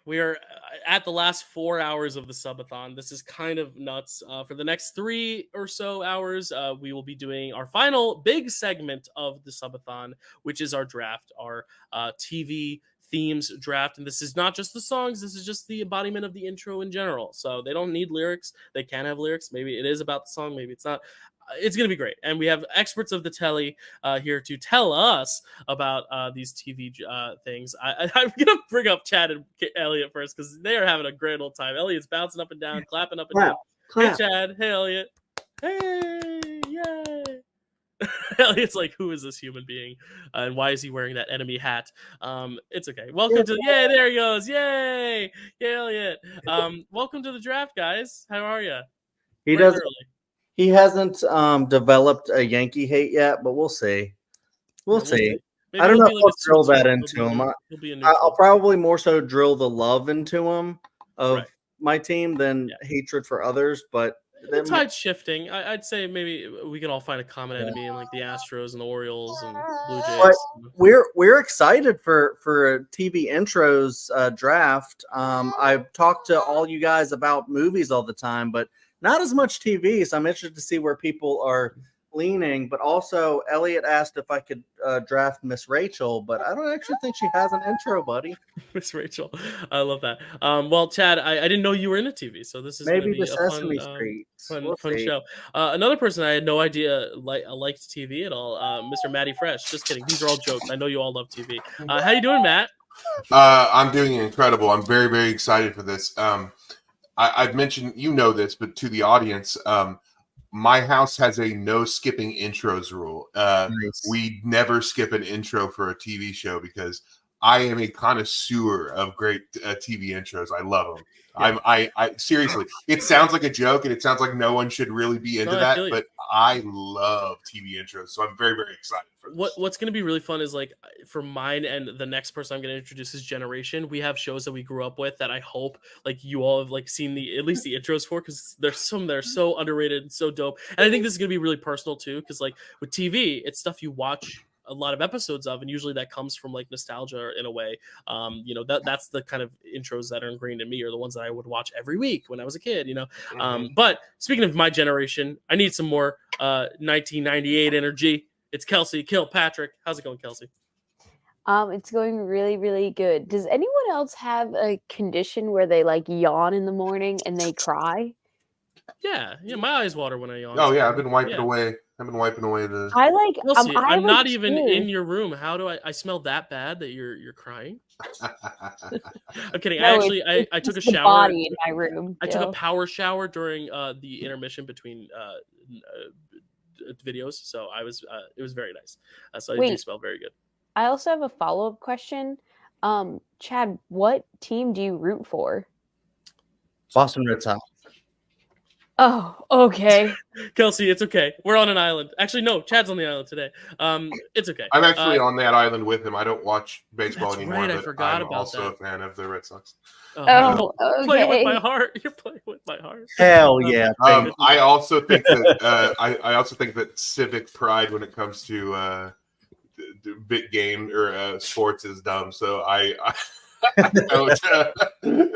We are at the last 4 hours of the subathon. This is kind of nuts. For the next 3 or so hours, we will be doing our final big segment of the subathon, which is our draft, our TV themes draft. And this is not just the songs, this is just the embodiment of the intro in general. So they don't need lyrics. They can have lyrics. Maybe it is about the song, maybe it's not. It's going to be great. And we have experts of the telly here to tell us about these TV things. I'm going to bring up Chad and Elliott first because they are having a great old time. Elliott's bouncing up and down, clapping up and down. Hey, Chad. Hey, Elliott. Hey, yay. Elliott's like, who is this human being? And why is he wearing that enemy hat? It's okay. Welcome to, yay, there he goes. Yay. Yay, Elliott. Welcome to the draft, guys. How are you? He hasn't developed a Yankee hate yet, but we'll see. We'll see. I don't know if I'll drill that into him. I'll probably more so drill the love into him of my team than hatred for others, but the tide's shifting. I'd say maybe we can all find a common enemy in like the Astros and the Orioles and Blue Jays. But we're excited for a TV intros draft. I've talked to all you guys about movies all the time, but not as much TV, so I'm interested to see where people are leaning. But also, Elliott asked if I could draft Miss Rachel, but I don't actually think she has an intro, buddy. Miss Rachel, I love that. Well, Chad, I didn't know you were into TV, so this is maybe be the Sesame Street fun show. Another person I had no idea liked TV at all, Mr. Matty Fresh. Just kidding. These are all jokes. I know you all love TV. How you doing, Matt? I'm doing incredible. I'm very, very excited for this. I've mentioned, this, but to the audience, my house has a no skipping intros rule. Nice. We never skip an intro for a TV show because I am a connoisseur of great TV intros. I love them. Yeah. I seriously, it sounds like a joke and it sounds like no one should really be into that, but I love TV intros. So I'm very, very excited for this. What's going to be really fun is like for mine and the next person I'm going to introduce is Generation. We have shows that we grew up with that I hope like you all have like seen at least the intros for, because there's some that are so underrated and so dope. And I think this is going to be really personal too, because like with TV, it's stuff you watch a lot of episodes of, and usually that comes from like nostalgia in a way. That's the kind of intros that are ingrained in me, or the ones that I would watch every week when I was a kid, But speaking of my generation, I need some more 1998 energy. It's Kelsey Kilpatrick. How's it going, Kelsey? It's going really, really good. Does anyone else have a condition where they like yawn in the morning and they cry? Yeah, my eyes water when I yawn. Oh yeah, I've been wiping away. I've been wiping away the. Kelsey, I'm not even in your room. How do I smell that bad that you're crying? I'm kidding. No, I took a shower. Body in my room. I took a power shower during the intermission between videos, so it was very nice. So I do smell very good. I also have a follow-up question. Chad, what team do you root for? Boston Red Sox. Oh, okay. Kelsey, it's okay. We're on an island. Actually, no, Chad's on the island today. It's okay. I'm actually on that island with him. I don't watch baseball anymore, right, but I forgot I'm about also that. a fan of the Red Sox. Oh, okay. You're playing with my heart. You're playing with my heart. Hell yeah. I also think that I also think that civic pride when it comes to big game or sports is dumb. So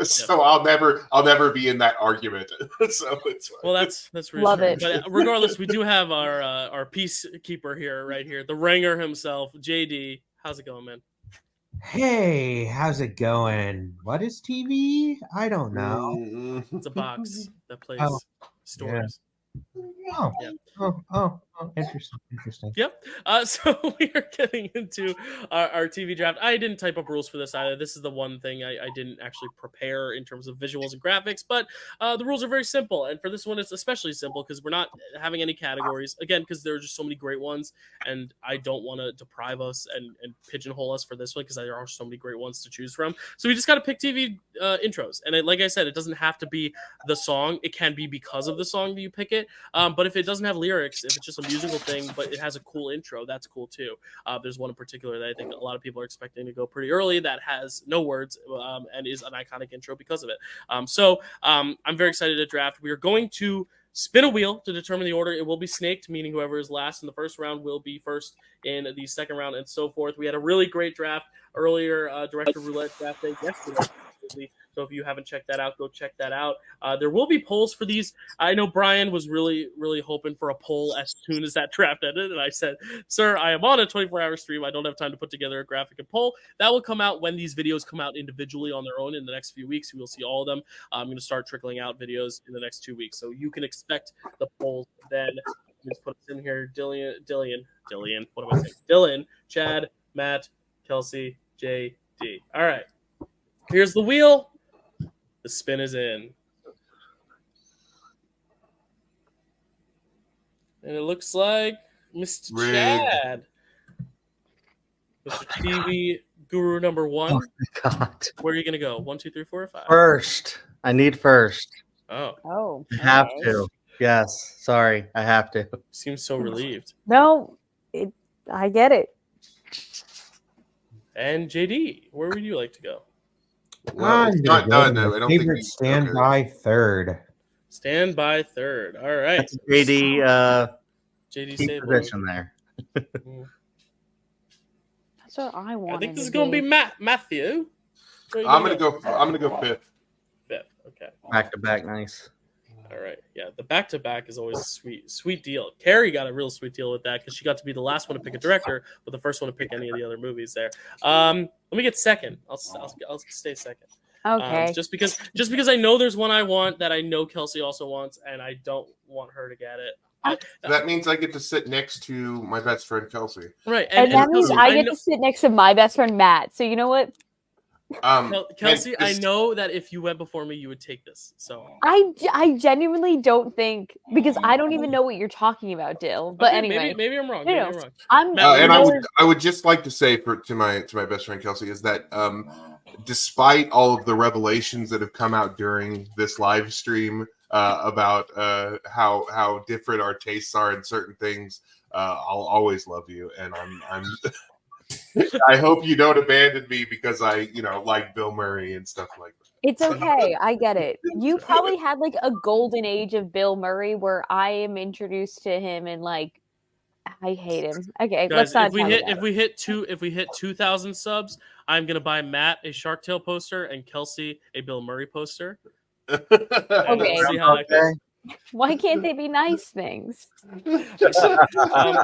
so I'll never be in that argument. So it's fine. Well, that's really love it. But regardless, we do have our peacekeeper right here, the ringer himself, JD. How's it going, man? Hey, how's it going? What is TV? I don't know. It's a box that plays stories. Oh, yeah. Oh, interesting. Yep. So we are getting into our TV draft. I didn't type up rules for this either. This is the one thing I didn't actually prepare in terms of visuals and graphics, but the rules are very simple. And for this one, it's especially simple because we're not having any categories. Again, because there are just so many great ones, and I don't want to deprive us and pigeonhole us for this one because there are so many great ones to choose from. So we just got to pick TV intros. And like I said, it doesn't have to be the song. It can be because of the song that you pick it. But if it doesn't have lyrics, if it's just a musical thing, but it has a cool intro, that's cool too. There's one in particular that I think a lot of people are expecting to go pretty early that has no words and is an iconic intro because of it. So I'm very excited to draft. We are going to spin a wheel to determine the order. It will be snaked, meaning whoever is last in the first round will be first in the second round and so forth. We had a really great draft earlier, Director Roulette draft day yesterday. absolutely. So if you haven't checked that out, go check that out. There will be polls for these. I know Brian was really, really hoping for a poll as soon as that draft ended, and I said, "Sir, I am on a 24-hour stream. I don't have time to put together a graphic and poll. That will come out when these videos come out individually on their own in the next few weeks. You will see all of them. I'm going to start trickling out videos in the next 2 weeks, so you can expect the polls then." Let's put us in here. Dylan. What am I saying? Dylan, Chad, Matt, Kelsey, JD. All right. Here's the wheel. The spin is in. And it looks like Mr. Rigged. Chad. Mr. TV Guru number 1. Oh my God. Where are you going to go? 1, 2, 3, 4, or 5? First. I need first. Oh, Oh, I have okay. to. Yes. Sorry. I have to. seems so relieved. No, I get it. And JD, where would you like to go? Well, it's I'm not gonna done go to though. my I don't think favorite we standby third. Stand by third. All right. That's JD JD key Sable. position there. That's what I want. I think this is going to be Matthew. Where are you I'm gonna go fifth. fifth. Okay. Back to back, nice. All right. Yeah, the back-to-back is always a sweet deal. Carrie got a real sweet deal with that because she got to be the last one to pick a director, but the first one to pick any of the other movies there. Let me get second. I'll stay second. Okay. Just because I know there's one I want that I know Kelsey also wants, and I don't want her to get it. That means I get to sit next to my best friend Kelsey. Right. and that means Kelsey, I get know, to sit next to my best friend Matt. So you know what? Kelsey, and I know that if you went before me, you would take this. So I genuinely don't think, because I don't even know what you're talking about, Dyl. But okay, anyway, maybe I'm wrong. No, Maybe no. I'm wrong. I'm. Matt, and you I would just like to say to my best friend Kelsey is that despite all of the revelations that have come out during this live stream about how different our tastes are in certain things, I'll always love you, and I'm I hope you don't abandon me because I like Bill Murray and stuff like that. It's okay. I get it. You probably had like a golden age of Bill Murray where I am introduced to him and like I hate him. Okay, Guys, let's not. if we hit 2,000 subs, I'm gonna buy Matt a Shark Tale poster and Kelsey a Bill Murray poster. And Okay. see how that goes. Why can't they be nice things? All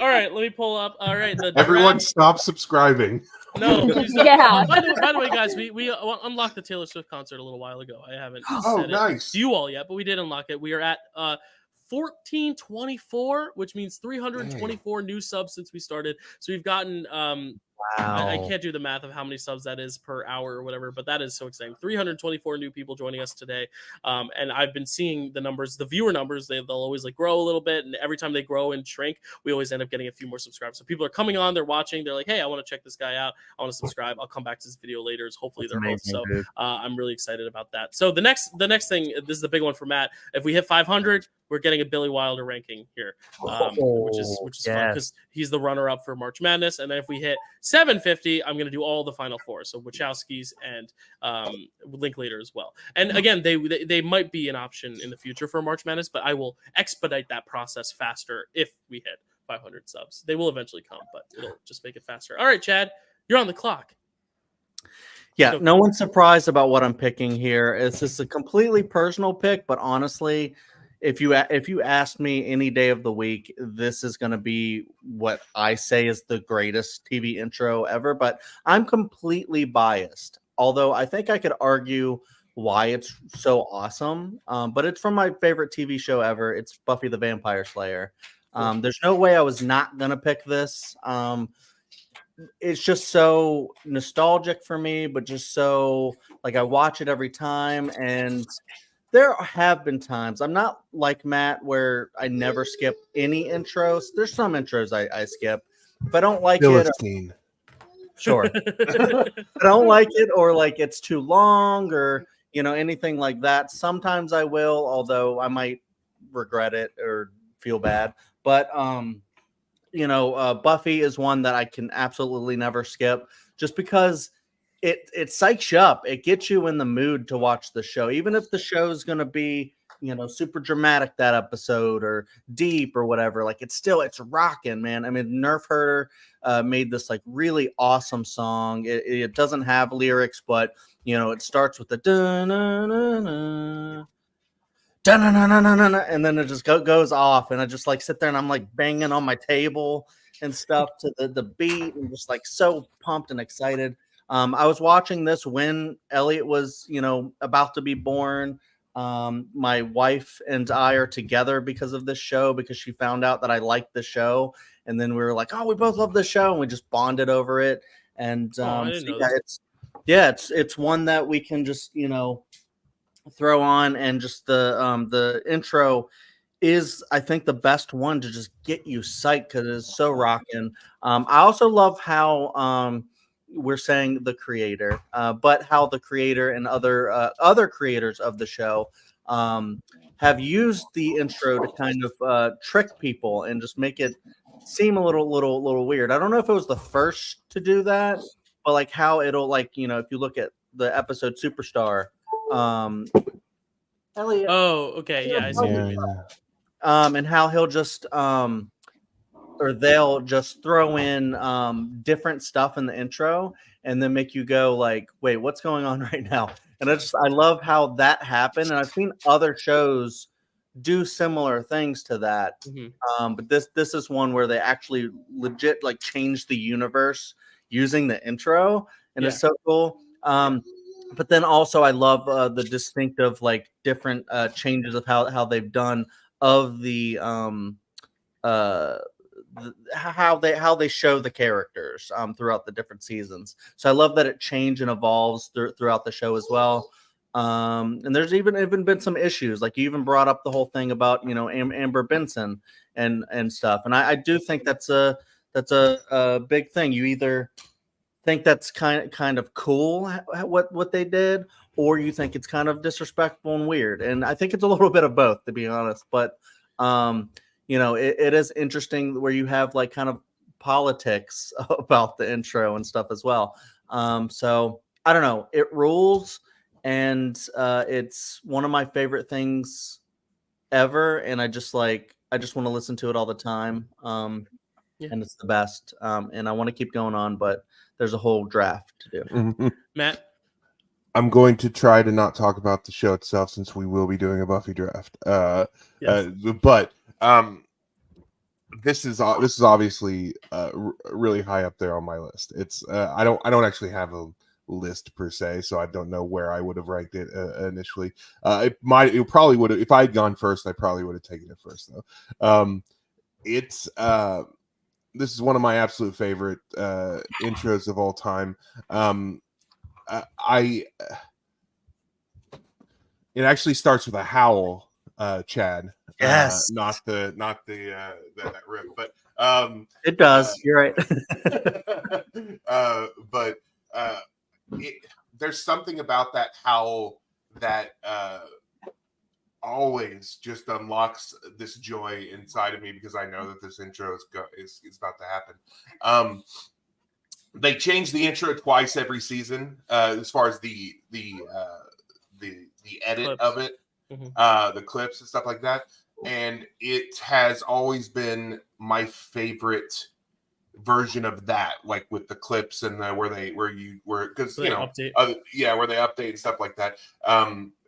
right, let me pull up. All right, Everyone, stop subscribing. No, please don't. Yeah. By the way, guys, we unlocked the Taylor Swift concert a little while ago. I haven't said it Nice. to you all yet, but we did unlock it. We are at 1424, which means 324 new subs since we started. So we've gotten I can't do the math of how many subs that is per hour or whatever, but that is so exciting. 324 new people joining us today. And I've been seeing the numbers, the viewer numbers, they'll always like grow a little bit. And every time they grow and shrink, we always end up getting a few more subscribers. So people are coming on, they're watching, they're like, hey, I want to check this guy out. I want to subscribe. I'll come back to this video later. Hopefully they're hooked. So I'm really excited about that. So the next thing, this is the big one for Matt. If we hit 500, we're getting a Billy Wilder ranking here, which is fun because he's the runner-up for March Madness. And then if we hit 750, I'm going to do all the Final Four, so Wachowskis and Linklater as well. And again, they might be an option in the future for March Madness, but I will expedite that process faster if we hit 500 subs. They will eventually come, but it'll just make it faster. All right, Chad, you're on the clock. Yeah, no one's surprised about what I'm picking here. It's just a completely personal pick, but honestly, if you ask me any day of the week, this is going to be what I say is the greatest TV intro ever. But I'm completely biased, although I think I could argue why it's so awesome. But it's from my favorite TV show ever. It's Buffy the Vampire Slayer. There's no way I was not going to pick this. It's just so nostalgic for me, but just so like I watch it every time. And there have been times, I'm not like Matt where I never skip any intros. There's some intros I skip. If I don't like Philistine. Sure. If I don't like it or like it's too long or, anything like that. Sometimes I will, although I might regret it or feel bad. But, Buffy is one that I can absolutely never skip just because it psychs you up. It gets you in the mood to watch the show. Even if the show is going to be super dramatic that episode or deep or whatever. Like it's rocking, man. I mean, Nerf Herder made this like really awesome song. It doesn't have lyrics, but it starts with the dun-na-na-na, dun-na-na-na-na-na, and then it just goes off, and I just like sit there and I'm like banging on my table and stuff to the beat, and just like so pumped and excited. I was watching this when Elliott was, about to be born. My wife and I are together because of this show, because she found out that I liked the show, and then we were like, "Oh, we both love this show," and we just bonded over it. And I didn't know it's one that we can just throw on, and just the intro is, I think, the best one to just get you psyched because it's so rocking. I also love how we're saying the creator, but how the creator and other creators of the show have used the intro to kind of trick people and just make it seem a little weird. I don't know if it was the first to do that, but like how it'll like if you look at the episode Superstar, Elliot. Oh, okay, yeah, I see what you mean. And how he'll just or they'll just throw in different stuff in the intro and then make you go like, wait, what's going on right now? And I love how that happened. And I've seen other shows do similar things to that. Mm-hmm. But this is one where they actually legit like change the universe using the intro, and it's so cool. But then also I love the distinctive like different changes of how they've done of the how they show the characters throughout the different seasons. So I love that it changes and evolves throughout the show as well. And there's even been some issues, like you even brought up the whole thing about Amber Benson and stuff, and I do think that's a big thing. You either think that's kind of cool what they did, or you think it's kind of disrespectful and weird, and I think it's a little bit of both, to be honest. But it is interesting where you have like kind of politics about the intro and stuff as well. So I don't know, it rules, and it's one of my favorite things ever, and I just want to listen to it all the time. And it's the best. And I want to keep going on, but there's a whole draft to do. Mm-hmm. Matt? I'm going to try to not talk about the show itself, since we will be doing a Buffy draft. But this is obviously really high up there on my list. It's I don't actually have a list per se, so I don't know where I would have ranked it initially. It probably would have, if I had gone first, I probably would have taken it first though. This is one of my absolute favorite intros of all time. It actually starts with a howl, Chad. Yes. Not the that riff, but it does. You're right. But there's something about that howl that always just unlocks this joy inside of me, because I know that this intro is about to happen. They change the intro twice every season, as far as the edit Clips. of it, the clips and stuff like that. And it has always been my favorite version of that, like with the clips and where they update and stuff like that.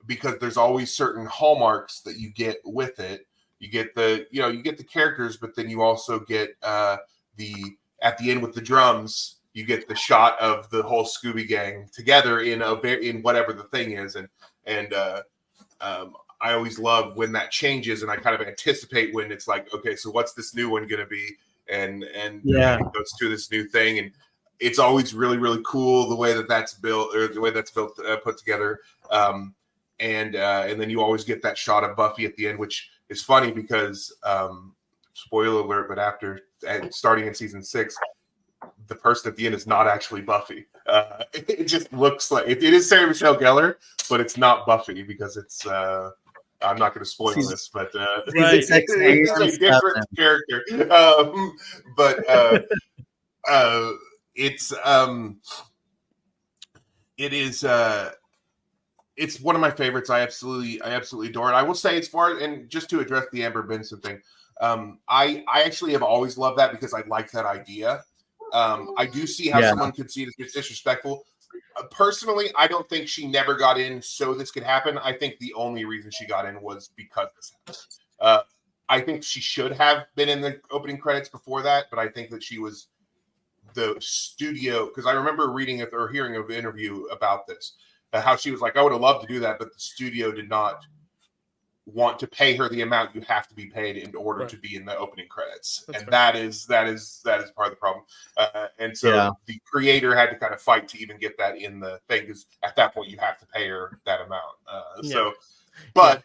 Because there's always certain hallmarks that you get with it. You get the characters, but then you also get at the end with the drums, you get the shot of the whole Scooby Gang together in whatever the thing is, and I always love when that changes, and I kind of anticipate when it's like, okay, so what's this new one gonna be, and it goes to this new thing, and it's always really, really cool the way that's built, or the way that's built, put together, and then you always get that shot of Buffy at the end, which is funny because spoiler alert, but starting in season 6, the person at the end is not actually Buffy. It just looks like it is Sarah Michelle Gellar, but it's not Buffy, because it's I'm not going to spoil this, but Right. it's a different character. it's one of my favorites. I absolutely adore it. I will say, as far and just to address the Amber Benson thing, I actually have always loved that because I like that idea. I do see how someone could see it as disrespectful. Personally, I don't think she never got in so this could happen. I think the only reason she got in was because this happened. I think she should have been in the opening credits before that, but I think that she was the studio, because I remember reading it or hearing an interview about this, how she was like, I would have loved to do that, but the studio did not want to pay her the amount you have to be paid in order to be in the opening credits. That's and that is part of the problem. And so the creator had to kind of fight to even get that in the thing, because at that point you have to pay her that amount. But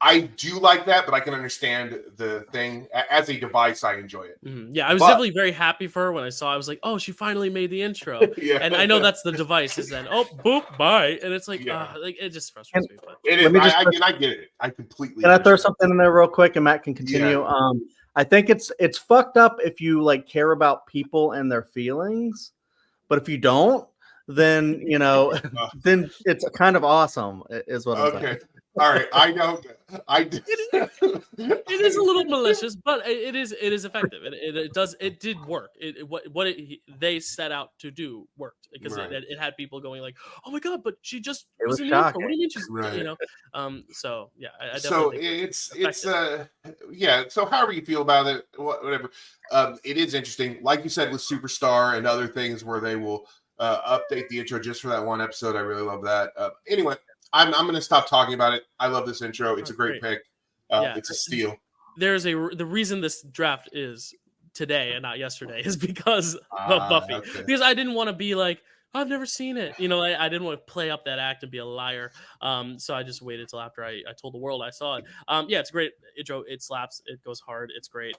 I do like that, but I can understand the thing. As a device, I enjoy it. Mm-hmm. Yeah, I was definitely very happy for her when I saw. I was like, "Oh, she finally made the intro." And I know that's the device. Is then, oh, boop, bye, and it's like, like it just frustrates me. But it is. I get it. I completely. Can I throw something in there real quick, and Matt can continue? Yeah. I think it's fucked up if you like care about people and their feelings, but if you don't, then then it's kind of awesome. Is what I'm saying. All right, I know. It is a little malicious, but it is effective. It did work. They set out to do worked, because it had people going like, "Oh my god!" But she just was in the intro. What do you mean she's So yeah, I definitely think So however you feel about it, whatever. It is interesting, like you said, with Superstar and other things where they will update the intro just for that one episode. I really love that. Anyway. I'm going to stop talking about it. I love this intro. It's a great pick. It's a steal. The reason this draft is today and not yesterday is because of Buffy. Okay. Because I didn't want to be like, I've never seen it. I didn't want to play up that act and be a liar. So I just waited till after I told the world I saw it. It's a great intro. It slaps. It goes hard. It's great.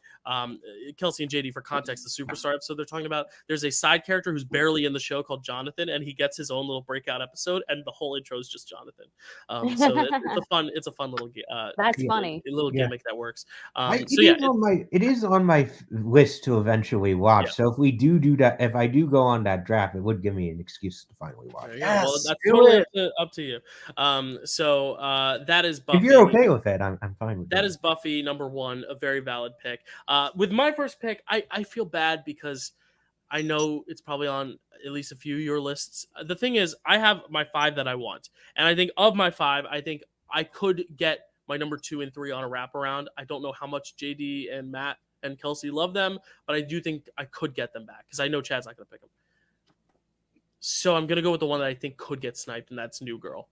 Kelsey and JD, for context, the Superstar episode they're talking about, there's a side character who's barely in the show called Jonathan, and he gets his own little breakout episode, and the whole intro is just Jonathan. So it's a fun little that's funny. A little gimmick that works. It is on my list to eventually watch. Yeah. So if we do that, if I do go on that draft, it would give me an excuse to finally watch. Yeah, well, that's totally up to you. So that is Buffy. If you're okay with it, I'm fine with that. That is Buffy, number one, a very valid pick. With my first pick, I feel bad because I know it's probably on at least a few of your lists. The thing is, I have my 5 that I want, and I think of my 5, I think I could get my number 2 and 3 on a wraparound. I don't know how much JD and Matt and Kelsey love them, but I do think I could get them back because I know Chad's not going to pick them. So I'm going to go with the one that I think could get sniped, and that's New Girl.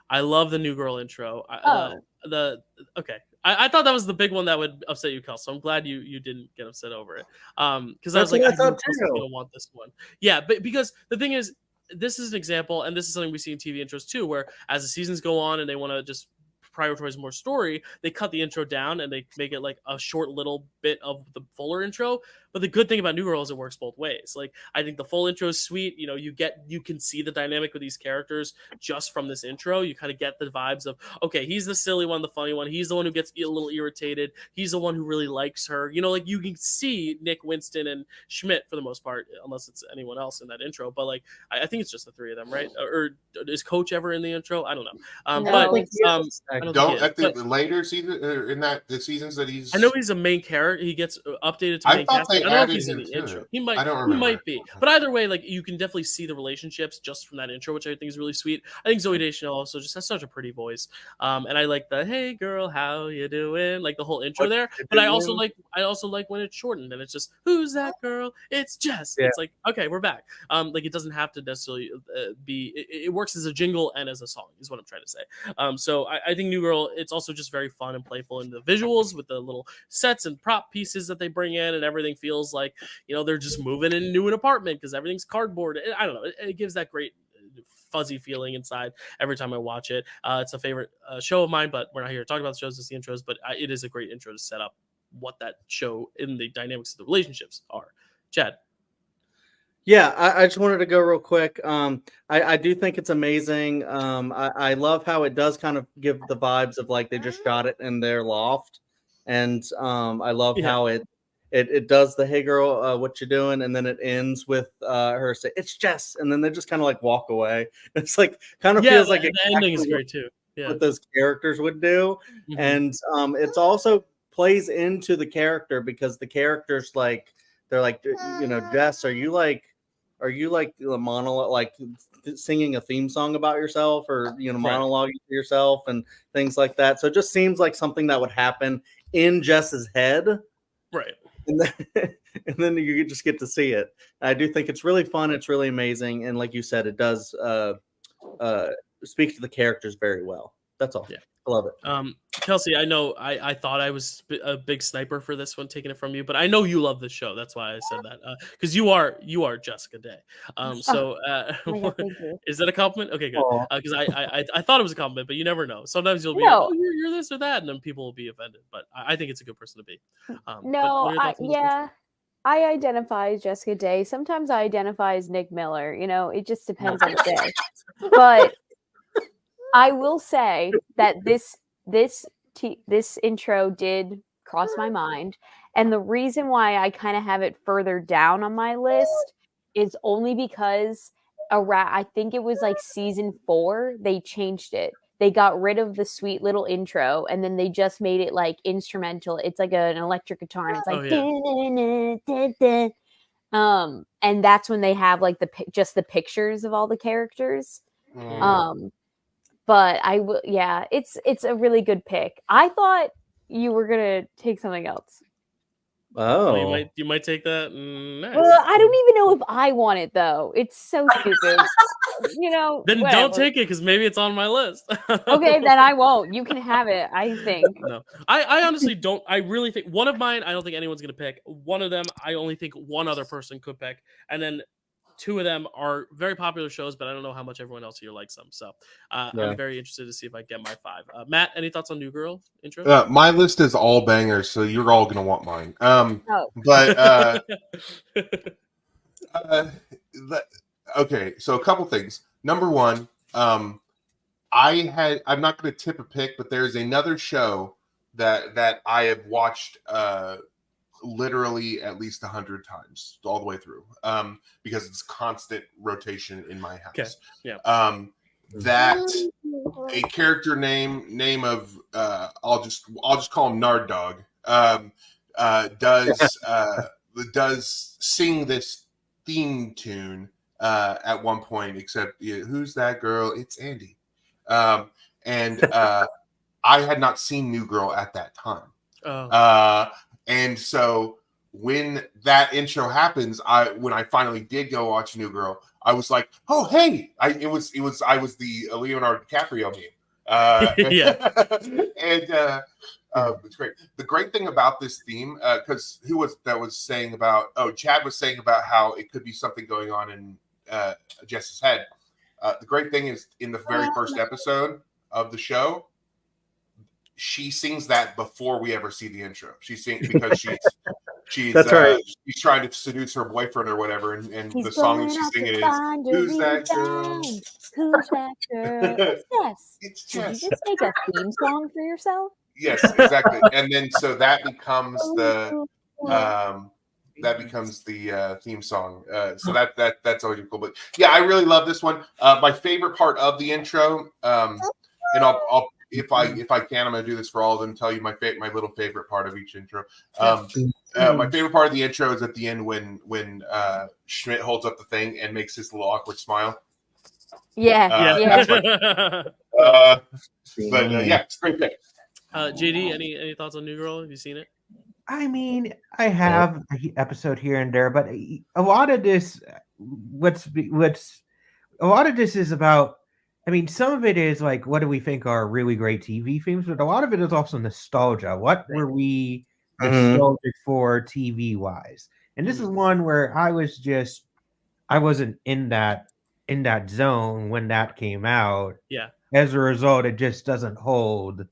I love the New Girl intro. I thought that was the big one that would upset you, Kelsey. So I'm glad you didn't get upset over it. Because I was like, I thought Kelsey's going to want this one. Yeah, but because the thing is, this is an example, and this is something we see in TV intros too, where as the seasons go on and they want to just prioritize more story, they cut the intro down and they make it like a short little bit of the fuller intro. But the good thing about New Girl is it works both ways. Like, I think the full intro is sweet. You can see the dynamic with these characters just from this intro. You kind of get the vibes of, okay, he's the silly one, the funny one. He's the one who gets a little irritated. He's the one who really likes her. Like, you can see Nick, Winston, and Schmidt for the most part, unless it's anyone else in that intro. But like, I think it's just the 3 of them, right? Or is Coach ever in the intro? I don't know. The later season, or in the seasons that he's, I know he's a main character. He gets updated to main cast. I don't know if he's in the intro. He might be. But either way, like, you can definitely see the relationships just from that intro, which I think is really sweet. I think Zooey Deschanel also just has such a pretty voice. And I like the "Hey girl, how you doing?" like the whole intro there. But I also like when it's shortened and it's just, "Who's that girl? It's Jess." Yeah. It's like, okay, we're back. Like, it doesn't have to necessarily be. It works as a jingle and as a song, is what I'm trying to say. So I think New Girl, it's also just very fun and playful in the visuals with the little sets and prop pieces that they bring in, and everything feels like they're just moving into an apartment because everything's cardboard. I don't know. It gives that great fuzzy feeling inside every time I watch it. It's a favorite show of mine, but we're not here to talk about the shows, it's the intros. But it is a great intro to set up what that show in the dynamics of the relationships are. Chad. Yeah, I just wanted to go real quick. I do think it's amazing. I love how it does kind of give the vibes of like they just shot it in their loft, and I love how it does the "Hey girl, what you doing?" and then it ends with her say, "It's Jess," and then they just kind of like walk away. It's like kind of feels like the ending is great too. Yeah, what those characters would do, Mhm. and it's also plays into the character because the characters like they're like, Jess, are you like the monologue, like singing a theme song about yourself, or monologuing to yourself and things like that. So it just seems like something that would happen in Jess's head, right? And then you just get to see it. I do think it's really fun. It's really amazing, and like you said, it does speak to the characters very well. That's all. Yeah. I love it. Kelsey, I know I thought I was a big sniper for this one, taking it from you, but I know you love this show. That's why I said that, because you are Jessica Day. So God, thank you. is that a compliment? Okay, good. Aw. Because I thought it was a compliment, but you never know. Sometimes you'll be No. like, oh, you're this or that, and then people will be offended. But I think it's a good person to be. But No, what are your thoughts on this one? yeah, I identify as Jessica Day. Sometimes I identify as Nick Miller. It just depends on the day. But I will say that this intro did cross my mind, and the reason why I kind of have it further down on my list is only because I think it was like season 4 they changed it. They got rid of the sweet little intro, and then they just made it like instrumental. It's like an electric guitar, and it's like and that's when they have like just the pictures of all the characters. But it's a really good pick. I thought you were gonna take something else. Oh, you might take that. Nice. Well, I don't even know if I want it though. It's so stupid. Then whatever. don't take it, because maybe it's on my list. Okay, then I won't. You can have it, I think. No, I honestly don't. I really think one of mine, I don't think anyone's gonna pick. One of them, I only think one other person could pick, and then 2 of them are very popular shows, but I don't know how much everyone else here likes them. So I'm very interested to see if I get my 5. Matt, any thoughts on New Girl intro? My list is all bangers, so you're all gonna want mine. Okay, so a couple things. Number one, I'm not going to tip a pick, but there's another show that I have watched literally at least 100 times all the way through, because it's constant rotation in my house. Okay. Yeah. That a character name of I'll just call him Nard Dog, does sing this theme tune at one point, except who's that girl? It's Andy. And I had not seen New Girl at that time. And so when that intro happens, when I finally did go watch New Girl, I was like, oh hey, I was the Leonardo DiCaprio meme. Yeah. And it's great. The great thing about this theme, because Chad was saying about how it could be something going on in Jess's head. The great thing is, in the very first episode of the show, she sings that before we ever see the intro. She sings because she's That's right. She's trying to seduce her boyfriend or whatever, and the song that she's singing is "Who's that girl? Who's that girl?" Yes. It's Did Jess. you just make a theme song for yourself? Yes, exactly. And then so that becomes the theme song. So that's always cool. But yeah, I really love this one. My favorite part of the intro, and I'll if I can, I'm gonna do this for all of them. Tell you my little favorite part of each intro. My favorite part of the intro is at the end when Schmidt holds up the thing and makes his little awkward smile. Yeah. That's but yeah, it's a great pick. JD, any thoughts on New Girl? Have you seen it? I mean, I have an episode here and there, but a lot of this, a lot of this is about. I mean, some of it is like, what do we think are really great TV films? But a lot of it is also nostalgia. What were we nostalgic for TV wise? And this is one where I wasn't in that zone when that came out. Yeah. As a result, it just doesn't hold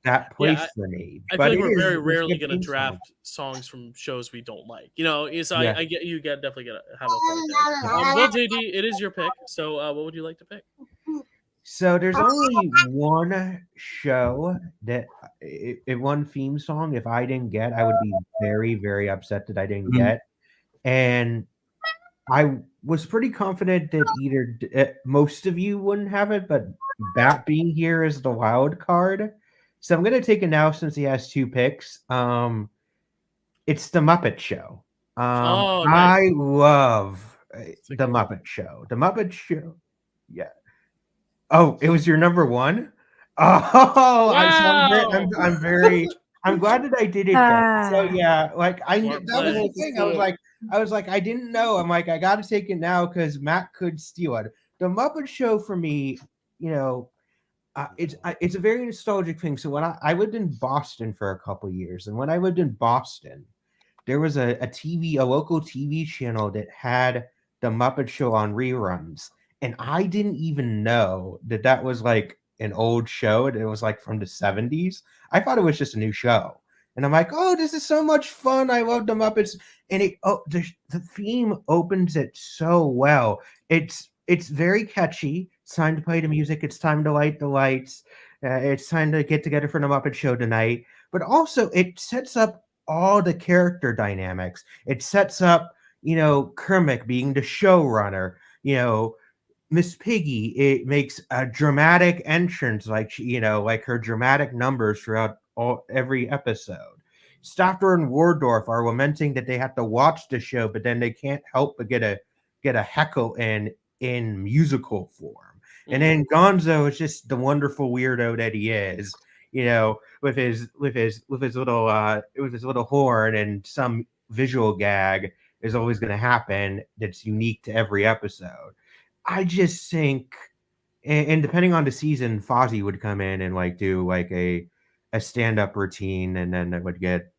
that place for me. I feel like we're very rarely going to draft songs from shows we don't like. So I get you definitely got to have a point there. Well, JD, it is your pick. So what would you like to pick? So there's only one show that one theme song. If I didn't get, I would be very, very upset that I didn't get. And I was pretty confident that either most of you wouldn't have it, but Bat being here is the wild card. So I'm gonna take it now since he has 2 picks. It's the Muppet Show. Oh, I nice. love the Muppet Show. The Muppet Show. Yeah. Oh, it was your number 1? Oh, Wow. I'm glad that I did it then. So yeah, like that was the thing. I was like, I didn't know. I'm like, I gotta take it now because Matt could steal it. The Muppet Show for me, it's a very nostalgic thing. So when I lived in Boston for a couple years, and when I lived in Boston, there was a local TV channel that had the Muppet Show on reruns. And I didn't even know that was like an old show. It was like from the 70s. I thought it was just a new show. And I'm like, oh, this is so much fun. I love the Muppets. And the theme opens it so well. It's very catchy. It's time to play the music. It's time to light the lights. It's time to get together for the Muppet Show tonight. But also, it sets up all the character dynamics. It sets up, Kermit being the showrunner. Miss Piggy, it makes a dramatic entrance, like her dramatic numbers throughout every episode. Stafford and Waldorf are lamenting that they have to watch the show, but then they can't help but get a heckle in musical form. And then Gonzo is just the wonderful weirdo that he is, with his little horn, and some visual gag is always going to happen that's unique to every episode. I just think, and depending on the season, Fozzie would come in and do like a stand-up routine, and then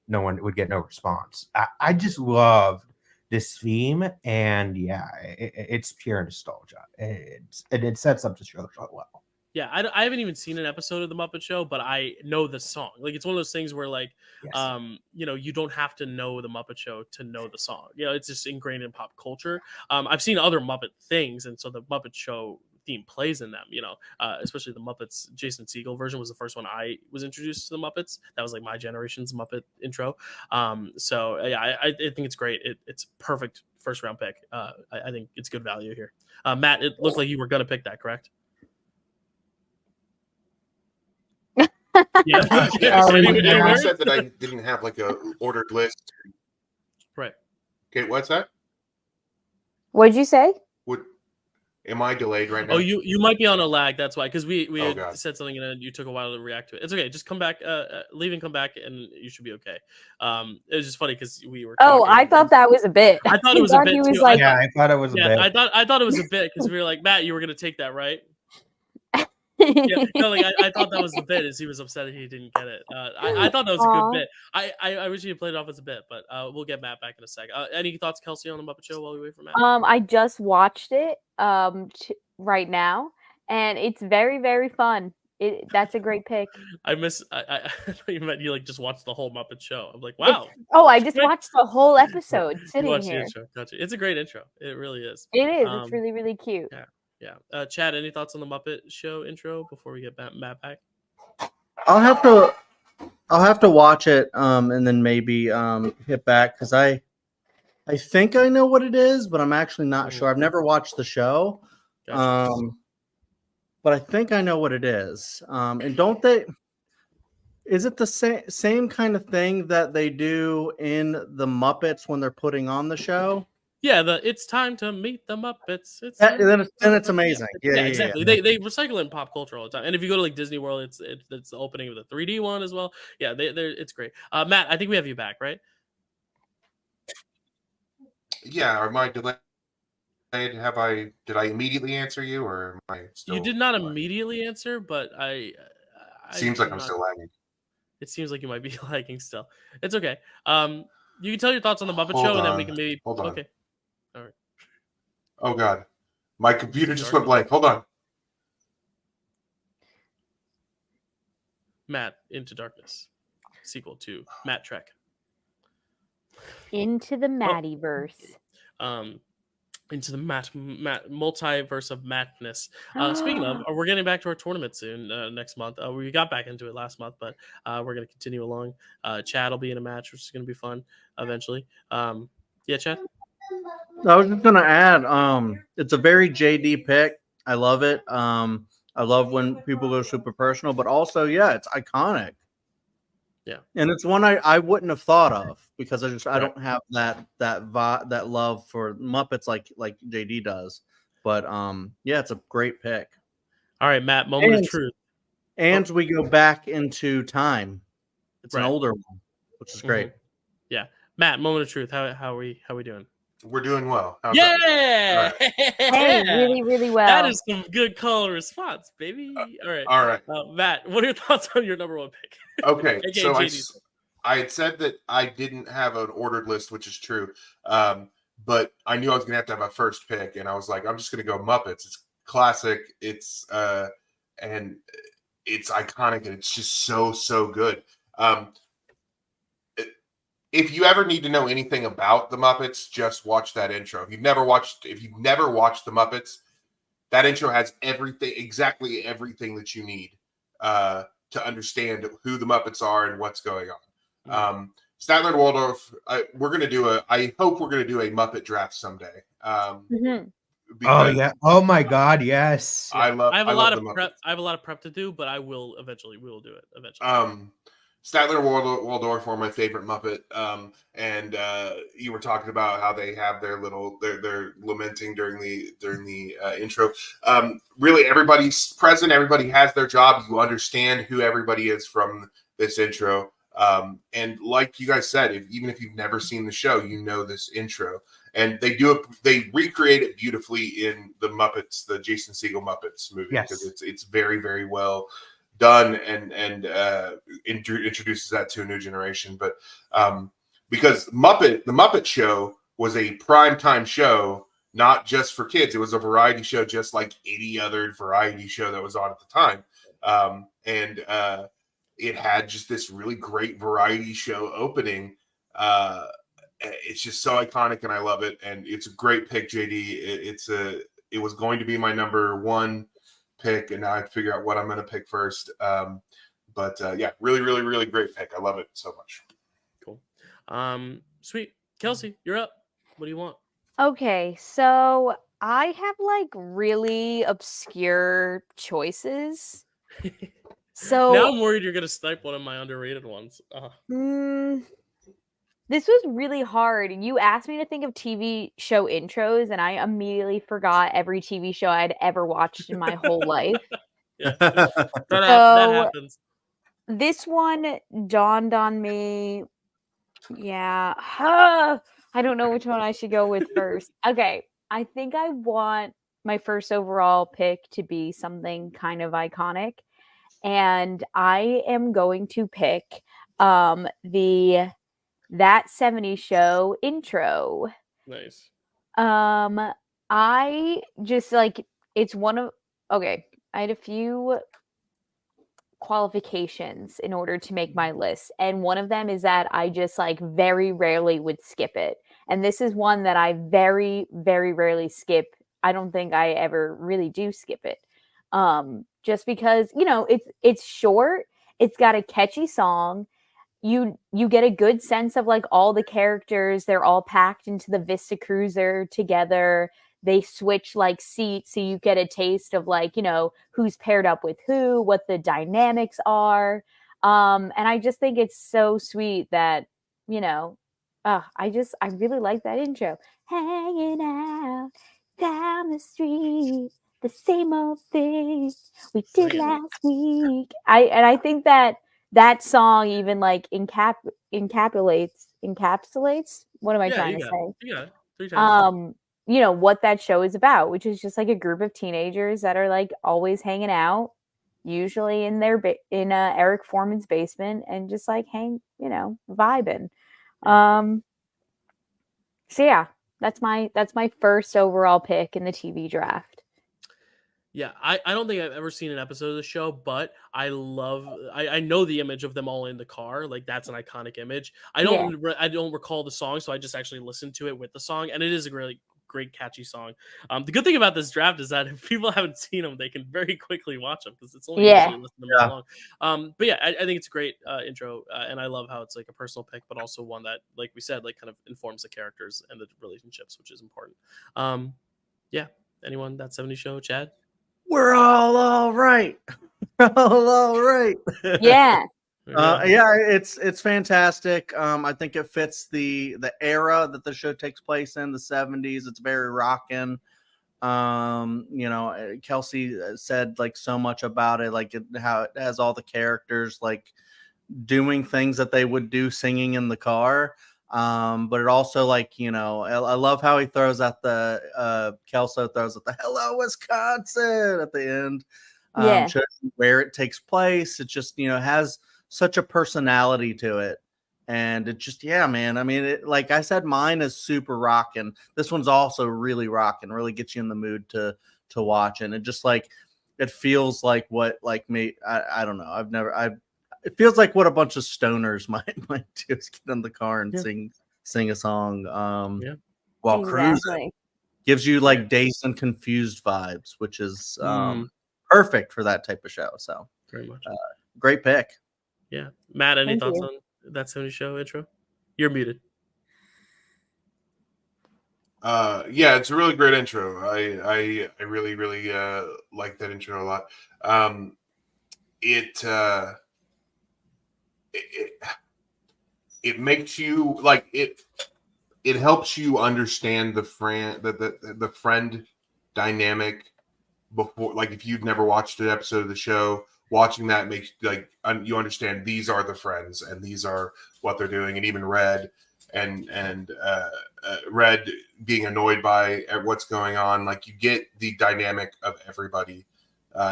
no one would get no response. I just loved this theme, and yeah, it's pure nostalgia. It sets up the show so well. Yeah, I haven't even seen an episode of the Muppet Show, but I know the song. Like, it's one of those things where Yes. you don't have to know the Muppet Show to know the song. It's just ingrained in pop culture. I've seen other Muppet things, and so the Muppet Show theme plays in them. Especially the Muppets. Jason Segel version was the first one I was introduced to the Muppets. That was like my generation's Muppet intro. So yeah, I think it's great. It's perfect first round pick. I think it's good value here. Matt, it looked like you were gonna pick that, correct? Yeah. I said that I didn't have like a ordered list. Right. Okay, what's that? What'd you say? Am I delayed right now? Oh, you might be on a lag. That's why, because we God. said something and then you took a while to react to it. It's okay. Just come back, leave and come back, and you should be okay. It was just funny because we were. Oh, I thought that was a bit. I thought it was a bit too. I thought it was a bit. I thought it was a bit because we were like, Matt, you were gonna take that, right? Yeah, no, I thought that was the bit. Is he was upset that he didn't get it. I thought that was a good bit. I wish he had played it off as a bit, but we'll get Matt back in a sec. Any thoughts, Kelsey, on the Muppet Show while we wait for Matt? I just watched it right now, and it's very, very fun. That's a great pick. I thought you meant you just watched the whole Muppet Show. I'm like, wow. I just watched the whole episode sitting here. Gotcha. It's a great intro. It really is. It is. It's really, really cute. Yeah. Chad, any thoughts on the Muppet Show intro before we get Matt back? I'll have to watch it and then maybe hit back because I think I know what it is, but I'm actually not sure. I've never watched the show. Gotcha. But I think I know what it is. And don't they? Is it the same kind of thing that they do in the Muppets when they're putting on the show? Yeah, it's time to meet the Muppets. Then it's amazing. Yeah, exactly. Yeah. They recycle it in pop culture all the time. And if you go to Disney World, it's the opening of the 3D one as well. Yeah, it's great. Matt, I think we have you back, right? Yeah. Am I delayed? Did I immediately answer you, or am I still? You did not immediately answer, but Seems like I'm still lagging. It seems like you might be lagging still. It's okay. You can tell your thoughts on the Muppet Show, and then we can maybe. Hold on. Okay. All right. Oh God, my computer just went blank. Hold on. Matt, Into Darkness, sequel to Matt Trek. Into the Mattyverse. into the multiverse of madness. Speaking of, we're getting back to our tournament soon next month. We got back into it last month, but we're going to continue along. Chad will be in a match, which is going to be fun eventually. Yeah, Chad? I was just gonna add, it's a very JD pick. I love it. I love when people go super personal, but also, yeah, it's iconic. Yeah, and it's one I wouldn't have thought of because I Right. don't have that love for Muppets like JD does. But yeah, it's a great pick. All right, Matt, moment of And truth. and we go back into time. It's an Right. older one, which is great. Yeah. Matt, moment of truth. How are we doing? We're doing well. How's that? Yeah. Hey, really, really well. That is some good call and response, baby. All right. All right. Matt, what are your thoughts on your number one pick? Okay. AKA So JD's. I had said that I didn't have an ordered list, which is true. But I knew I was going to have a first pick, and I was like, I'm just going to go Muppets. It's classic. It's and it's iconic, and it's just so good. If you ever need to know anything about the Muppets, just watch that intro. If you've never watched the Muppets, that intro has exactly everything that you need to understand who the Muppets are and what's going on. Statler and Waldorf, I hope we're gonna do a Muppet draft someday. Oh yeah! Oh my God! Yes. I have a lot of prep. I have a lot of prep to do, but we will do it eventually. Statler and Waldorf were my favorite Muppet, and you were talking about how they have their lamenting during the intro. Really, everybody's present. Everybody has their job. You understand who everybody is from this intro, and like you guys said, even if you've never seen the show, you know this intro, and they recreate it beautifully in the Muppets, the Jason Segel Muppets movie, because it's very, very well done and introduces that to a new generation. But because the Muppet Show was a primetime show, not just for kids, it was a variety show just like any other variety show that was on at the time. And it had just this really great variety show opening. It's just so iconic, and I love it, and it's a great pick, JD. It was going to be my number one pick, and now I have to figure out what I'm going to pick first. But yeah, really, really, really great pick. I love it so much. Cool. Sweet. Kelsey, you're up. What do you want? Okay, so I have like really obscure choices. So now I'm worried you're going to snipe one of my underrated ones. This was really hard. You asked me to think of TV show intros, and I immediately forgot every TV show I'd ever watched in my whole life. Yeah. That happens. This one dawned on me. Yeah. I don't know which one I should go with first. Okay. I think I want my first overall pick to be something kind of iconic. And I am going to pick That 70s Show intro. Nice. I just it's one of I had a few qualifications in order to make my list, and one of them is that I just very rarely would skip it, and this is one that I very, very rarely skip. I don't think I ever really do skip it, just because it's short, it's got a catchy song. You get a good sense of all the characters. They're all packed into the Vista Cruiser together. They switch seats, so you get a taste of who's paired up with who, what the dynamics are. And I just think it's so sweet that I really like that intro. Hanging out down the street, the same old thing we did last week. I think that song even encapsulates. What am I trying to say? Yeah, 3 times. What that show is about, which is just a group of teenagers that are always hanging out, usually in Eric Foreman's basement, and just vibing. So yeah, that's my first overall pick in the TV draft. Yeah, I don't think I've ever seen an episode of the show, but I know the image of them all in the car. That's an iconic image. I don't recall the song, so I just actually listened to it with the song, and it is a really great catchy song. The good thing about this draft is that if people haven't seen them, they can very quickly watch them because it's only usually less than a minute long. But yeah, I think it's a great intro, and I love how it's like a personal pick, but also one that, like we said, like kind of informs the characters and the relationships, which is important. Yeah. Anyone that 70 show, Chad? We're all right. all right. Yeah. Yeah, it's fantastic. I think it fits the era that the show takes place in, the 70s. It's very rockin'. Kelsey said like so much about it, like how it has all the characters like doing things that they would do singing in the car. But it also like, I love how he throws out the Kelso throws at the "Hello Wisconsin" at the end. Shows you where it takes place. It just, has such a personality to it. And it just, yeah, man. I mean, like I said, mine is super rocking. This one's also really rocking, really gets you in the mood to watch. And it just like, it feels like what, like me, I don't know. It feels like what a bunch of stoners might do is get in the car and sing a song while cruising. Gives you like Dazed and Confused vibes, which is perfect for that type of show. So very much great pick. Yeah, Matt, any thoughts on that 70 show intro? You're muted. Yeah, it's a really great intro. I really like that intro a lot. It makes you like it. It helps you understand the friend dynamic before. Like if you've never watched an episode of the show, watching that makes like you understand these are the friends and these are what they're doing. And even Red and Red being annoyed by what's going on, like you get the dynamic of everybody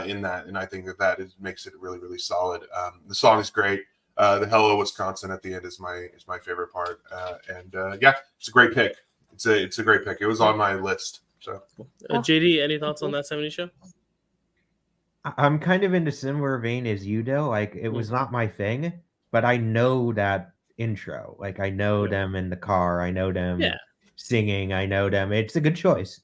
in that, and I think that makes it really solid. The song is great. The "Hello Wisconsin" at the end is my favorite part, and yeah, it's a great pick. It's a great pick. It was on my list. So, JD, any thoughts on that 70 show? I'm kind of in a similar vein as you, Dyl. Like it was not my thing, but I know that intro. Like I know them in the car. I know them singing. I know them. It's a good choice.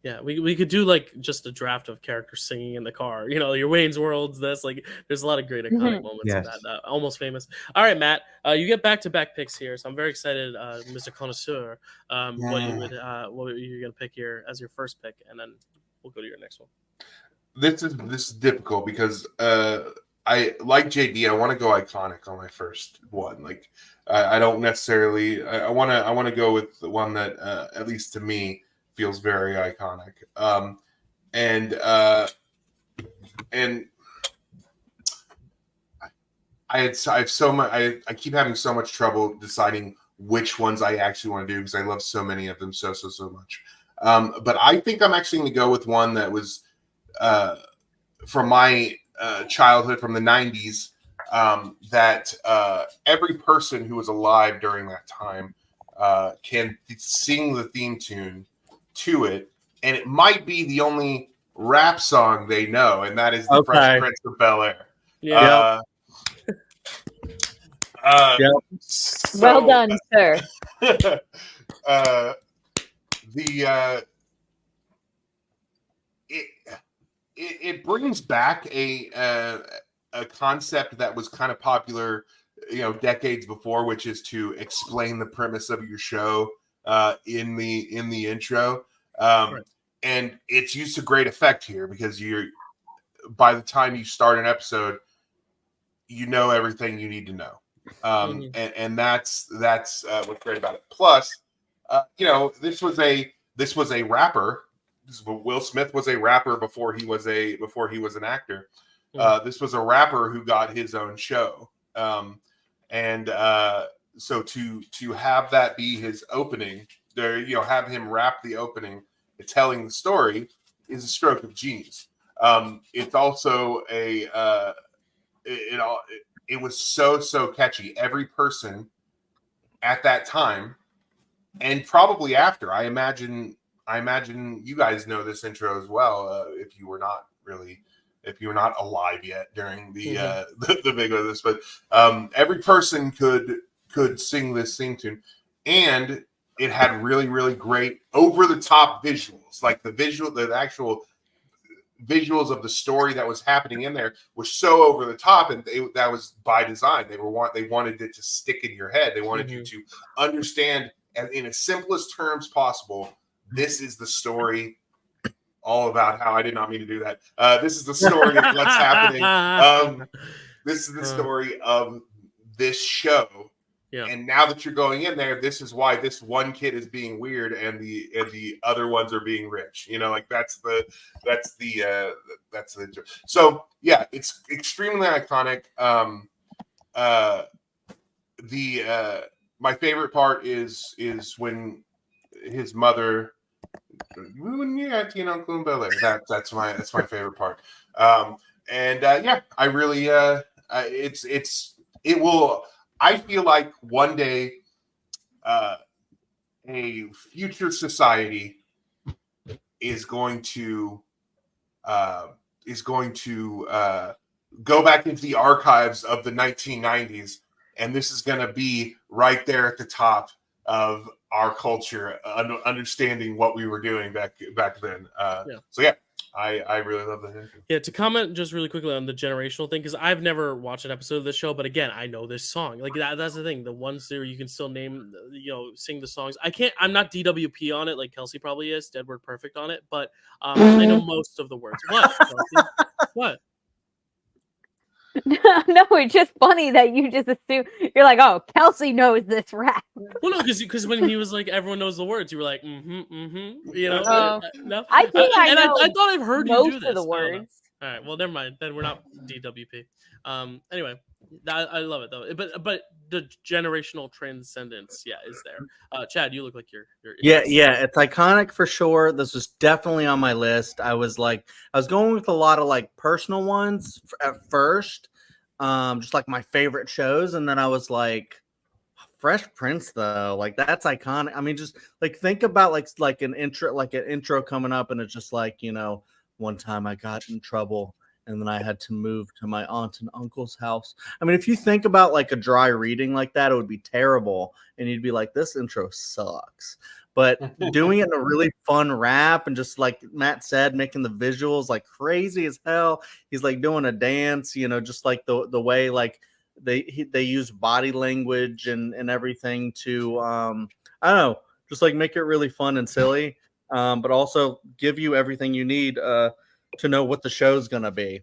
Yeah, we could do like just a draft of characters singing in the car. Your Wayne's Worlds. This like, there's a lot of great iconic moments in that. Almost Famous. All right, Matt, you get back-to-back picks here, so I'm very excited, Mr. Connoisseur. What you're gonna pick here as your first pick, and then we'll go to your next one. This is difficult because I like JD. I want to go iconic on my first one. Like I don't necessarily. I want to go with the one that at least to me feels very iconic. And I have so much. I keep having so much trouble deciding which ones I actually want to do because I love so many of them so much. But I think I'm actually going to go with one that was from my childhood, from the 90s, that every person who was alive during that time can sing the theme tune to it, and it might be the only rap song they know, and that is the Fresh Prince of Bel-Air. So, well done, sir. It brings back a concept that was kind of popular, decades before, which is to explain the premise of your show in the intro, and it's used to great effect here because by the time you start an episode, you know everything you need to know, and that's what's great about it. Plus, this was a rapper. Will Smith was a rapper before he was an actor. This was a rapper who got his own show, and so to have that be his opening, have him rap the opening, telling the story, is a stroke of genius. It's also it was so catchy. Every person at that time, and probably after, I imagine you guys know this intro as well. If you were not alive yet during the big of this, but every person could sing this theme tune, and it had really, really great over the top visuals, like the actual visuals of the story that was happening in there was so over the top, and that was by design. They wanted it to stick in your head. They wanted you to understand in as simplest terms possible. This is the story, all about how I did not mean to do that. This is the story of what's happening. This is the story of this show. Yeah. And now that you're going in there, this is why this one kid is being weird and the other ones are being rich. You know, like that's the so yeah, it's extremely iconic. My favorite part is when his mother, that's my favorite part. Yeah, I really it will. I feel like one day a future society is going to go back into the archives of the 1990s, and this is going to be right there at the top of our culture, understanding what we were doing back then. So yeah. I really love that intro. Yeah, to comment just really quickly on the generational thing, because I've never watched an episode of this show, but again, I know this song. Like that's the thing. The ones there you can still name, sing the songs. I'm not DWP on it like Kelsey probably is, Dead Word Perfect on it, but I know most of the words. What? Kelsey? What? No, it's just funny that you just assume you're like, oh, Kelsey knows this rap. Well, no, because when he was like, everyone knows the words, you were like, no. I think I thought I've heard most you do this. of the words. All right, well, never mind. Then we're not DWP. Anyway, I love it though. But the generational transcendence, is there. Chad, you look like you're yeah, it's iconic for sure. This was definitely on my list. I was going with a lot of like personal ones at first, just like my favorite shows, and then I was like, Fresh Prince though, like that's iconic. I mean, just like think about like an intro coming up, and it's just like, one time I got in trouble and then I had to move to my aunt and uncle's house. I mean, if you think about like a dry reading like that, it would be terrible. And you'd be like, this intro sucks. But doing it in a really fun rap and just like Matt said, making the visuals like crazy as hell. He's like doing a dance, just like the way like they use body language and everything to, I don't know, just like make it really fun and silly. But also give you everything you need to know what the show's gonna be.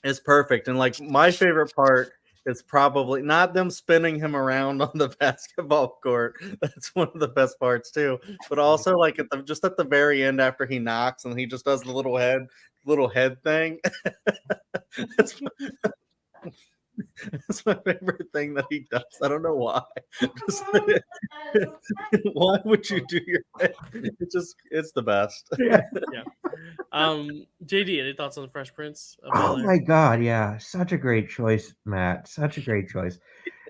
It's perfect. And like my favorite part is probably not them spinning him around on the basketball court. That's one of the best parts too. But also like at the very end after he knocks and he just does the little head thing. That's my favorite thing that he does. I don't know why. Why would you do your head? It's the best. Yeah. JD, any thoughts on the Fresh Prince? Oh my God, yeah, such a great choice, Matt. Such a great choice.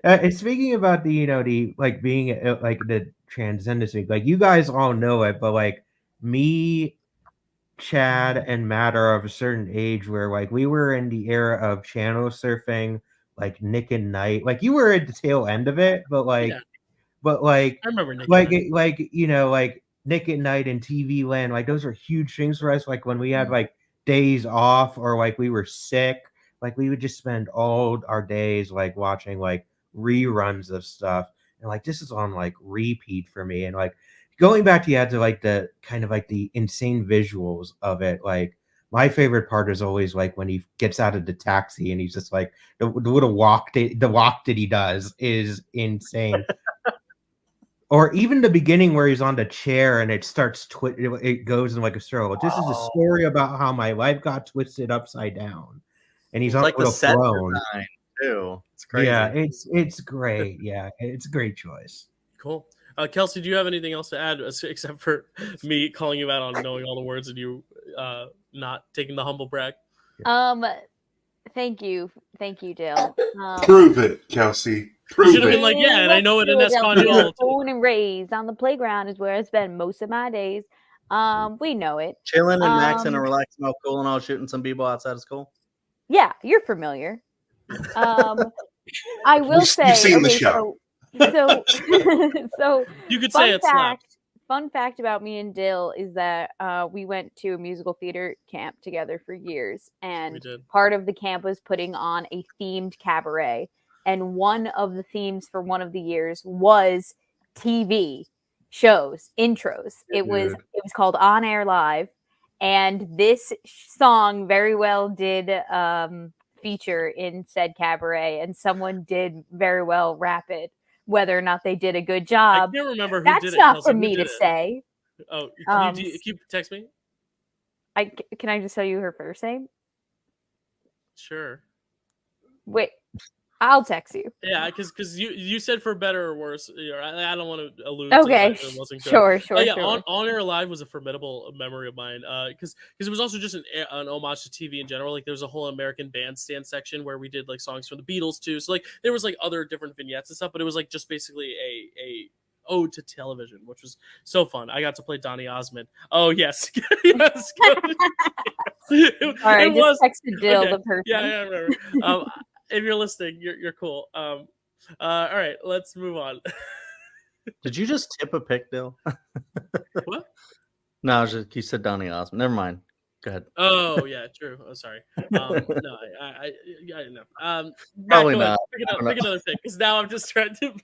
And speaking about the the like being like the transcendency, like you guys all know it, but like me, Chad, and Matt are of a certain age where like we were in the era of channel surfing, like Nick and Night. Like you were at the tail end of it, but like I remember Nick like Nick at Night and TV Land, like those are huge things for us. Like when we had like days off or like we were sick, like we would just spend all our days like watching like reruns of stuff, and like this is on like repeat for me. And like going back to like the kind of like the insane visuals of it, like my favorite part is always like when he gets out of the taxi and he's just like the walk that he does is insane. Or even the beginning where he's on the chair and it starts it goes in like a circle. This is a story about how my life got twisted upside down, and he's on like a throne too. It's crazy. Yeah, it's great. Yeah, it's a great choice. Cool. Kelsey, do you have anything else to add except for me calling you out on knowing all the words and you not taking the humble brag? Thank you, Dyl. Prove it, Kelsey. You should have been like, yeah, and I know it in Espanol. Born and raised on the playground is where I spend most of my days. We know it. Chilling and maxing and relaxing, all cool and all, shooting some b-ball outside of school. Yeah, you're familiar. I will say, you've seen the show. So, so You could say it slapped. fun fact about me and Dyl is that we went to a musical theater camp together for years, and part of the camp was putting on a themed cabaret, and one of the themes for one of the years was TV shows intros. It was called On Air Live, and this song very well did feature in said cabaret, and someone did very well rap it. Whether or not they did a good job, I can't remember who that's did it. not Kelsey. for me to say. Oh, can you text me? Can I just tell you her first name? Sure. Wait, I'll text you. Yeah, because you said for better or worse. I don't want to allude. Okay, to it wasn't good. Sure. Yeah, sure. On Air Live was a formidable memory of mine. Because it was also just an homage to TV in general. Like there was a whole American Bandstand section where we did like songs from the Beatles too. So like there was like other different vignettes and stuff, but it was like just basically a ode to television, which was so fun. I got to play Donny Osmond. Oh yes, yes. All right, I just texted Dyl the person. Yeah, I remember. If you're listening, you're cool. All right, let's move on. Did you just tip a pick, Dyl? What? No, you said Donny Osmond. Never mind. Go ahead. Oh yeah, true. Oh sorry. No, I know. Probably not. Pick another pick because now I'm distracted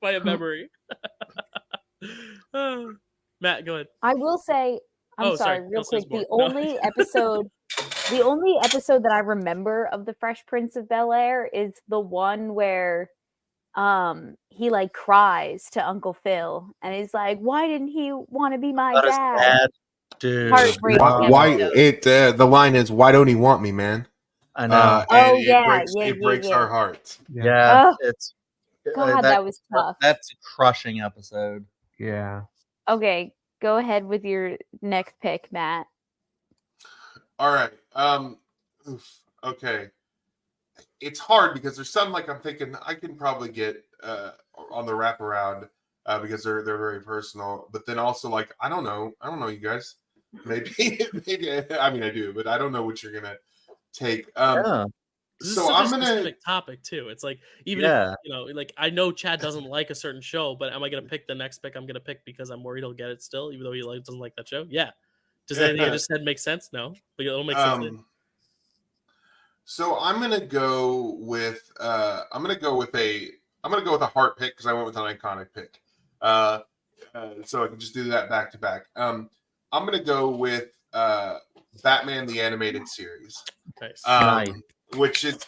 by a memory. Matt, go ahead. I will say, I'm sorry, real quick. The only episode that I remember of the Fresh Prince of Bel-Air is the one where he like cries to Uncle Phil and he's like, why didn't he want to be my dad? Dude. The line is, why don't he want me, man? I know. It breaks our hearts. Yeah. God, that was tough. That's a crushing episode. Yeah. Okay, go ahead with your next pick, Matt. All right. Okay. It's hard because there's some like I'm thinking I can probably get on the wraparound because they're very personal. But then also like I don't know you guys. Maybe I mean I do, but I don't know what you're gonna take. This so is I'm a gonna specific topic too. It's like even if like I know Chad doesn't like a certain show, but am I gonna pick the next pick I'm gonna pick because I'm worried he'll get it still, even though he doesn't like that show? Yeah. Does anything I just said make sense? No, but it'll make sense. So I'm gonna go with a heart pick because I went with an iconic pick. So I can just do that back to back. I'm gonna go with Batman the Animated Series. Nice. Which is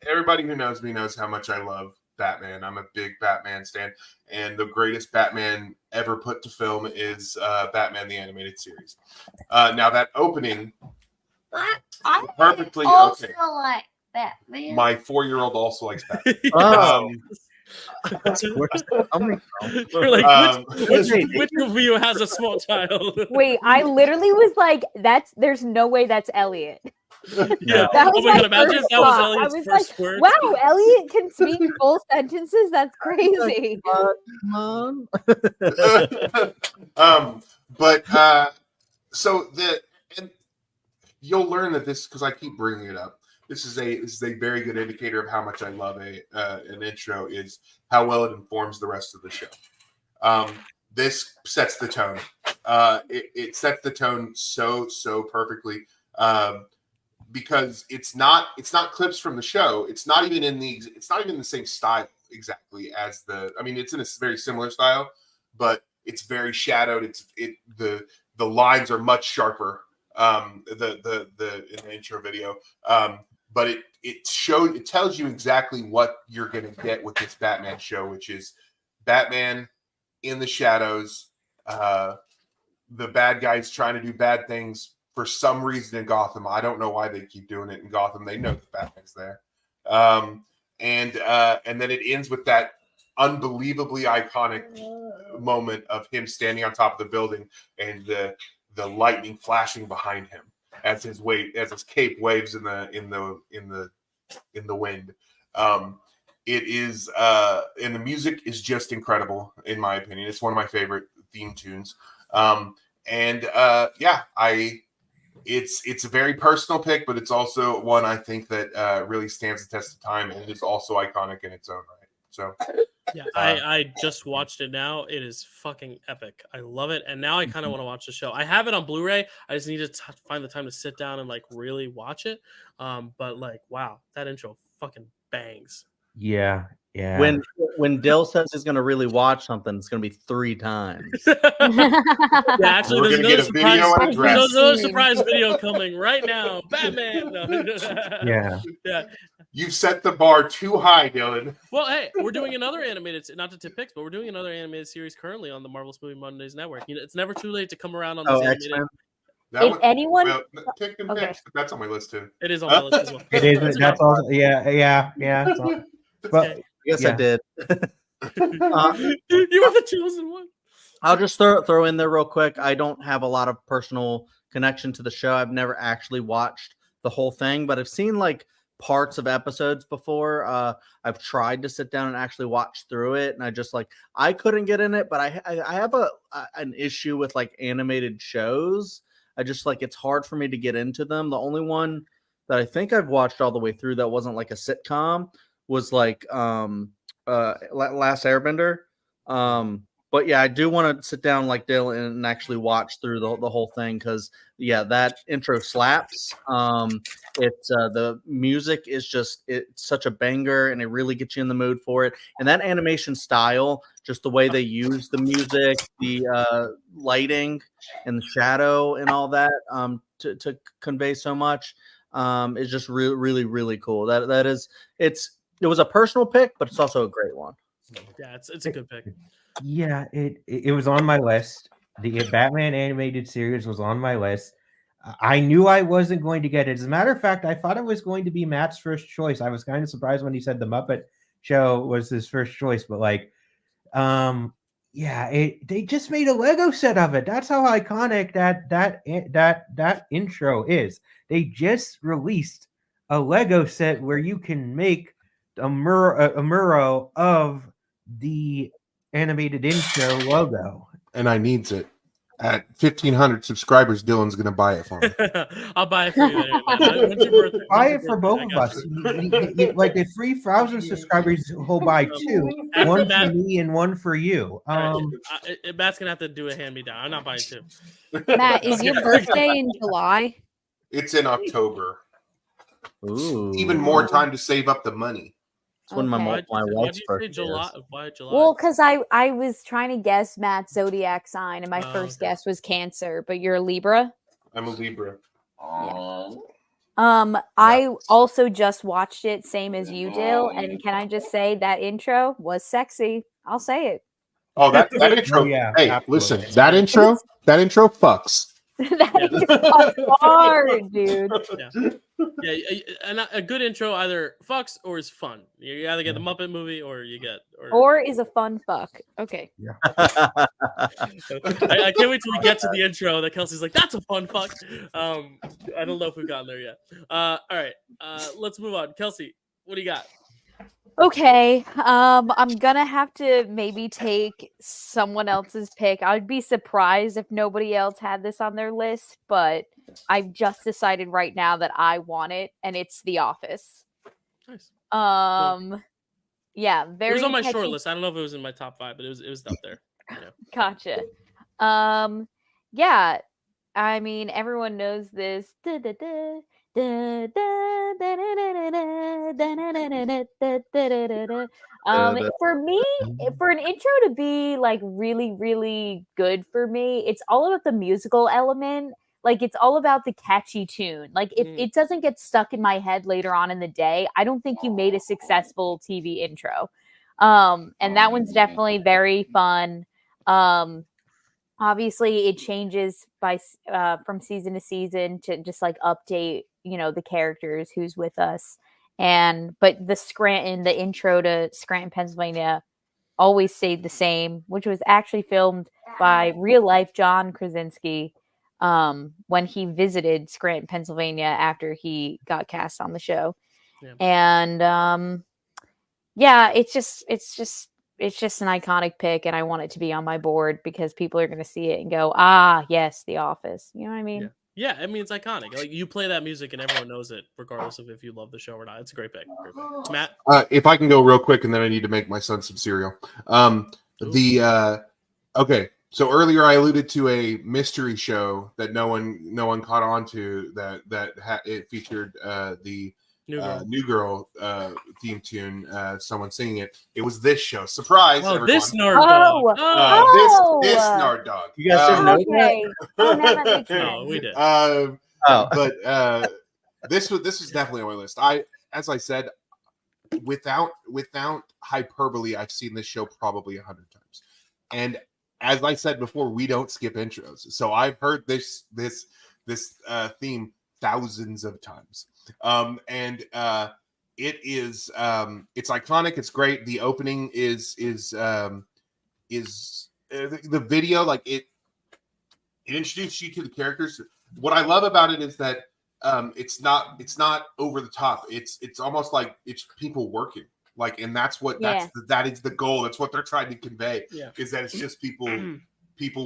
everybody who knows me knows how much I love Batman. I'm a big Batman stan, and the greatest Batman ever put to film is Batman the Animated Series. Now that opening, perfectly okay. Like Batman. My 4-year-old also likes Batman. You're like, which of you has a small child? Wait, I literally was like, there's no way that's Elliott. Yeah. That was my God, imagine that was Elliott's I was first word. Wow, Elliott can speak full sentences. That's crazy. So and you'll learn that this because I keep bringing it up. This is a very good indicator of how much I love an intro is how well it informs the rest of the show. This sets the tone. It sets the tone so perfectly. Because it's not clips from the show. It's not even in the same style exactly as it's in a very similar style, but it's very shadowed. The lines are much sharper. In the intro video. But it tells you exactly what you're gonna get with this Batman show, which is Batman in the shadows, the bad guys trying to do bad things for some reason in Gotham. I don't know why they keep doing it in Gotham. They know that Batman's there. And then it ends with that unbelievably iconic moment of him standing on top of the building and the lightning flashing behind him as his cape waves in the wind. It is and the music is just incredible in my opinion. It's one of my favorite theme tunes. It's a very personal pick, but it's also one I think that really stands the test of time and is also iconic in its own right. So Yeah, I just watched it now. It is fucking epic. I love it, and now I kind of want to watch the show. I have it on Blu-ray. I just need to find the time to sit down and like really watch it. But like, wow, that intro fucking bangs. Yeah. Yeah. When Dill says he's gonna really watch something, it's gonna be 3 times. Yeah, actually, We're there's gonna get a video and a dress. there's another surprise video coming right now. Batman. No. Yeah. Yeah. You've set the bar too high, Dylan. Well, hey, we're doing another animated, not to tip picks, but we're doing another animated series currently on the Marvelous Movie Mondays Network. You know, it's never too late to come around on this animated. X-Men. If anyone- well, pick and Okay. picks, that's on my list too. It is on my list as well. It is. That's also. Yeah. It's all- but Okay. I guess Yeah. I did. You were the chosen one. I'll just throw in there real quick. I don't have a lot of personal connection to the show. I've never actually watched the whole thing, but I've seen like parts of episodes before. I've tried to sit down and actually watch through it, and I couldn't get in it. But I have an issue with like animated shows. I just like it's hard for me to get into them. The only one that I think I've watched all the way through that wasn't like a sitcom was like Last Airbender. But yeah, I do want to sit down like Dylan and actually watch through the whole thing because yeah, that intro slaps. It's the music is just it's such a banger and it really gets you in the mood for it. And that animation style, just the way they use the music, the lighting and the shadow and all that to convey so much is just really, really cool. It was a personal pick, but it's also a great one. Yeah, it's a good pick. yeah, it was on my list. The Batman animated series was on my list. I knew I wasn't going to get it. As a matter of fact, I thought it was going to be Matt's first choice. I was kind of surprised when he said the Muppet Show was his first choice, but like, they just made a Lego set of it. That's how iconic that intro is. They just released a Lego set where you can make a Muro of the animated intro logo. And I needs it. At 1,500 subscribers, Dylan's gonna buy it for me. I'll buy it for you. When's your birthday? Buy it for both of us. Like the 3,000 subscribers, he'll buy 2. One for me and one for you. Matt's gonna have to do a hand me down. I'm not buying 2. Matt, is your birthday in July? It's in October. Ooh, Even more time to save up the money. It's when my Okay. Why'd wife's you say birthday July? is. Why July? Well, because I was trying to guess Matt's zodiac sign, and my Oh, first okay. guess was Cancer, but you're a Libra. I'm a Libra. I also just watched it, same as you, Dill, and can I just say that intro was sexy? I'll say it. Oh, that intro. Oh, yeah, Hey, absolutely. listen, that intro fucks. That is hard, dude. Yeah, and a good intro either fucks or is fun. You either get the Muppet movie or you get Or is a fun fuck. Okay. I can't wait till we get to the intro that Kelsey's like, that's a fun fuck. I don't know if we've gotten there yet. All right. Let's move on. Kelsey, what do you got? Okay. I'm gonna have to maybe take someone else's pick. I'd be surprised if nobody else had this on their list, but I've just decided right now that I want it, and it's The Office. Nice. Yeah, It very was on my catchy. short list. I don't know if it was in my top 5, but it was up there. Gotcha. Yeah. I mean, everyone knows this. For me, for an intro to be like really, really good for me, it's all about the musical element. Like it's all about the catchy tune. Like if it doesn't get stuck in my head later on in the day, I don't think you made a successful TV intro. And that one's definitely very fun. Obviously it changes by from season to season to just like update, the characters who's with us. But the intro to Scranton, Pennsylvania always stayed the same, which was actually filmed by real life John Krasinski when he visited Scranton, Pennsylvania after he got cast on the show. Yeah. And yeah, it's just an iconic pick, and I want it to be on my board because people are going to see it and go, ah, yes, The Office. You know what I mean? Yeah, I mean it's iconic. Like you play that music and everyone knows it, regardless of if you love the show or not. It's a great pick. Great pick. Matt, If I can go real quick, and then I need to make my son some cereal. Okay, so earlier I alluded to a mystery show that no one caught on to it featured the New Girl theme tune, someone singing it. It was this show. Surprise, oh, everyone. this nerd dog. This nerd dog. You guys didn't know Okay. Oh, now that makes sense. No, we did. But this was definitely on my list. As I said, without hyperbole, I've seen this show probably 100 times. And as I said before, we don't skip intros. So I've heard this theme thousands of times. It is it's iconic. It's great. The opening is the video, like it introduces you to the characters. What I love about it is that it's not over the top. It's almost like it's people working. Like, and that's that is the goal. That's what they're trying to convey. Yeah. Is that it's just people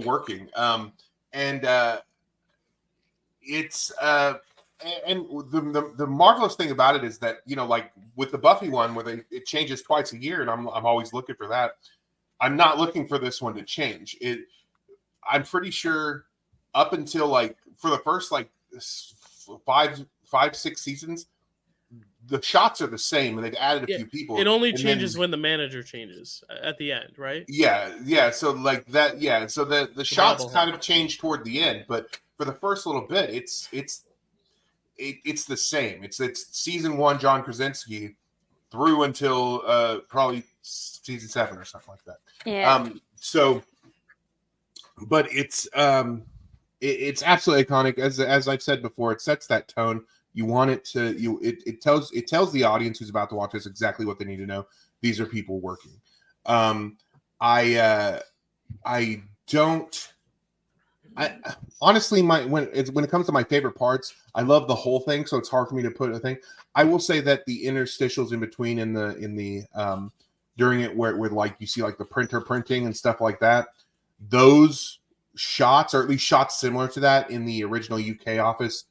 working. It's and the marvelous thing about it is that, you know, like with the Buffy one where it changes twice a year, and I'm always looking for that. I'm not looking for this one to change. I'm pretty sure up until like for the first like 5-6 seasons, the shots are the same, and they've added a few people. It only changes when the manager changes at the end, right? Yeah. So like that, yeah. So the shots kind of change toward the end, but for the first little bit, it's the same. It's season 1 John Krasinski through until probably season 7 or something like that. Yeah. But it's absolutely iconic. As I've said before, it sets that tone. You want it to it tells the audience who's about to watch this exactly what they need to know. These are people working. I honestly, when it comes to my favorite parts, I love the whole thing, so it's hard for me to put a thing. I will say that the interstitials in between in the during it where like you see like the printer printing and stuff like that, those shots, or at least shots similar to that in the original UK Office,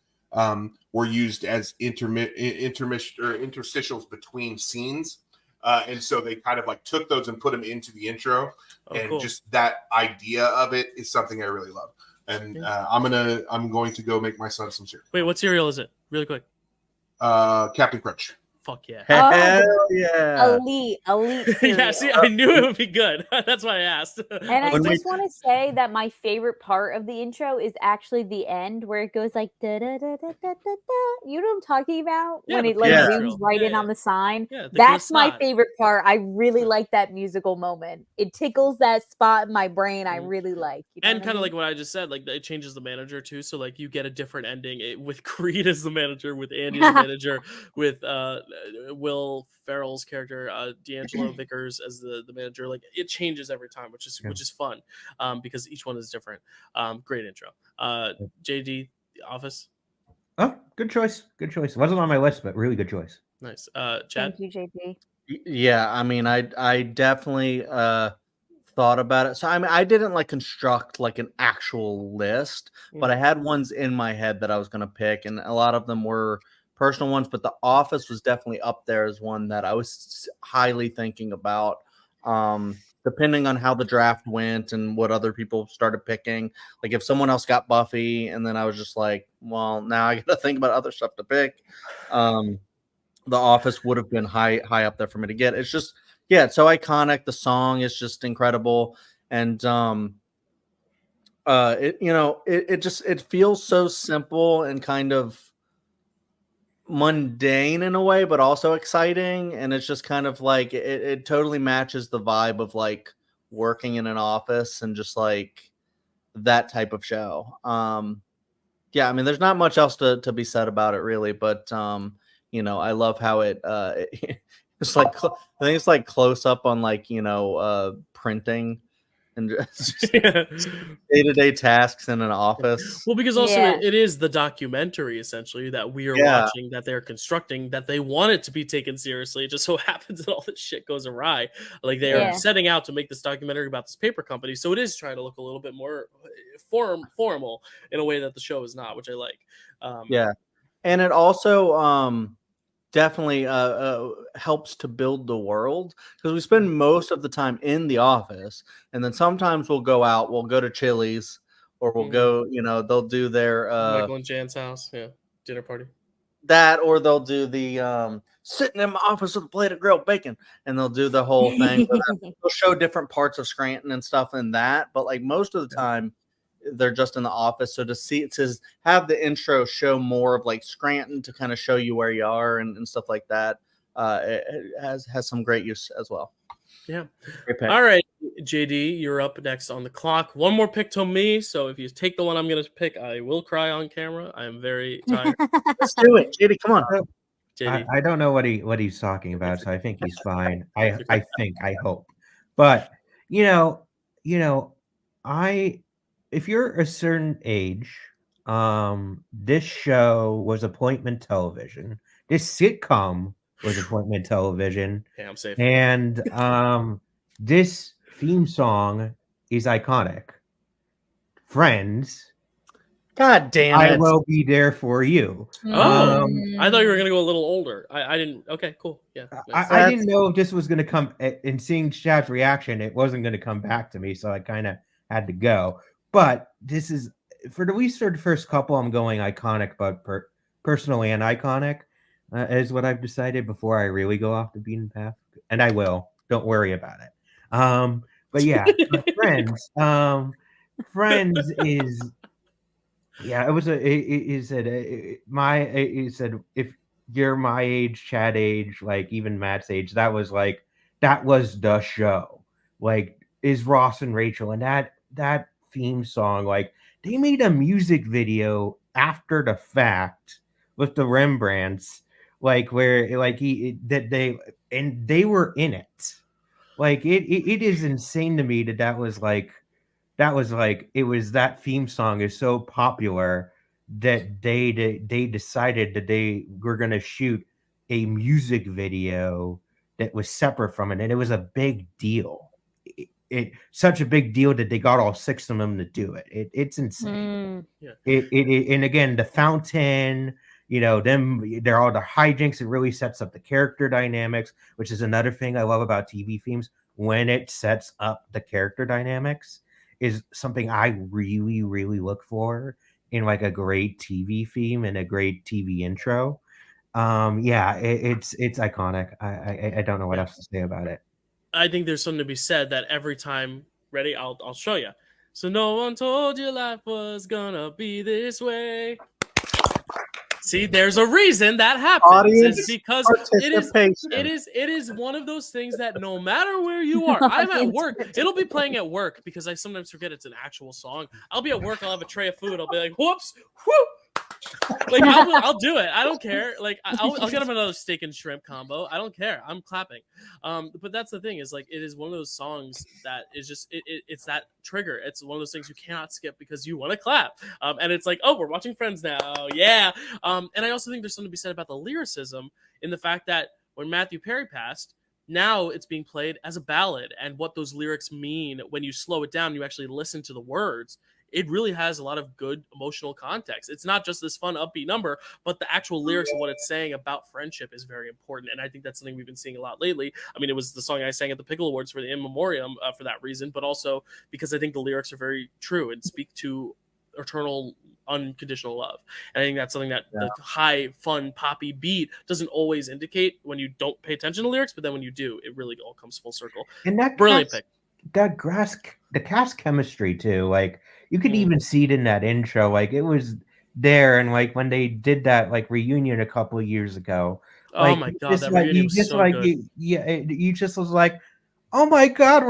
were used as interstitials between scenes. And so they kind of like took those and put them into the intro. Just that idea of it is something I really love. And I'm going to go make my son some cereal. Wait, what cereal is it? Really quick. Captain Crunch. Fuck yeah. Hell yeah. Elite Yeah, cereal. see, I knew it would be good. That's why I asked. And I just want to say that my favorite part of the intro is actually the end where it goes like da da da da da da da. You know what I'm talking about? Yeah, when it the like intro. zooms right in on the sign. Yeah, the That's good my spot. favorite part. I really like that musical moment. It tickles that spot in my brain. I really like. You know And what I kind of mean? like what I just said, like it changes the manager too. So like you get a different ending with Creed as the manager, with Andy as the manager, with Will Ferrell's character, D'Angelo Vickers as the manager. Like it changes every time, which is fun, because each one is different. Great intro. JD, The Office. Oh, good choice. Good choice. It wasn't on my list, but really good choice. Nice. Chad. Thank you, JP. Yeah, I mean, I definitely thought about it. So I mean, I didn't like construct like an actual list, but I had ones in my head that I was going to pick, and a lot of them were personal ones. But The Office was definitely up there as one that I was highly thinking about. Depending on how the draft went and what other people started picking, like if someone else got Buffy, and then I was just like, well, now I got to think about other stuff to pick. The Office would have been high up there for me to get. It's just, yeah, it's so iconic. The song is just incredible, and it feels so simple and kind of mundane in a way, but also exciting. And it's just kind of like it totally matches the vibe of like working in an office and just like that type of show. Yeah, I mean, there's not much else to be said about it really, but I love how it's like I think it's like close up on like printing and just day-to-day tasks in an office. Well, because also Yeah. it is the documentary essentially that we are Yeah. watching, that they're constructing, that they want it to be taken seriously. It just so happens that all this shit goes awry. Like they Yeah. are setting out to make this documentary about this paper company, so it is trying to look a little bit more formal in a way that the show is not, which I like. Yeah, and it also definitely helps to build the world, because we spend most of the time in the office, and then sometimes we'll go out, we'll go to Chili's, or we'll go, they'll do their Michael and Jan's house, dinner party. That, or they'll do the sitting in my office with a plate of grilled bacon, and they'll do the whole thing. They'll show different parts of Scranton and stuff in that, but like most of the time they're just in the office. So to have the intro show more of like Scranton, to kind of show you where you are and stuff like that, it has some great use as well. Yeah. All right, JD, you're up next on the clock. One more pick to me. So if you take the one I'm going to pick, I will cry on camera. I am very tired. Let's do it, JD. Come on. JD. I don't know what he's talking about, so I think he's fine. I hope. But if you're a certain age, this show was appointment television. This sitcom was appointment television. Yeah, I'm safe. And this theme song is iconic. Friends. God damn it. I will be there for you. Oh, I thought you were going to go a little older. I didn't. Okay, cool. Yeah. I didn't know if this was going to come. In seeing Chad's reaction, it wasn't going to come back to me, so I kind of had to go. But this is, for the least for the first couple, I'm going iconic, but personally and iconic is what I've decided before I really go off the beaten path. And I will. Don't worry about it. But yeah, Friends is... Yeah, it was he said if you're my age, Chad age, like even Matt's age, that was the show. Like, is Ross and Rachel, and that theme song, like they made a music video after the fact with the Rembrandts, like where like they were in it. Like it is insane to me that theme song is so popular that they decided that they were going to shoot a music video that was separate from it, and it was a big deal. It such a big deal that they got all 6 of them to do it. It's insane. Yeah. And again, the fountain, they're all the hijinks. It really sets up the character dynamics, which is another thing I love about TV themes. When it sets up the character dynamics is something I really, really look for in like a great TV theme and a great TV intro. It's iconic. I don't know what else to say about it. I think there's something to be said that every time, ready, I'll show you. So no one told you life was gonna be this way. See, there's a reason that happens. Audience it's because it is one of those things that no matter where you are, I'm at work. It'll be playing at work because I sometimes forget it's an actual song. I'll be at work. I'll have a tray of food. I'll be like, whoops, whoop. Like I'll do it. I don't care. Like I'll get him another steak and shrimp combo. I don't care. I'm clapping. But that's the thing, is like it is one of those songs that is just it's that trigger. It's one of those things you cannot skip because you want to clap. And it's like, oh, we're watching Friends now. Yeah. And I also think there's something to be said about the lyricism in the fact that when Matthew Perry passed, now it's being played as a ballad, and what those lyrics mean when you slow it down, you actually listen to the words. It really has a lot of good emotional context. It's not just this fun upbeat number, but the actual lyrics of what it's saying about friendship is very important. And I think that's something we've been seeing a lot lately. I mean, it was the song I sang at the Pickle Awards for the In Memoriam for that reason, but also because I think the lyrics are very true and speak to eternal unconditional love. And I think that's something that the high, fun, poppy beat doesn't always indicate when you don't pay attention to lyrics, but then when you do, it really all comes full circle. And that brilliant pick. The cast chemistry too, like you could even see it in that intro, like it was there. And like when they did that like reunion a couple of years ago, oh my god, that reunion was so good. You just was like, oh my god,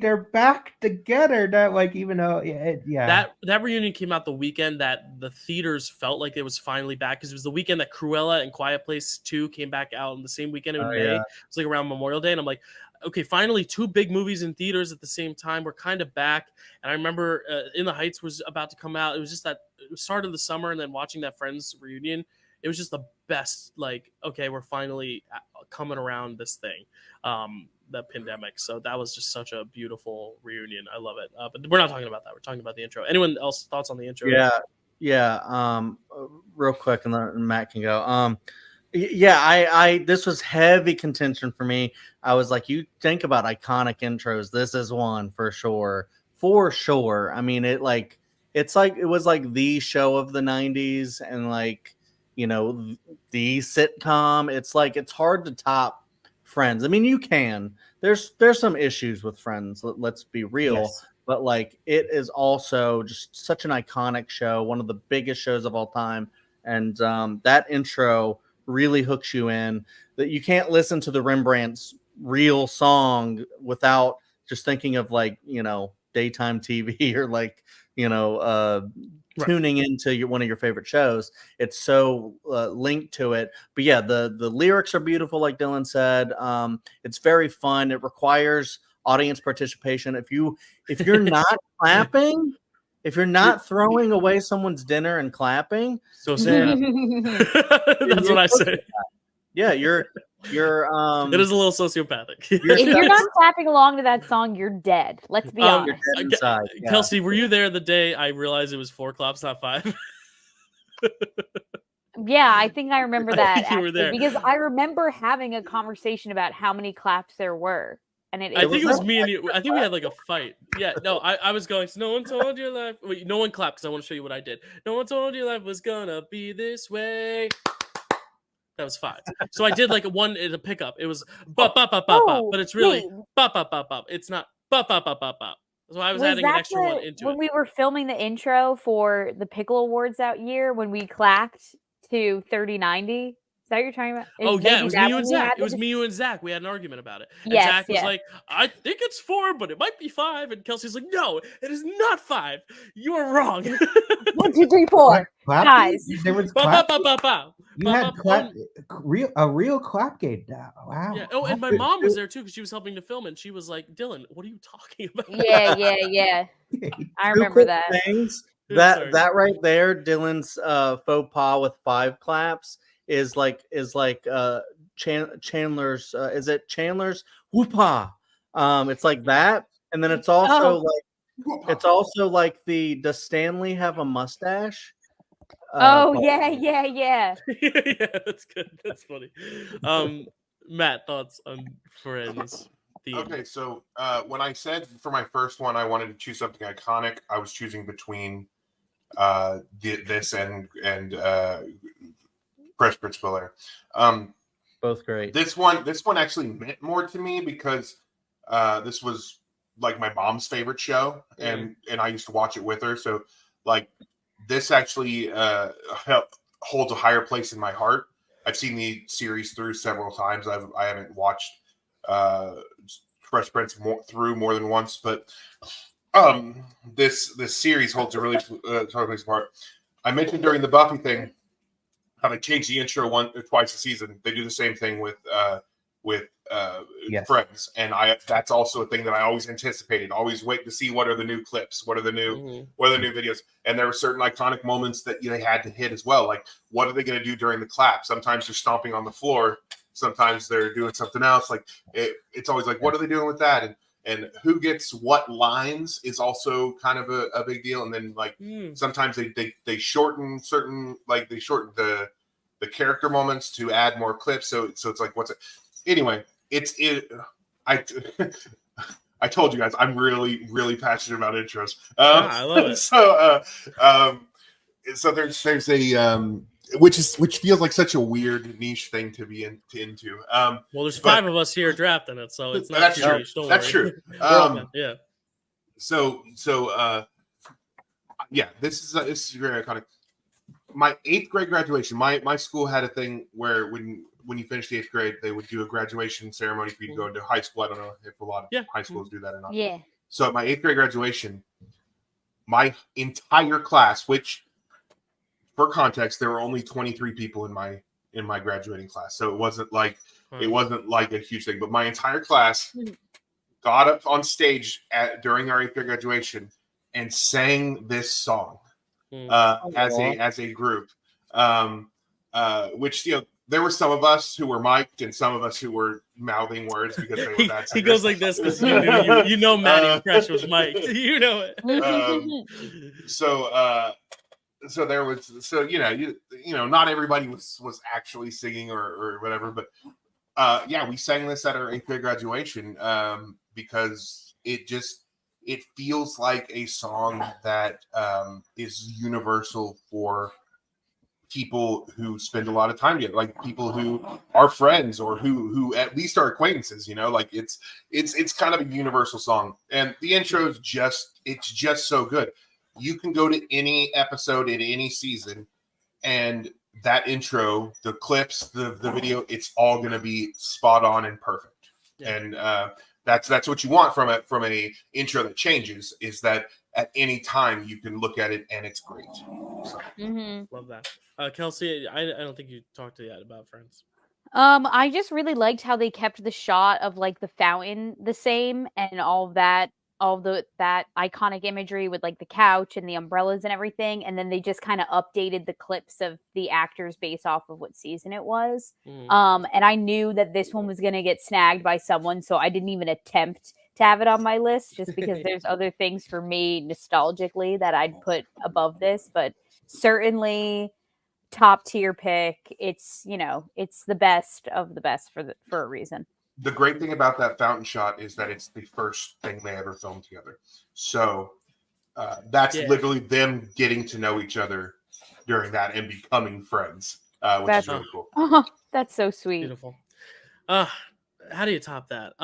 they're back together. That like, even though that reunion came out the weekend that the theaters felt like it was finally back, because it was the weekend that Cruella and Quiet Place 2 came back out on the same weekend in May. Yeah. It was like around Memorial Day, and I'm like, okay, finally 2 big movies in theaters at the same time. We're kind of back. And I remember In the Heights was about to come out. It was just that start of the summer, and then watching that Friends reunion. It was just the best. Like, okay, we're finally coming around this thing, the pandemic. So that was just such a beautiful reunion. I love it. But we're not talking about that. We're talking about the intro. Anyone else thoughts on the intro? Yeah. Real quick, and then Matt can go. I this was heavy contention for me. I was like, you think about iconic intros, this is one for sure. I mean, it was like the show of the 90s, and like, you know, the sitcom. It's like, it's hard to top Friends. I mean, you can. There's some issues with Friends, let's be real. Yes. But like, it is also just such an iconic show, one of the biggest shows of all time. And that intro really hooks you in, that you can't listen to the Rembrandt's real song without just thinking of, like, you know, daytime TV or like, you know, tuning into one of your favorite shows. It's so linked to it. But yeah, the lyrics are beautiful, like Dylan said. It's very fun. It requires audience participation. If you're not clapping, if you're not throwing away someone's dinner and clapping, So sad. That's what I say. Yeah, you're It is a little sociopathic. If you're not clapping along to that song, you're dead. Let's be honest. you're dead inside. Yeah. Kelsey, were you there the day I realized it was 4 claps, not 5? Yeah, I think I remember I that think you were actually, there. because I remember having a conversation about how many claps there were. And I think it was me and you. I think we had like a fight. Yeah, no, I was going, no one told your life. Wait, no one clapped because I want to show you what I did. No one told your life was gonna be this way. That was 5. So I did like a pickup. It was bop, bop, bop, bop, bop. But it's really bop, bop, bop, bop. It's not bop, bop, bop, bop, bop. So I was adding an extra one into when it. we were filming the intro for the Pickle Awards that year, when we clapped to 3090. Is that what you're talking about? Oh yeah, it was me, you, and Zach. It was me, you, and Zach. We had an argument about it. And Zach was like, I think it's 4, but it might be 5. And Kelsey's like, no, it is not 5. You are wrong. 1, 2, 3, 4. Guys. There was You had a real clap game now. Wow. Yeah. Oh, and my mom was there too, because she was helping to film, and she was like, Dylan, what are you talking about? Yeah. I remember that. Things. That right there, Dylan's faux pas with 5 claps is like Chandler's is it Chandler's whoopah? It's like that, and then it's also like does Stanley have a mustache? Yeah. Yeah, that's good. That's funny. Matt, thoughts on Friends theme? Okay, so when I said for my first one I wanted to choose something iconic, I was choosing between this and Fresh Prince of Bel-Air. Both great. This one actually meant more to me because this was like my mom's favorite show, and I used to watch it with her. So like this actually holds a higher place in my heart. I've seen the series through several times. I haven't watched Fresh Prince through more than once, but this series holds a really place apart. I mentioned during the Buffy thing how they change the intro twice a season. They do the same thing with Friends, and that's also a thing that I always anticipated. Always wait to see what are the new clips, what are the new videos, and there were certain iconic moments that they had to hit as well. Like, what are they going to do during the clap? Sometimes they're stomping on the floor, sometimes they're doing something else. Like it's always like, what are they doing with that? And who gets what lines is also kind of a big deal. And then like sometimes they shorten certain, like they shorten the character moments to add more clips. So it's like, what's it? Anyway, I told you guys, I'm really, really passionate about intros. I love it. So there's a, which feels like such a weird niche thing to be into. Well, there's 5 of us here drafting it, so it's not that's too true. niche. Don't That's worry. true. Yeah. So yeah, this is very iconic. My 8th grade graduation, my school had a thing where when you finish the 8th grade, they would do a graduation ceremony for you to go into high school. I don't know if a lot of high schools do that or not. Yeah. So at my 8th grade graduation, my entire class, which for context, there were only 23 people in my graduating class. So it wasn't like It wasn't like a huge thing, but my entire class got up on stage during our 8th grade graduation and sang this song as a group. Which, you know, there were some of us who were mic'd and some of us who were mouthing words because they were bad singers. He goes like this because you know Matty Fresh was mic'd. You know it. So there was, so you know, not everybody was actually singing or whatever, but yeah, we sang this at our 8th grade graduation because it feels like a song that is universal for people who spend a lot of time together, like people who are friends or who at least are acquaintances, you know, like it's kind of a universal song. And the intro is it's just so good. You can go to any episode in any season and that intro, the clips, the video, it's all going to be spot on and perfect. Yeah. And that's what you want from a intro that changes, is that at any time you can look at it and it's great. So. Love that. Kelsey, I don't think you talked yet about Friends. I just really liked how they kept the shot of like the fountain the same and all of that iconic imagery with like the couch and the umbrellas and everything, and then they just kind of updated the clips of the actors based off of what season it was. And I knew that this one was going to get snagged by someone, so I didn't even attempt to have it on my list just because there's other things for me nostalgically that I'd put above this, but certainly top tier pick. It's, you know, it's the best of the best for a reason. The great thing about that fountain shot is that it's the first thing they ever filmed together. So that's literally them getting to know each other during that and becoming friends, which is really cool. That's so sweet. Beautiful. How do you top that?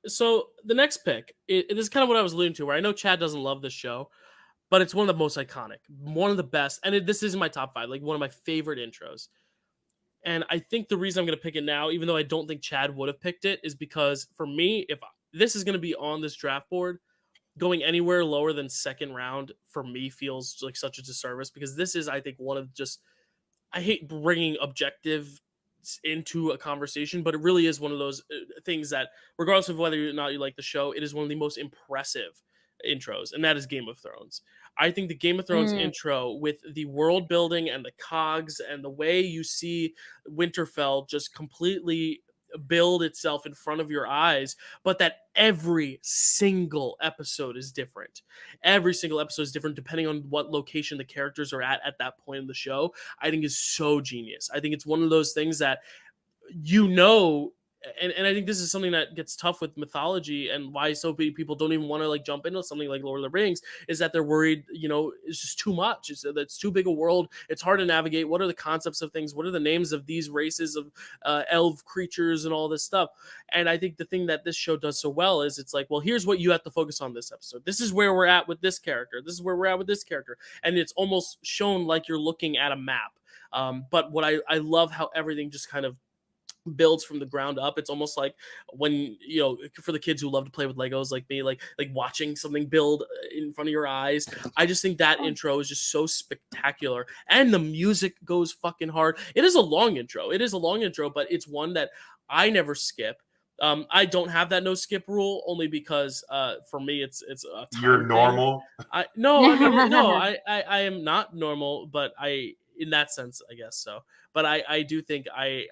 So the next pick, it is kind of what I was alluding to, where I know Chad doesn't love this show, but it's one of the most iconic, one of the best. And this is my top 5, like one of my favorite intros. And I think the reason I'm going to pick it now, even though I don't think Chad would have picked it, is because for me, if this is going to be on this draft board, going anywhere lower than second round for me feels like such a disservice, because this is, I think, one of just, I hate bringing objective into a conversation, but it really is one of those things that, regardless of whether or not you like the show, it is one of the most impressive intros, and that is Game of Thrones. I think the Game of Thrones intro, with the world building and the cogs and the way you see Winterfell just completely build itself in front of your eyes, but that every single episode is different. Every single episode is different depending on what location the characters are at that point in the show, I think is so genius. I think it's one of those things that, you know, and I think this is something that gets tough with mythology, and why so many people don't even want to like jump into something like Lord of the Rings, is that they're worried, you know, it's just too much. It's too big a world. It's hard to navigate. What are the concepts of things? What are the names of these races of elf creatures and all this stuff? And I think the thing that this show does so well is it's like, well, here's what you have to focus on this episode. This is where we're at with this character. This is where we're at with this character. And it's almost shown like you're looking at a map. But what I love how everything just kind of builds from the ground up. It's almost like when, you know, for the kids who love to play with Legos like me, like watching something build in front of your eyes. I just think that intro is just so spectacular, and the music goes fucking hard. It is a long intro, but it's one that I never skip. I don't have that no skip rule, only because for me it's a you're normal. I am not normal, but in that sense, I guess so. But I do think I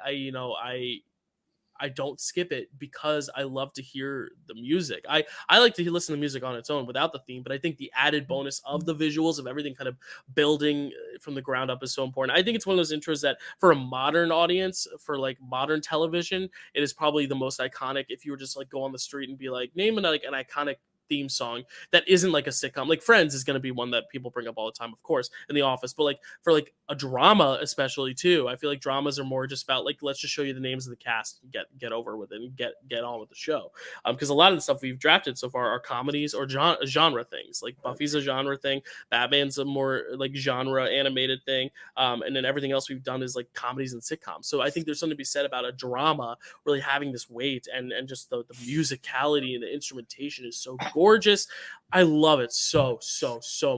don't skip it because I love to hear the music. I like to listen to music on its own without the theme, but I think the added bonus of the visuals of everything kind of building from the ground up is so important. I think it's one of those intros that, for a modern audience, for like modern television, it is probably the most iconic. If you were just like go on the street and be like, name an iconic theme song that isn't like a sitcom, like Friends is going to be one that people bring up all the time, of course, in The Office, but like for like a drama especially too, I feel like dramas are more just about like, let's just show you the names of the cast and get over with it and get on with the show, because a lot of the stuff we've drafted so far are comedies or genre things. Like Buffy's a genre thing, Batman's a more like genre animated thing, and then everything else we've done is like comedies and sitcoms. So I think there's something to be said about a drama really having this weight, and just the musicality and the instrumentation is so gorgeous. I love it so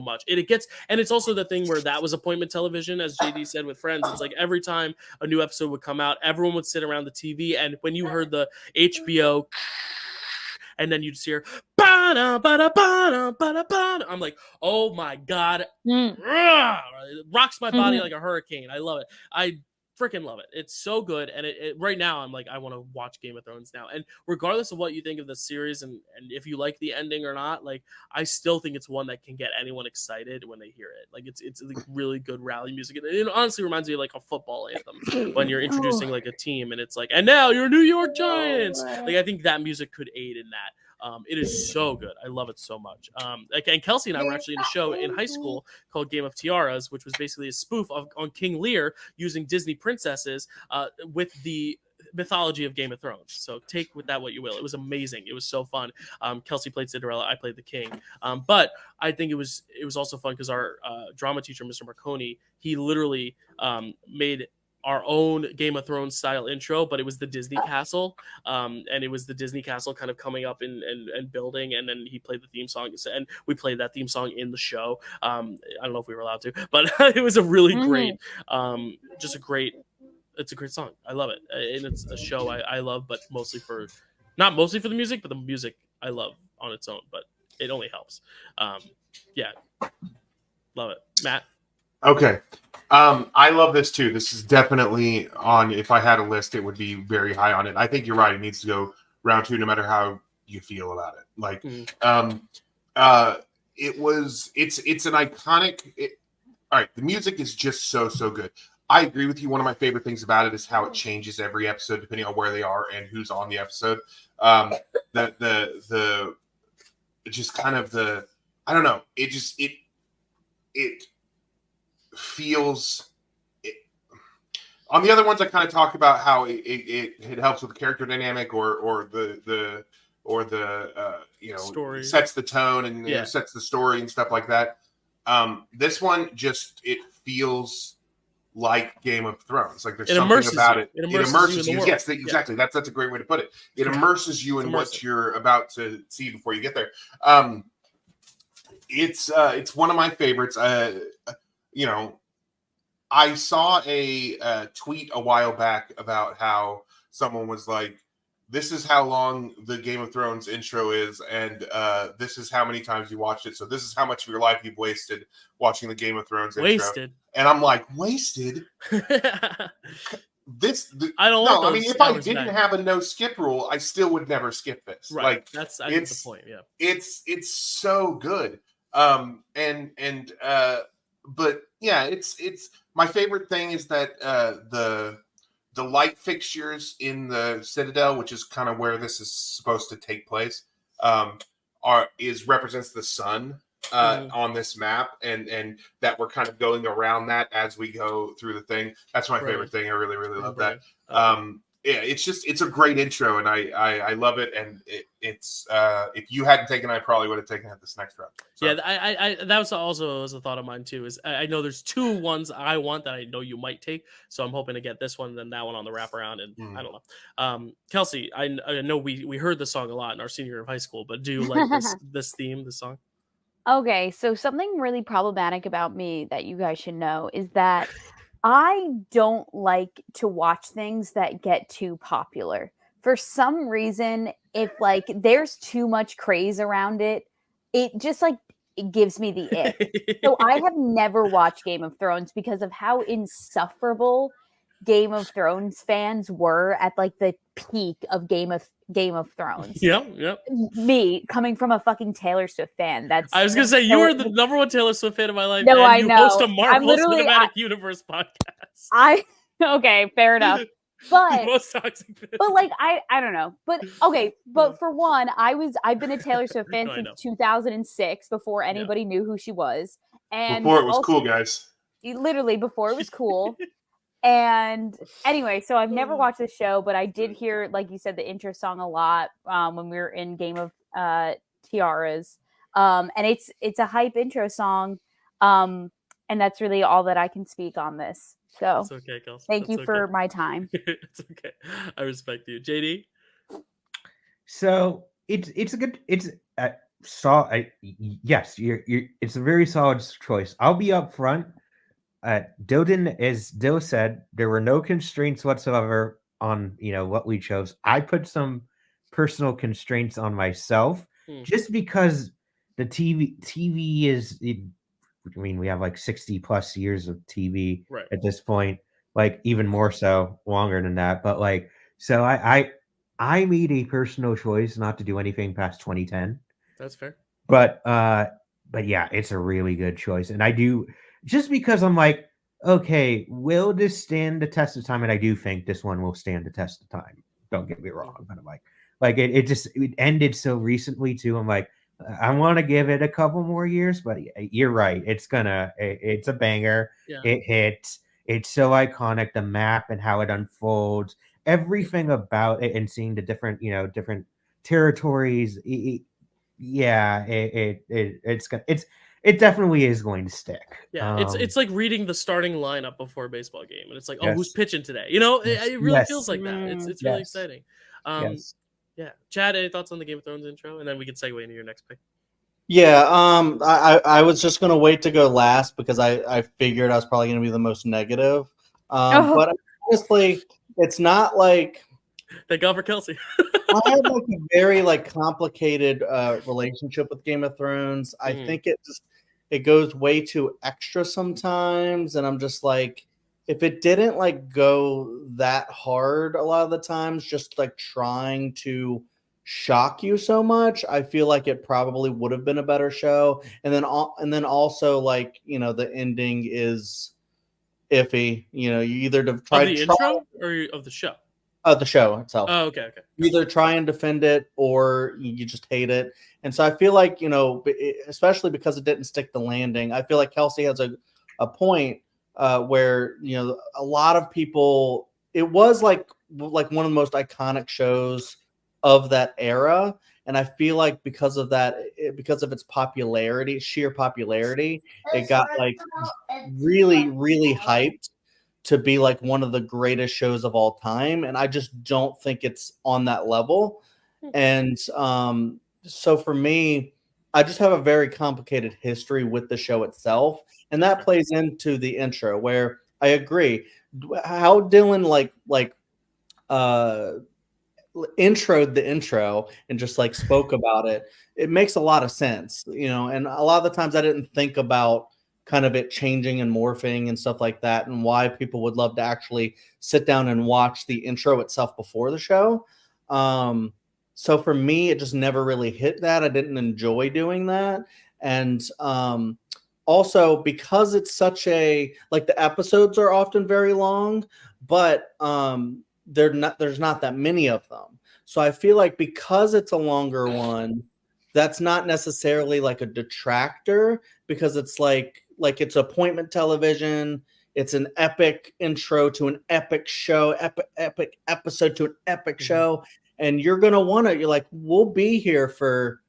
much. And it's also the thing where that was appointment television, as JD said with Friends. It's like every time a new episode would come out, everyone would sit around the TV, and when you heard the HBO, and then you'd just hear, I'm like, oh my God, it rocks my body like a hurricane. I love it. I freaking love it. It's so good. And it right now I'm like, I want to watch Game of Thrones now. And regardless of what you think of the series and if you like the ending or not, like I still think it's one that can get anyone excited when they hear it. Like it's like really good rally music. It honestly reminds me of like a football anthem when you're introducing like a team and it's like, and now you're New York Giants. Like I think that music could aid in that. It is so good. I love it so much. And Kelsey and I were actually in a show in high school called Game of Tiaras, which was basically a spoof on King Lear using Disney princesses with the mythology of Game of Thrones. So take with that what you will. It was amazing. It was so fun. Kelsey played Cinderella. I played the king. But I think it was also fun because our drama teacher, Mr. Marconi, he literally made our own Game of Thrones style intro, but it was the Disney castle. And it was the Disney castle kind of coming up and building. And then he played the theme song and we played that theme song in the show. I don't know if we were allowed to, but it was a really great, it's a great song. I love it. And it's a show I love, but not mostly for the music, but the music I love on its own, but it only helps. Yeah. Love it. Matt? Okay. I love this too. This is definitely on, if I had a list, it would be very high on it. I think you're right. It needs to go round 2, no matter how you feel about it. Like, it's an iconic, all right. The music is just so good. I agree with you. One of my favorite things about it is how it changes every episode, depending on where they are and who's on the episode. The just kind of the, I don't know. It feels on the other ones I kind of talk about how it helps with the character dynamic or the story, sets the tone and sets the story and stuff like that. This one just, it feels like Game of Thrones. Like there's something about it. It immerses you. Yes, exactly. That's a great way to put it. It immerses you in what you're about to see before you get there. It's one of my favorites. I saw a tweet a while back about how someone was like, this is how long the Game of Thrones intro is, and this is how many times you watched it. So this is how much of your life you've wasted watching the Game of Thrones intro. And I'm like, wasted? I don't know. I mean, if I didn't have a no skip rule, I still would never skip this. Right. Like, that's the point. Yeah. It's so good. But yeah, it's my favorite thing is that the light fixtures in the Citadel, which is kind of where this is supposed to take place, represents the sun on this map, and that we're kind of going around that as we go through the thing. That's my favorite thing. I really love that. Yeah, it's a great intro, and I love it. And it's if you hadn't taken it, I probably would have taken it this next round. So. Yeah, I that was also a thought of mine too. Is I know there's 2 ones I want that I know you might take, so I'm hoping to get this one and then that one on the wraparound. And I don't know, Kelsey, I know we heard the song a lot in our senior year of high school, but do you like this theme, this song? Okay, so something really problematic about me that you guys should know is that I don't like to watch things that get too popular. For some reason, if like there's too much craze around it, it just like it gives me the ick. So I have never watched Game of Thrones because of how insufferable Game of Thrones fans were at like the peak of Game of Thrones. Yep. Me coming from a fucking Taylor Swift fan. I was gonna say you are the number 1 Taylor Swift fan of my life. No, and I you know. host a Marvel Cinematic Universe podcast. Okay, fair enough. But most toxic fan. But like I don't know. But okay, but for one, I've been a Taylor Swift fan since 2006 before anybody knew who she was. And before it was cool, guys. Literally before it was cool. And anyway, so I've never watched the show, but I did hear, like you said, the intro song a lot when we were in Game of Tiaras. And it's a hype intro song. And that's really all that I can speak on this. So it's okay, Kelsey. Thank you for my time. It's okay. I respect you. JD? So it's a good yes, it's a very solid choice. I'll be up front. Dilden, as Dill said, there were no constraints whatsoever on what we chose. I put some personal constraints on myself just because the TV is. I mean, we have like 60 plus years of TV at this point, like even more so, longer than that. But like, so I made a personal choice not to do anything past 2010. That's fair. But yeah, it's a really good choice, and I do just because I'm like, okay, will this stand the test of time? And I do think this one will stand the test of time. Don't get me wrong, but I'm like it ended so recently too. I'm like, I want to give it a couple more years, but you're right. It's a banger. Yeah. It hits. It's so iconic. The map and how it unfolds, everything about it, and seeing the different territories. It definitely is going to stick. Yeah, it's like reading the starting lineup before a baseball game, and it's like, oh, who's pitching today? It really feels like that. It's really exciting. Yeah, Chad, any thoughts on the Game of Thrones intro, and then we can segue into your next pick. Yeah, I was just gonna wait to go last because I figured I was probably gonna be the most negative. But honestly, it's not like. Thank God for Kelsey. I have like a very complicated relationship with Game of Thrones. I think it goes way too extra sometimes, and I'm just like, if it didn't go that hard a lot of the times, just trying to shock you so much, I feel like it probably would have been a better show. And then also the ending is iffy. You either try the intro or of the show. The show itself. Oh, okay. You either try and defend it or you just hate it. And so I feel like, especially because it didn't stick the landing, I feel like Kelsey has a point where, a lot of people, it was like one of the most iconic shows of that era. And I feel like because of that, because of its popularity, sheer popularity, it got really, really hyped to be one of the greatest shows of all time. And I just don't think it's on that level. And so for me, I just have a very complicated history with the show itself. And that plays into the intro where I agree how Dylan introed the intro and just spoke about it. It makes a lot of sense, and a lot of the times I didn't think about kind of it changing and morphing and stuff like that, and why people would love to actually sit down and watch the intro itself before the show. So for me, it just never really hit that. I didn't enjoy doing that. And also because it's such a, the episodes are often very long, but there's not that many of them. So I feel like because it's a longer one, that's not necessarily a detractor, because it's it's appointment television. It's an epic intro to an epic show, epic episode to an epic show. And you're going to want to, you're we'll be here for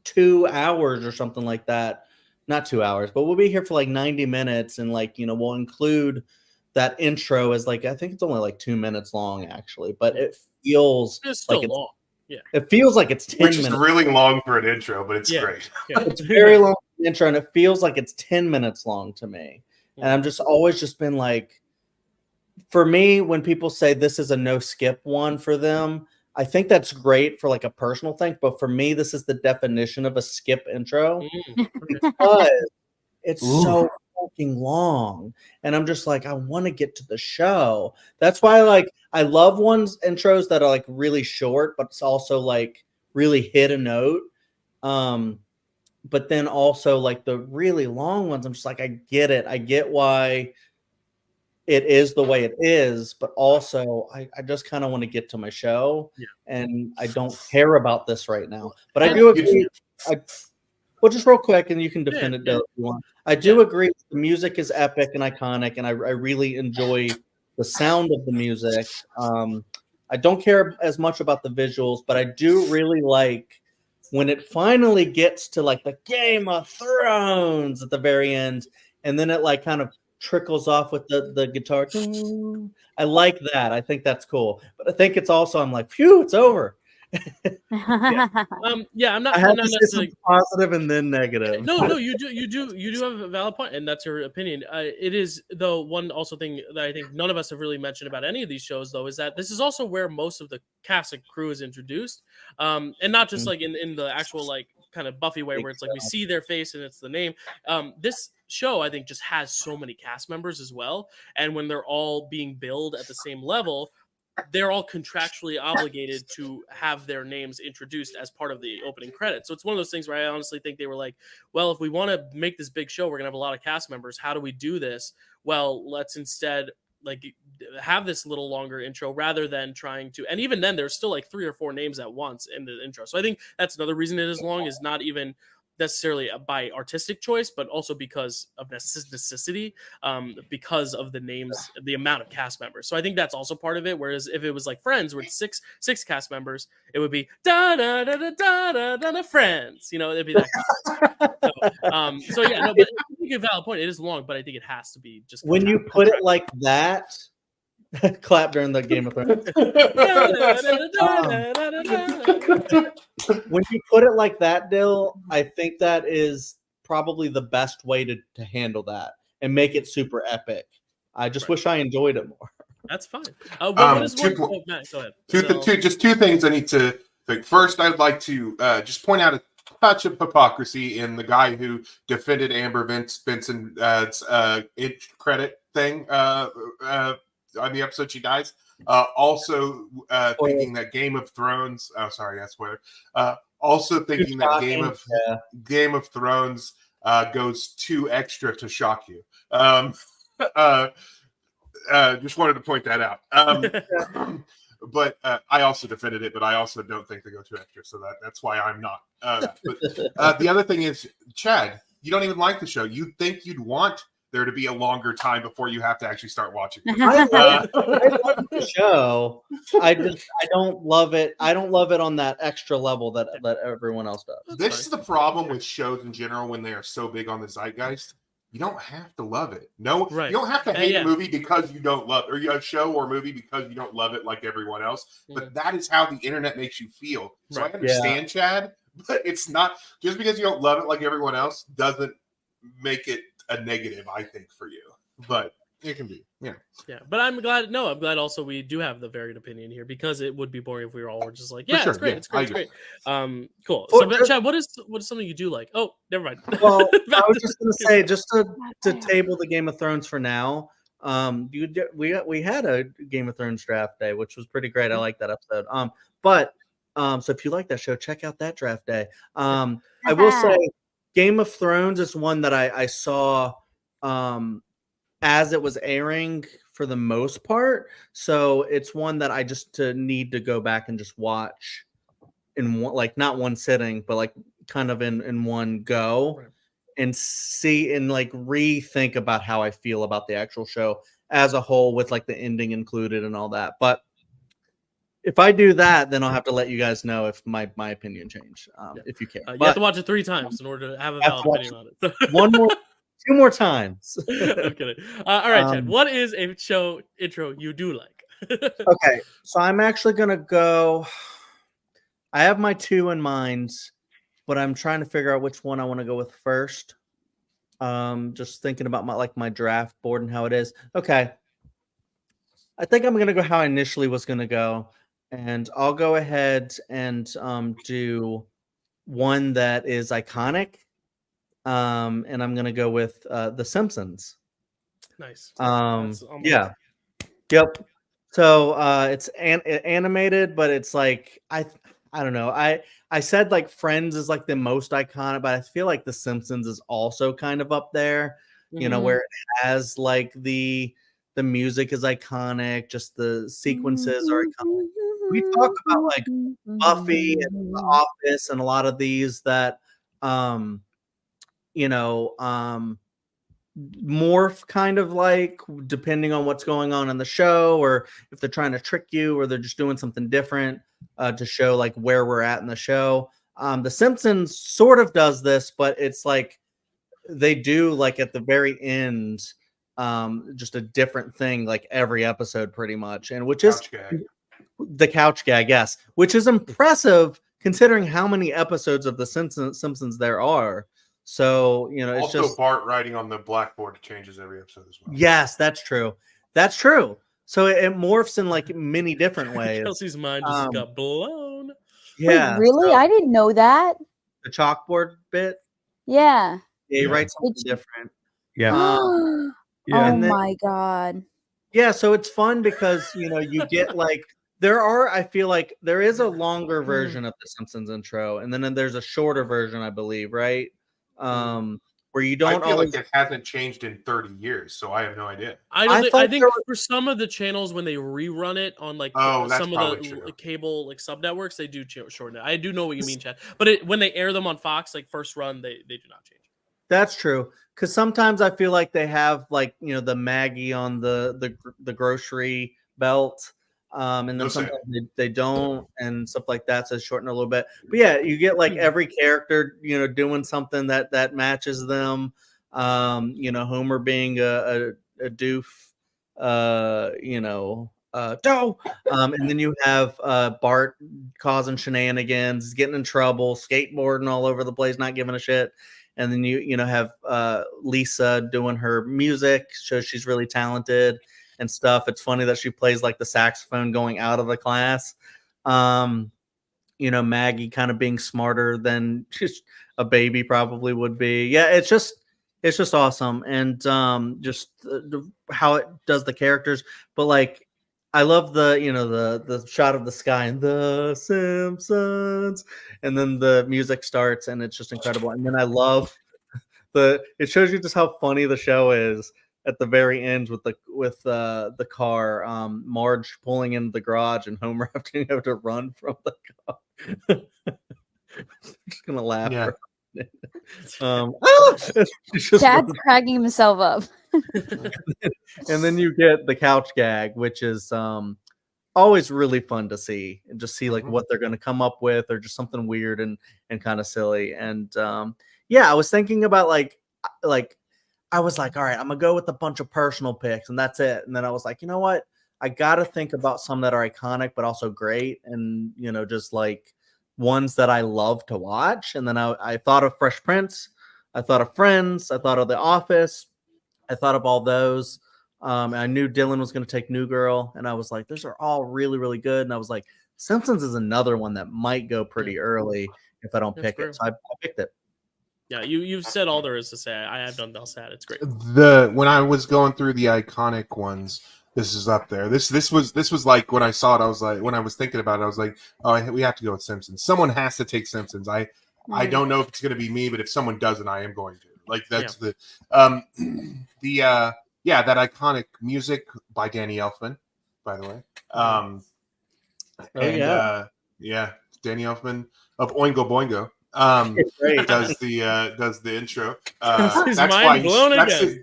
2 hours or something like that. Not 2 hours, but we'll be here for 90 minutes. And we'll include that intro as I think it's only 2 minutes long actually, but it feels it's still long. Yeah. It feels like it's 10 Which minutes. is really long for an intro, but it's great. Yeah. It's very long intro, and it feels like it's 10 minutes long to me. And I'm just always just been for me, when people say this is a no skip one for them, I think that's great for a personal thing. But for me, this is the definition of a skip intro because it's so fucking long. And I'm just I want to get to the show. That's why I love intros that are really short, but it's also really hit a note. But then also the really long ones, I'm just I get it. I get why it is the way it is, but also I just kind of want to get to my show, and I don't care about this right now. But I do agree. Well, just real quick, and you can defend it, Dyl, if you want. I do agree. The music is epic and iconic, and I really enjoy the sound of the music. I don't care as much about the visuals, but I do really like when it finally gets to the Game of Thrones at the very end, and then it kind of trickles off with the guitar. I like that. I think that's cool. But I think it's also, I'm phew, it's over. Yeah, I'm not. I had I'm to not say necessarily. something positive and then negative. No, you do have a valid point, and that's your opinion. It is, though, one also thing that I think none of us have really mentioned about any of these shows, though, is that this is also where most of the cast and crew is introduced, and not just like in the actual like kind of Buffy way, where it's like we see their face and it's the name. This show, I think, just has so many cast members as well, and when they're all being billed at the same level, they're all contractually obligated to have their names introduced as part of the opening credits. So it's one of those things where I honestly think they were like, well, if we want to make this big show, we're going to have a lot of cast members. How do we do this? Well, let's instead like have this little longer intro rather than trying to, and even then there's still like 3 or 4 names at once in the intro. So I think that's another reason it is long, is not even necessarily by artistic choice, but also because of necessity, because of the names, the amount of cast members. So I think that's also part of it. Whereas if it was like Friends with six cast members, it would be da da da da da da da, da Friends. You know, it'd be that. So yeah, no, but I think a valid point. It is long, but I think it has to be just When you put it like that, clap during the Game of Thrones. When you put it like that, Dyl, I think that is probably the best way to handle that and make it super epic. I just wish I enjoyed it more. That's fine. What is Matt, go ahead. Just two things I need to think. First, I'd like to just point out a touch of hypocrisy in the guy who defended Amber Benson's credit thing on the episode she dies. Also thinking that Game of Thrones. Oh, sorry, that's where. Also thinking that Game of Thrones goes too extra to shock you. Just wanted to point that out. But I also defended it, but I also don't think they go too extra, so that's why I'm not. But the other thing is, Chad, you don't even like the show. You think you'd want there to be a longer time before you have to actually start watching it. I like the show. I don't love it. I don't love it on that extra level that everyone else does. This is the problem with shows in general when they are so big on the zeitgeist. You don't have to love it. No, right. You don't have to hate a movie because you don't love it, or a show or movie because you don't love it like everyone else. But that is how the internet makes you feel. So I understand, Chad, but it's not just because you don't love it like everyone else doesn't make it a negative, I think, for you. But it can be, yeah. But I'm glad. No, I'm glad. Also, we do have the varied opinion here, because it would be boring if we were all just like, yeah, it's great, it's great, it's great. Cool. So, Chad, what is something you do like? Oh, never mind. Well, I was just going to say, just to table the Game of Thrones for now. We had a Game of Thrones draft day, which was pretty great. I like that episode. So if you like that show, check out that draft day. I will say, Game of Thrones is one that I saw as it was airing for the most part. So it's one that I just need to go back and just watch in one, like not one sitting, but like kind of in one go, and see and like rethink about how I feel about the actual show as a whole, with like the ending included and all that. But if I do that, then I'll have to let you guys know if my opinion changed. If you care, you have to watch it 3 times in order to have a valid opinion on it. 2 more times. I'm kidding. All right, Chad. What is a show intro you do like? Okay, so I'm actually gonna go. I have my 2 in mind, but I'm trying to figure out which one I want to go with first. Just thinking about my draft board and how it is. Okay, I think I'm gonna go how I initially was gonna go, and I'll go ahead and do one that is iconic. And I'm gonna go with The Simpsons. Nice. Yeah. Yep. So it's animated, but it's like I don't know. I said like Friends is like the most iconic, but I feel like The Simpsons is also kind of up there. You know, where it has like the music is iconic, just the sequences are iconic. We talk about like Buffy and The Office and a lot of these that morph kind of like depending on what's going on in the show, or if they're trying to trick you, or they're just doing something different to show like where we're at in the show. The Simpsons sort of does this, but it's like they do like at the very end just a different thing like every episode pretty much, and which is The couch gag, yes, which is impressive considering how many episodes of The Simpsons there are. So, it's Also, just Bart writing on the blackboard changes every episode as well. yes, that's true. That's true. So it morphs in like many different ways. Kelsey's mind just got blown. Yeah. Wait, really? so I didn't know that. the chalkboard bit. Yeah. Yeah, he Yeah. writes something different. Yeah. Oh Yeah. And then- my god. Yeah, so it's fun because you get like I feel like there is a longer version of the Simpsons intro, and then there's a shorter version, I believe, right? Where you don't I feel always like it hasn't changed in 30 years, so I have no idea. I thought think there were- for some of the channels when they rerun it on like Oh, that's some of probably the true. cable like sub networks, they do shorten it. I do know what you mean, Chad. But when they air them on Fox, like first run, they do not change. That's true. Because sometimes I feel like they have like the Maggie on the grocery belt, and then No say. sometimes they don't and stuff like that. So it's shortened a little bit. But yeah, you get like every character doing something that matches them. Homer being a doof, dough. And then you have Bart causing shenanigans, getting in trouble, skateboarding all over the place, not giving a shit. And then you have Lisa doing her music, shows she's really talented and stuff. It's funny that she plays like the saxophone going out of the class. Maggie kind of being smarter than just a baby probably would be. Yeah, it's just awesome, and just how it does the characters. But like, I love the shot of the sky and The Simpsons, and then the music starts, and it's just incredible. And then I love it shows you just how funny the show is at the very end with the car, Marge pulling into the garage and Homer having to run from the car. I'm just gonna laugh. Yeah. It's just Chad's cracking himself up. and then you get the couch gag, which is always really fun to see, and just see like what they're going to come up with, or just something weird and kind of silly. And I was thinking about like I was like, all right, I'm gonna go with a bunch of personal picks, and that's it. And then I was like, you know what, I gotta think about some that are iconic but also great, and just like ones that I love to watch. And then I thought of Fresh Prince, I thought of Friends, I thought of The Office, I thought of all those. I knew Dylan was going to take New Girl, and I was like, those are all really, really good. And I was like, Simpsons is another one that might go pretty early if I don't pick it. So I picked it. Yeah, you've said all there is to say. I have done that. It's great. When I was going through the iconic ones, this is up there. This was like when I saw it, I was like, when I was thinking about it, I was like, oh, we have to go with Simpsons. Someone has to take Simpsons. I don't know if it's going to be me, but if someone doesn't, I am going to. Like that's that iconic music by Danny Elfman, by the way. Danny Elfman of Oingo Boingo. Does the intro. His That's mind blown again.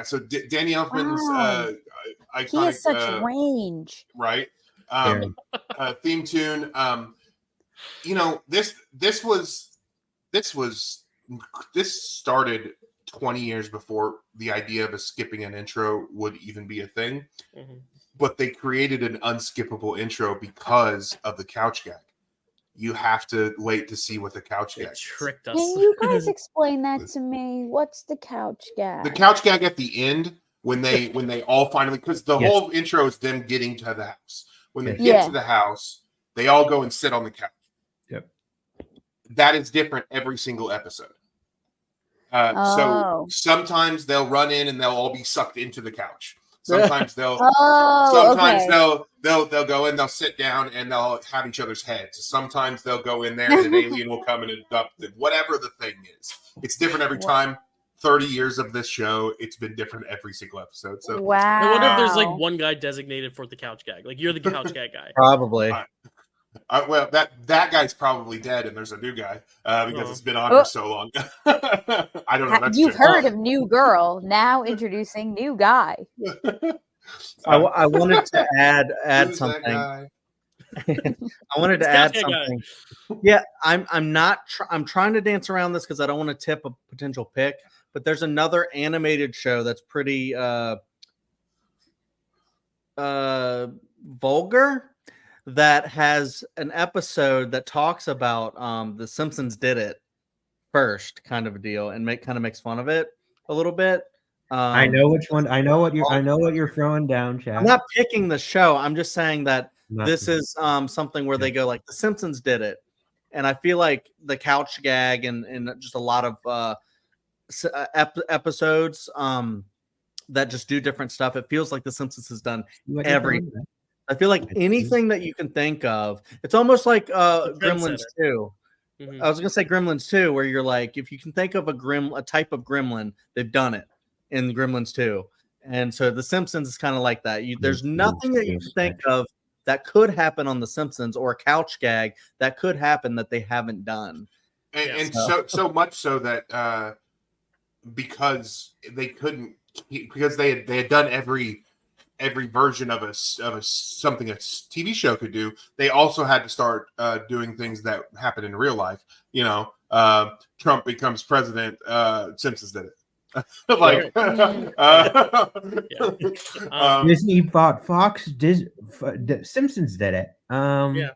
So Danny Elfman's iconic. He has such range, right? Theme tune. This started 20 years before the idea of skipping an intro would even be a thing. Mm-hmm. But they created an unskippable intro because of the couch gag. You have to wait to see what the couch gag is. Tricked us. Can you guys explain that to me? What's the couch gag? The couch gag at the end when they all finally, because the whole intro is them getting to the house. When they get to the house, they all go and sit on the couch. Yep. That is different every single episode. So sometimes they'll run in and they'll all be sucked into the couch. Sometimes they'll they'll go in, they'll sit down, and they'll have each other's heads. Sometimes they'll go in there and an alien will come and abduct them. Whatever the thing is, it's different every time. 30 years of this show, it's been different every single episode. So wow. I wonder if there's like one guy designated for the couch gag. Like you're the couch gag guy. Probably. Well, that guy's probably dead, and there's a new guy because it's been on for so long. I don't know. That's You've heard of New Girl. Now introducing New Guy. I wanted to add something. I wanted to add something. Yeah, I'm trying to dance around this because I don't want to tip a potential pick. But there's another animated show that's pretty vulgar that has an episode that talks about the Simpsons did it first kind of a deal and makes fun of it a little bit. I know which one. I know what you're throwing down, Chad. I'm not picking the show. I'm just saying that this is something where they go like the Simpsons did it, and I feel like the couch gag and just a lot of episodes that just do different stuff. It feels like the Simpsons has done everything. I feel like anything that you can think of. It's almost like Gremlins 2. Mhm. I was gonna say Gremlins 2, where you're like, if you can think of a type of gremlin, they've done it in Gremlins 2. And so the Simpsons is kind of like that. There's nothing that you can think of that could happen on the Simpsons or a couch gag that could happen that they haven't done. And so much so that because they couldn't, because they had done every version of something a TV show could do, they also had to start doing things that happen in real life. Trump becomes president. Simpsons did it. Like, Disney bought Fox. Simpsons did it. Yeah.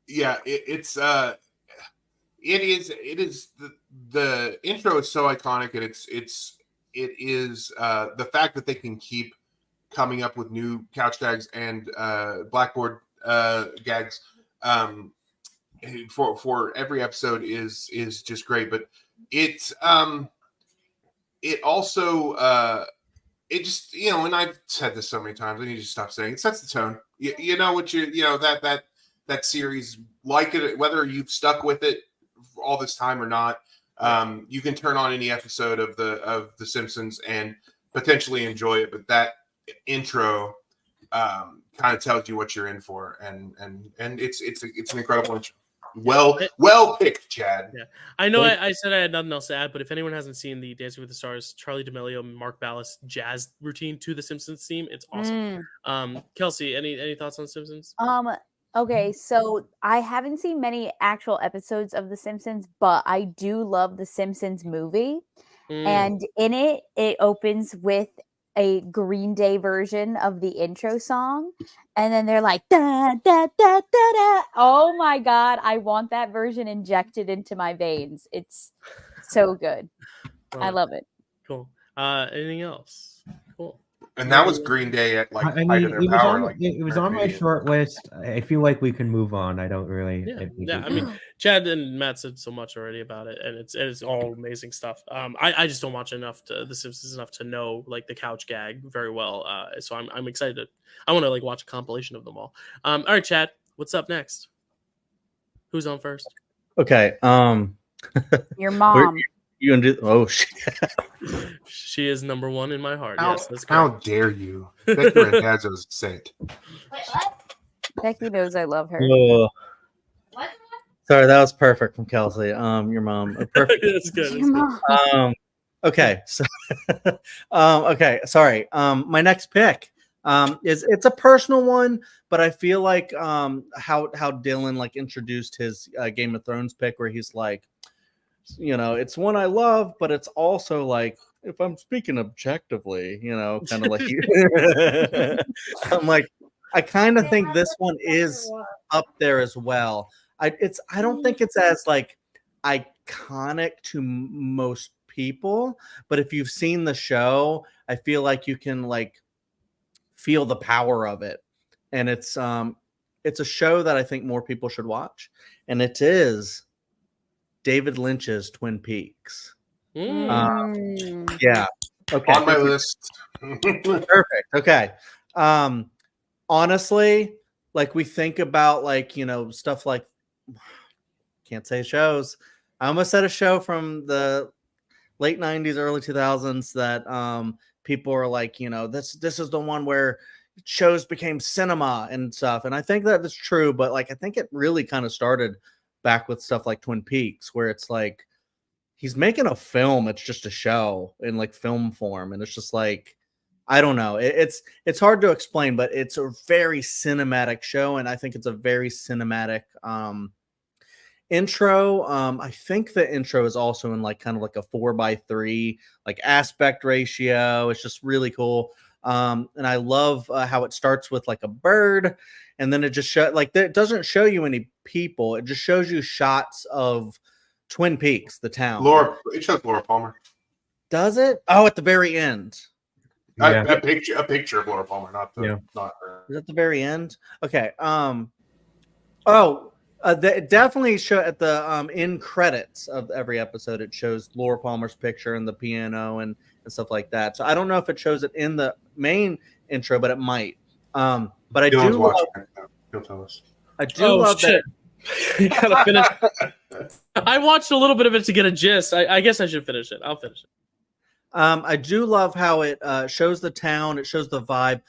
It is the intro is so iconic, and it is the fact that they can keep coming up with new couch gags and blackboard gags for every episode is just great. But it also it just, and I've said this so many times, I need to stop saying it sets the tone. You know what that series, like it, whether you've stuck with it all this time or not, you can turn on any episode of the Simpsons and potentially enjoy it. But that intro kind of tells you what you're in for, and it's an incredible intro. Well picked, Chad. Yeah, I know. I said I had nothing else to add, but if anyone hasn't seen the Dancing with the Stars, Charlie D'Amelio and Mark Ballas jazz routine to the Simpsons theme, it's awesome. Kelsey, any thoughts on Simpsons? Okay, so I haven't seen many actual episodes of The Simpsons, but I do love The Simpsons movie. And in it opens with a Green Day version of the intro song, and then they're like da da da da da. Oh my god, I want that version injected into my veins. It's so good. I love it. Cool. Anything else? Cool. And that was Green Day at like height of their power. It was on my short list. I feel like we can move on. I don't really. Yeah. I mean, Chad and Matt said so much already about it, and it's all amazing stuff. I just don't watch enough to The Simpsons enough to know like the couch gag very well. So I'm excited. I want to like watch a compilation of them all. All right, Chad, what's up next? Who's on first? Okay. Your mom. You gonna do? Oh shit! She is number one in my heart. How, yes, that's correct. How dare you? Becky Randazzo's a saint. Becky knows I love her. Oh. Sorry, that was perfect from Kelsey. Your mom. Perfect. That's good. Your mom. Okay. So, okay. Sorry. My next pick it's a personal one, but I feel like how Dylan like introduced his Game of Thrones pick, where he's like, it's one I love, but it's also like, if I'm speaking objectively, kind of like you. I'm like, I kind of think this one is up there as well. I don't think it's as like iconic to most people, but if you've seen the show, I feel like you can like feel the power of it. And it's a show that I think more people should watch, and it is David Lynch's Twin Peaks. Yeah. Okay. On my list. Perfect. Okay. Honestly, like we think about like, stuff like, can't say shows. I almost said a show from the late 90s, early 2000s that people are like, this is the one where shows became cinema and stuff. And I think that is true, but like I think it really kind of started back with stuff like Twin Peaks, where it's like he's making a film, it's just a show in like film form, and it's just like, I don't know, it's hard to explain, but it's a very cinematic show, and I think it's a very cinematic intro. I think the intro is also in like kind of like a 4:3 like aspect ratio. It's just really cool. And I love how it starts with like a bird, and then it just it doesn't show you any people. It just shows you shots of Twin Peaks, the town. It shows Laura Palmer. Does it? Oh, at the very end. Yeah. A picture of Laura Palmer, not her. Is at the very end? Okay. Definitely show at the end credits of every episode. It shows Laura Palmer's picture and the piano and stuff like that. So I don't know if it shows it in the main intro, but it might. But I Dylan's do. watching it now. He'll tell us. I do love shit. that. You gotta finish. I watched a little bit of it to get a gist. I guess I should finish it. I'll finish it. I do love how it shows the town. It shows the vibe.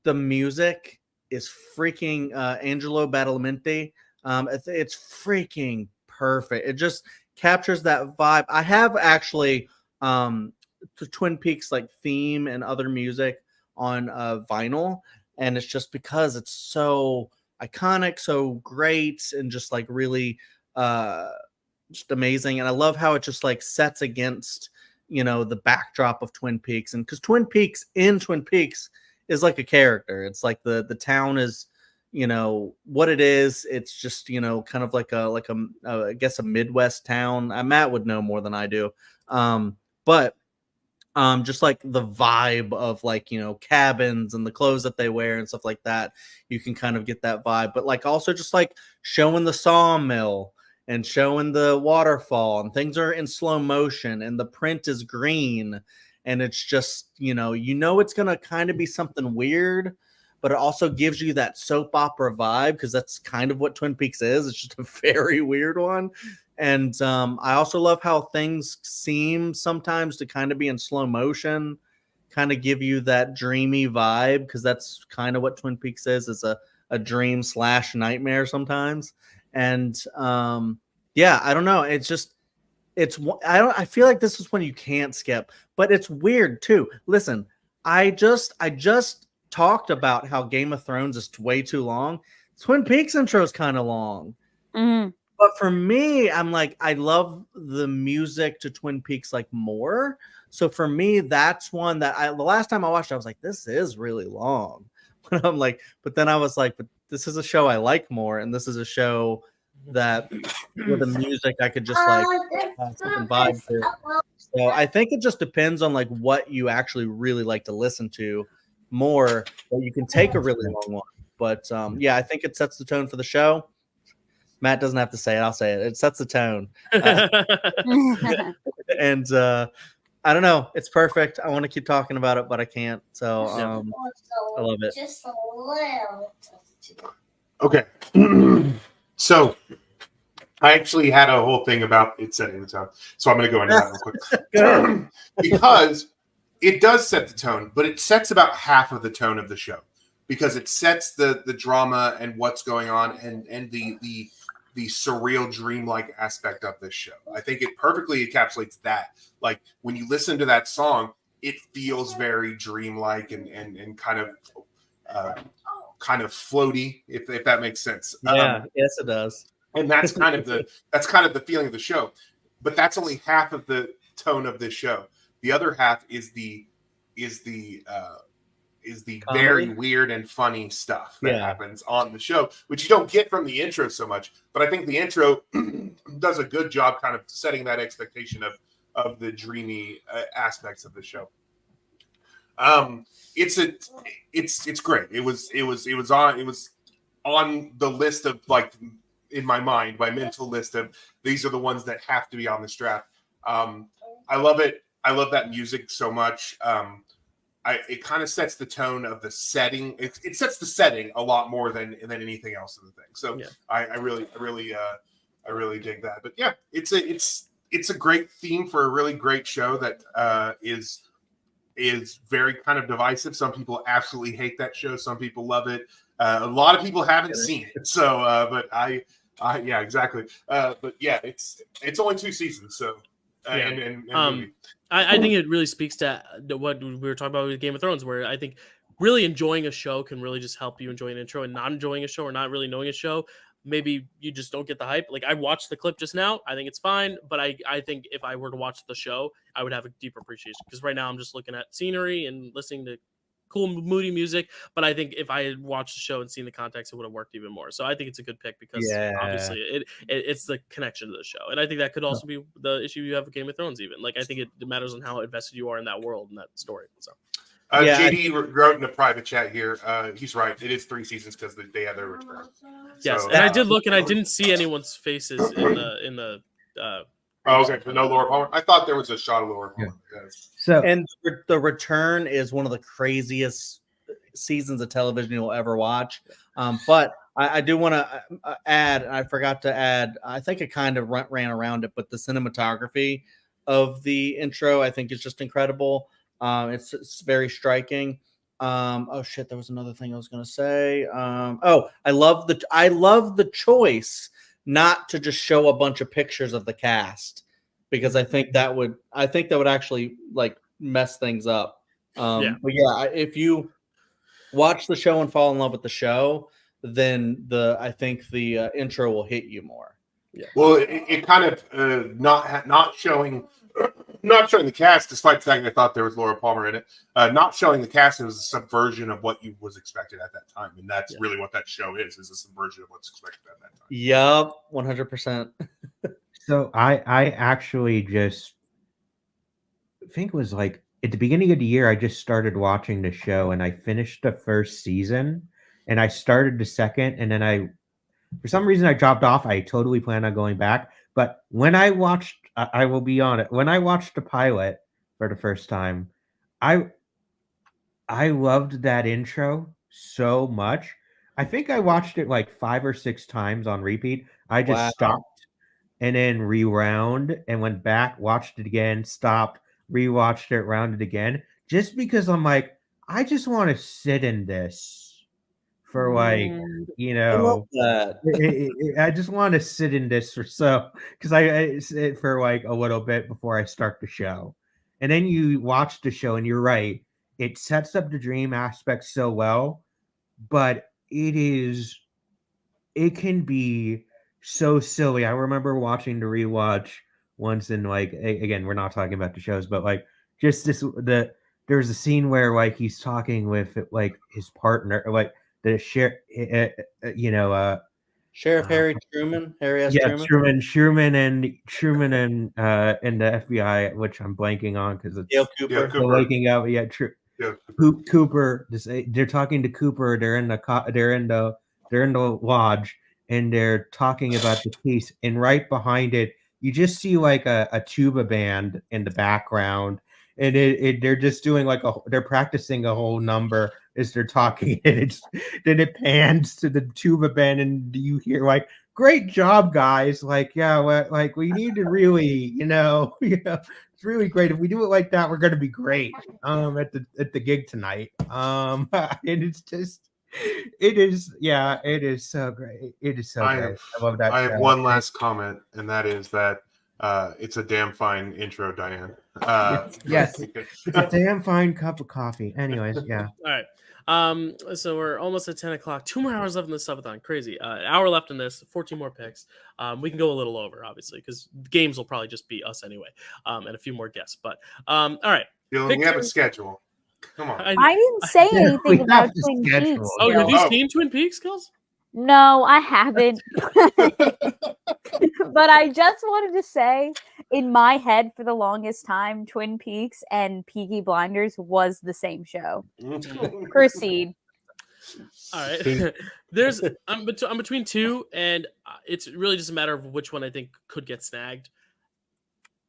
The music is freaking Angelo Badalamenti. It's freaking perfect. It just captures that vibe. I have actually the Twin Peaks like theme and other music on vinyl, and it's just because it's so iconic, so great, and just like really just amazing. And I love how it just like sets against the backdrop of Twin Peaks, and because Twin Peaks is like a character. It's like the town is what it is. It's just kind of like a I guess a Midwest town. Matt would know more than I do, but just like the vibe of like cabins and the clothes that they wear and stuff like that, you can kind of get that vibe. But like also just like showing the sawmill and showing the waterfall, and things are in slow motion, and the print is green, and it's just it's gonna kind of be something weird, but it also gives you that soap opera vibe, because that's kind of what Twin Peaks is. It's just a very weird one. And I also love how things seem sometimes to kind of be in slow motion, kind of give you that dreamy vibe, because that's kind of what Twin Peaks is a dream / nightmare sometimes. And I don't know. It's just I feel like this is one you can't skip, but it's weird too. Listen, I just talked about how Game of Thrones is way too long. Twin Peaks intro is kind of long. Mm-hmm. But for me, I'm like, I love the music to Twin Peaks like more. So for me, that's one that the last time I watched, I was like, this is really long. But I'm like, but then I was like, but this is a show I like more, and this is a show that with the music I could just like vibe to. So I think it just depends on like what you actually really like to listen to more. But you can take a really long one. But I think it sets the tone for the show. Matt doesn't have to say it. I'll say it. It sets the tone. And I don't know. It's perfect. I want to keep talking about it, but I can't. So I love it. Just a little. Okay. So I actually had a whole thing about it setting the tone. So I'm going to go into that real quick. Because it does set the tone, but it sets about half of the tone of the show. Because it sets the drama and what's going on and the surreal dreamlike aspect of this show. I think it perfectly encapsulates that. Like when you listen to that song, it feels very dreamlike and kind of floaty, if that makes sense. Yes, it does. And that's kind of the feeling of the show. But that's only half of the tone of this show. The other half is the very weird and funny stuff that happens on the show, which you don't get from the intro so much. But I think the intro does a good job kind of setting that expectation of the dreamy aspects of the show. It's great. It was on the list of, like, in my mind, my mental list of these are the ones that have to be on this draft. I love it. I love that music so much. It kind of sets the tone of the setting. It sets the setting a lot more than anything else in the thing. So I really dig that. But yeah, it's a great theme for a really great show that is very kind of divisive. Some people absolutely hate that show. Some people love it. A lot of people haven't seen it. So, but yeah, exactly. But yeah, it's only 2 seasons. So, I think it really speaks to what we were talking about with Game of Thrones, where I think really enjoying a show can really just help you enjoy an intro, and not enjoying a show or not really knowing a show, maybe you just don't get the hype. Like, I watched the clip just now. I think it's fine, but I think if I were to watch the show, I would have a deeper appreciation, because right now I'm just looking at scenery and listening to cool moody music, but I think if I had watched the show and seen the context, it would have worked even more. So I think it's a good pick because obviously it's the connection to the show, and I think that could also be the issue you have with Game of Thrones. Even like I think it matters on how invested you are in that world and that story. So JD wrote in a private chat here. He's right. It is 3 seasons because they had their return. Yes, So, and I did look and I didn't see anyone's faces in the. okay, so no Laura Palmer. I thought there was a shot of Laura Palmer. Yeah. Yes. So And the return is one of the craziest seasons of television you'll ever watch. But I do want to add, and I forgot to add, I think I kind of ran around it, but the cinematography of the intro, I think is just incredible. It's very striking. Oh shit, there was another thing I was going to say. I love the choice not to just show a bunch of pictures of the cast, because I think that would actually like mess things up. But yeah, if you watch the show and fall in love with the show, then I think the intro will hit you more. Yeah. Well, it kind of not showing the cast, despite the fact that I thought there was Laura Palmer in it. Not showing the cast, it was a subversion of what you was expected at that time, and that's really what that show is a subversion of what's expected at that time. Yep, 100%. So I actually just think it was like at the beginning of the year, I just started watching the show and I finished the first season and I started the second, and then for some reason I dropped off. I totally plan on going back. But when I watched, I will be on it. When I watched the pilot for the first time, I loved that intro so much. I think I watched it like 5 or 6 times on repeat. I just stopped and then rewound and went back, watched it again, stopped, rewatched it, rounded again, just because I'm like, I just want to sit in this for like, I love that. I just want to sit in this because I sit for like a little bit before I start the show. And then you watch the show and you're right. It sets up the dream aspect so well, but it can be so silly. I remember watching the rewatch once, and like again, we're not talking about the shows, but like just there's a scene where like he's talking with like his partner, like the Sheriff Harry Truman, Truman and the FBI, which I'm blanking on because it's Dale Cooper. The waking up. Yeah, true. Yeah. Cooper. They're talking to Cooper. They're in the lodge, and they're talking about the case. And right behind it, you just see like a tuba band in the background, and they're just doing like they're practicing a whole number as they're talking. And then it pans to the tuba band, and you hear like, "Great job, guys!" Like, yeah, like we need to really, it's really great. If we do it like that, we're gonna be great. At the gig tonight. And it's just. It is so great. It is so great. I love that. I have one last comment, and that is that it's a damn fine intro, Diane. Yes, it's a damn fine cup of coffee. Anyways, yeah. All right. So we're almost at 10 o'clock. 2 more hours left in this subathon. Crazy. An hour left in this. 14 more picks. We can go a little over, obviously, because games will probably just be us anyway, and a few more guests. But all right. Dylan, we have a schedule. Come on. I didn't say anything about Twin Peaks. Oh, have you seen Twin Peaks, Kels? No, I haven't. But I just wanted to say, in my head for the longest time, Twin Peaks and Peaky Blinders was the same show. Proceed. All right. I'm between two, and it's really just a matter of which one I think could get snagged.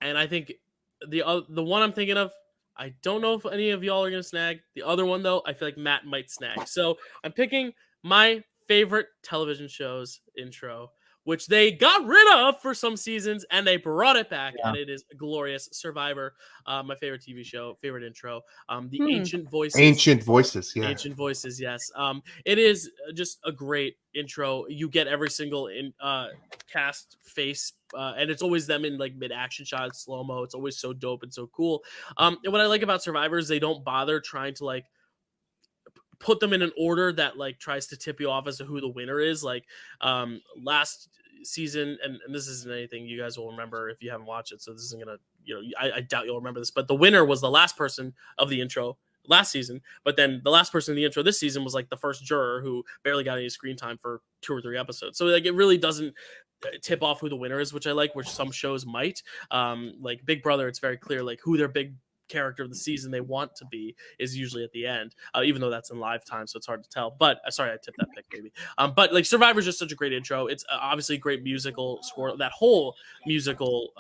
And I think the one I'm thinking of, I don't know if any of y'all are going to snag. The other one, though, I feel like Matt might snag. So I'm picking my favorite television show's intro, which they got rid of for some seasons, and they brought it back, and it is glorious. Survivor, my favorite TV show, favorite intro. The Ancient Voices. Ancient Voices, yeah. Ancient Voices, yes. It is just a great intro. You get every single cast face, and it's always them in like mid-action shots, slow-mo. It's always so dope and so cool. And what I like about Survivor is they don't bother trying to like put them in an order that like tries to tip you off as to who the winner is. Like last season, and this isn't anything you guys will remember if you haven't watched it, so this isn't gonna, I doubt you'll remember this, but the winner was the last person of the intro, last season, but then the last person in the intro this season was like the first juror who barely got any screen time for 2 or 3 episodes. So like it really doesn't tip off who the winner is, which I like, which some shows might. Like Big Brother, it's very clear like who their big character of the season they want to be is usually at the end, even though that's in live time, so it's hard to tell. But sorry, I tipped that pick, baby. But like Survivor's just such a great intro. It's obviously a great musical score. That whole musical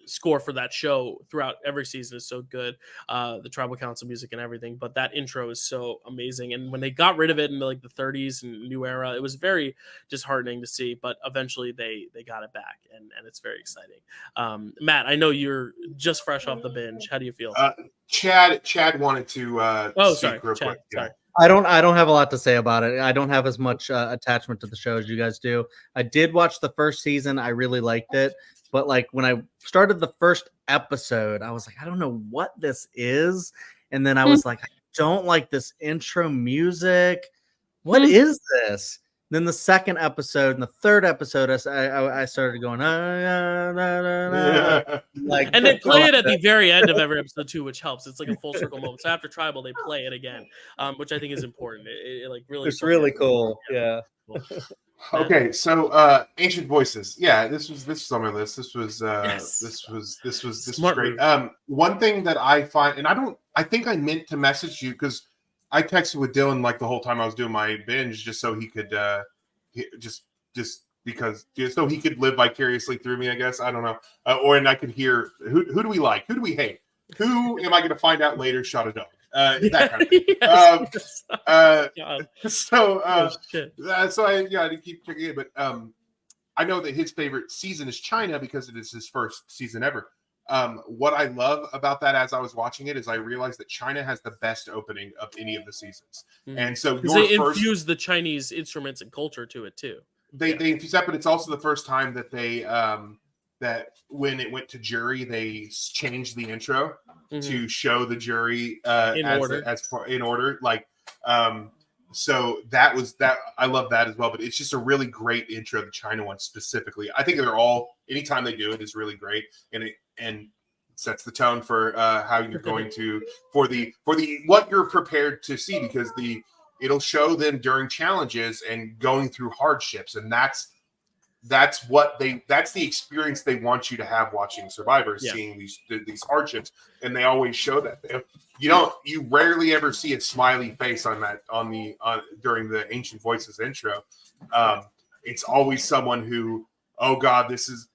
score for that show throughout every season is so good. The tribal council music and everything, but that intro is so amazing. And when they got rid of it in like the 30s and new era, it was very disheartening to see, but eventually they got it back, and it's very exciting. Matt, I know you're just fresh off the binge. How do you feel? Chad wanted to speak real quick. Sorry. I don't have a lot to say about it. I don't have as much attachment to the show as you guys do. I did watch the first season. I really liked it. But like when I started the first episode, I was like, I don't know what this is. And then I was like, I don't like this intro music. What is this? Then the second episode and the third episode, I started going, like, and they play it at the very end of every episode too, which helps. It's like a full circle moment. So after Tribal, they play it again, which I think is important. It like really, it's really cool. Yeah. Cool. Okay, so Ancient Voices. Yeah, this was on my list. This was Smart great. move. One thing that I find, and I think I meant to message you because I texted with Dylan like the whole time I was doing my binge, just so he could so he could live vicariously through me. I guess I don't know, and I could hear who do we like, who do we hate, who am I going to find out later? Shot a dog. That kind of thing. So I to keep checking it, but I know that his favorite season is China because it is his first season ever. What I love about that as I was watching it is I realized that China has the best opening of any of the seasons, and so they infuse the Chinese instruments and culture to it too. They infuse that, but it's also the first time that they that when it went to jury, they changed the intro to show the jury in order. Like, so that was that. I love that as well. But it's just a really great intro, the China one specifically. I think they're all, anytime they do it, is really great, and it sets the tone for how you're going to for the what you're prepared to see, because it'll show them during challenges and going through hardships, and that's the experience they want you to have watching Survivor, seeing these hardships, and they always show that. You rarely ever see a smiley face on during the Ancient Voices intro. It's always someone who, oh God, this is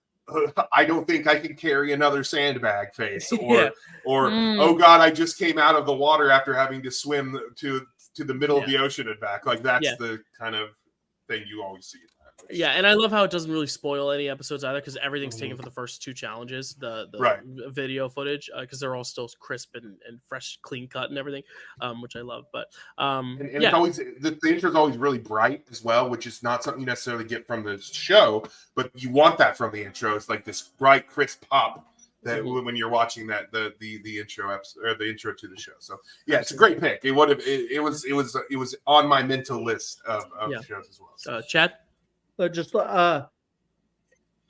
I don't think I can carry another sandbag face, or oh God, I just came out of the water after having to swim to the middle of the ocean and back. Like that's the kind of thing you always see. Yeah, and I love how it doesn't really spoil any episodes either, because everything's taken for the first 2 challenges, the video footage, because they're all still crisp and fresh, clean cut and everything, which I love. But it's always the intro is always really bright as well, which is not something you necessarily get from the show, but you want that from the intro. It's like this bright, crisp pop that when you're watching that the intro episode or the intro to the show. So yeah, it's a great pick. It was on my mental list of shows as well. So. Chad. So just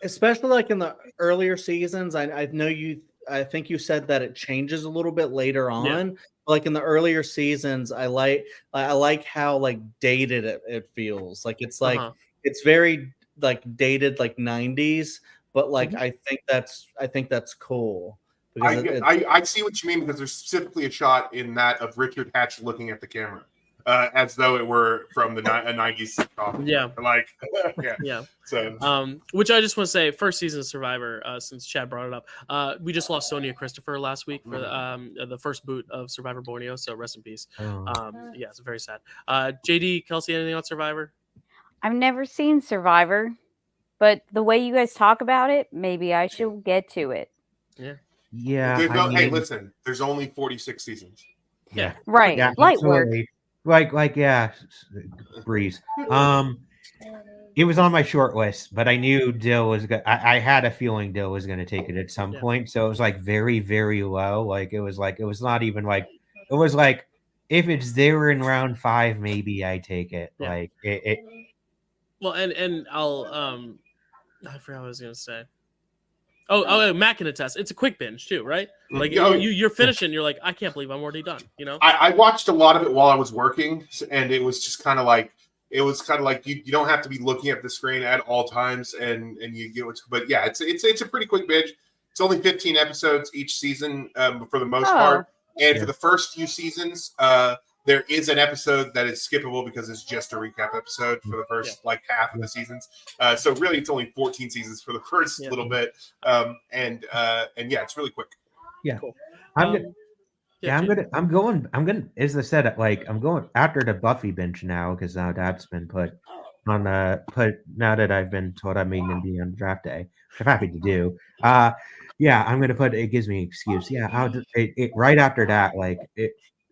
especially like in the earlier seasons, I think you said that it changes a little bit later on. Yeah. Like in the earlier seasons, I like how like dated it feels. Like it's like it's very like dated, like 90s, but like I think that's cool. I see what you mean, because there's specifically a shot in that of Richard Hatch looking at the camera. As though it were from the 90s sitcom. Yeah. Like, yeah. So, which I just want to say, first season of Survivor, since Chad brought it up, we just lost Sonia Christopher last week for the first boot of Survivor Borneo. So rest in peace. Yeah, it's very sad. JD, Kelsey, anything on Survivor? I've never seen Survivor, but the way you guys talk about it, maybe I should get to it. Yeah. Yeah. Hey, listen, there's only 46 seasons. Yeah. Right. Yeah, light work. Like breeze. It was on my short list, but I knew Dyl was good. I had a feeling Dyl was going to take it at some point, so it was like very, very low. Like it was not even like it was like if it's there in round 5, maybe I take it. Yeah. Like it. Well, and I'll I forgot what I was going to say. Oh, Matt can attest. It's a quick binge too, right? Like you're finishing, you're like, I can't believe I'm already done. You know, I watched a lot of it while I was working, and it was just kind of like you don't have to be looking at the screen at all times, and you get what's. But yeah, it's a pretty quick binge. It's only 15 episodes each season for the most part, and for the first few seasons, there is an episode that is skippable because it's just a recap episode for the first like half of the seasons. So really, it's only 14 seasons for the first little bit, and yeah, it's really quick. Yeah, cool. I'm going. As I said, like I'm going after the Buffy binge now because now that's been put on now that I've been told I'm going to be on draft day, which I'm happy to do. Yeah, I'm going to put. It gives me an excuse. Yeah, I'll just right after that. Like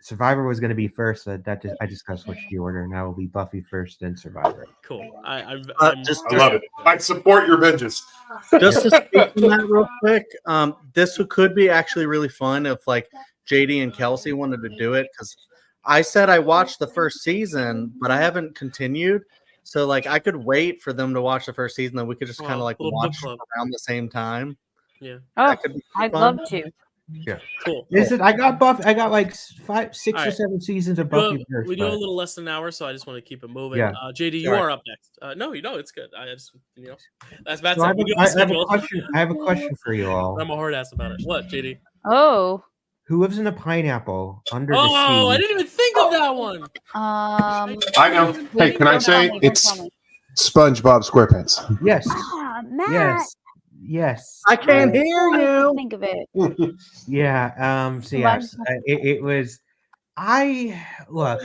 Survivor was going to be first. So I just got to switch the order. Now it'll be Buffy first, then Survivor. Cool. I love it. I support your binges. Just to speak on that real quick, this could be actually really fun if like JD and Kelsey wanted to do it, because I said I watched the first season, but I haven't continued. So like I could wait for them to watch the first season, then we could just kind of like watch around the same time. Yeah. Oh, I'd love to. Yeah, cool. Listen, I got Buffy. I got like 5, 6, or 7 seasons of Buffy. We do a little less than an hour, so I just want to keep it moving. Yeah. JD, you are up next. No, it's good. I just that's bad. So I have a question for you all. I'm a hard ass about it. What, JD? Oh. Who lives in a pineapple under the sea? Oh, I didn't even think of that one. I know. Hey, can I say it's SpongeBob SquarePants? Yes. Matt. Yes. I can't hear you. Think of it. Yeah. So yes, it was. Look.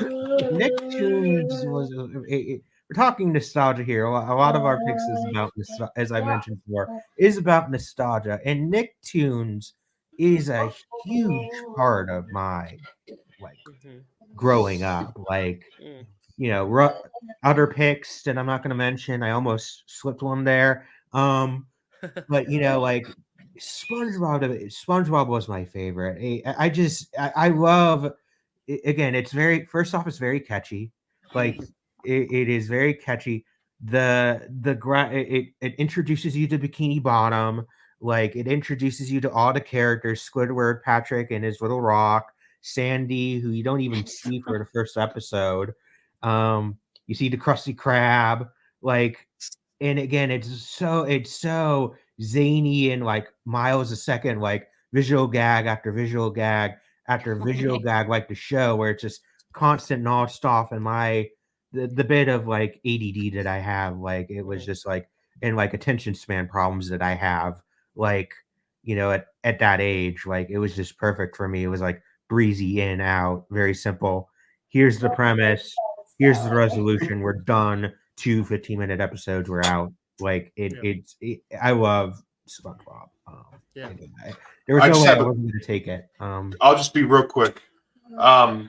Nicktoons was. We're talking nostalgia here. A lot of our picks is about, as I mentioned before, is about nostalgia, and Nicktoons is a huge part of my growing up. Like, other picks that I'm not going to mention. I almost slipped one there. But like SpongeBob was my favorite. I love it. Again, it's very catchy. Like it is very catchy. It introduces you to Bikini Bottom. Like it introduces you to all the characters: Squidward, Patrick, and his little rock, Sandy, who you don't even see for the first episode. You see the Krusty Krab, like. And again, it's so zany and like miles a second, like visual gag after visual gag after visual gag, like the show, where it's just constant nonstop. And the bit of like ADD that I have, like it was just like, and like attention span problems that I have, like at that age, like it was just perfect for me. It was like breezy in, out, very simple. Here's the premise. Here's the resolution. We're done. 2 15-minute episodes were out. Like I love SpongeBob. There was no way I wasn't going to take it. I'll just be real quick. I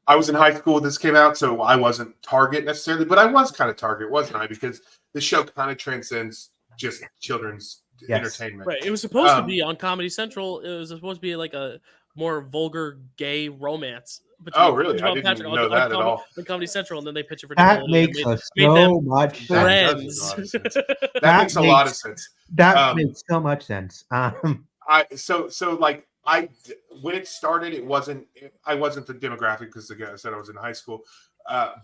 was in high school when this came out, so I wasn't target necessarily, but I was kind of target, wasn't I? Because the show kind of transcends just children's entertainment. Right. It was supposed to be on Comedy Central. It was supposed to be like a more vulgar gay romance. Oh, really? I didn't know that at all. On Comedy Central, and then they pitch it for that makes so much sense. That makes a lot of sense. That makes so much sense. When it started, I wasn't the demographic because I said I was in high school.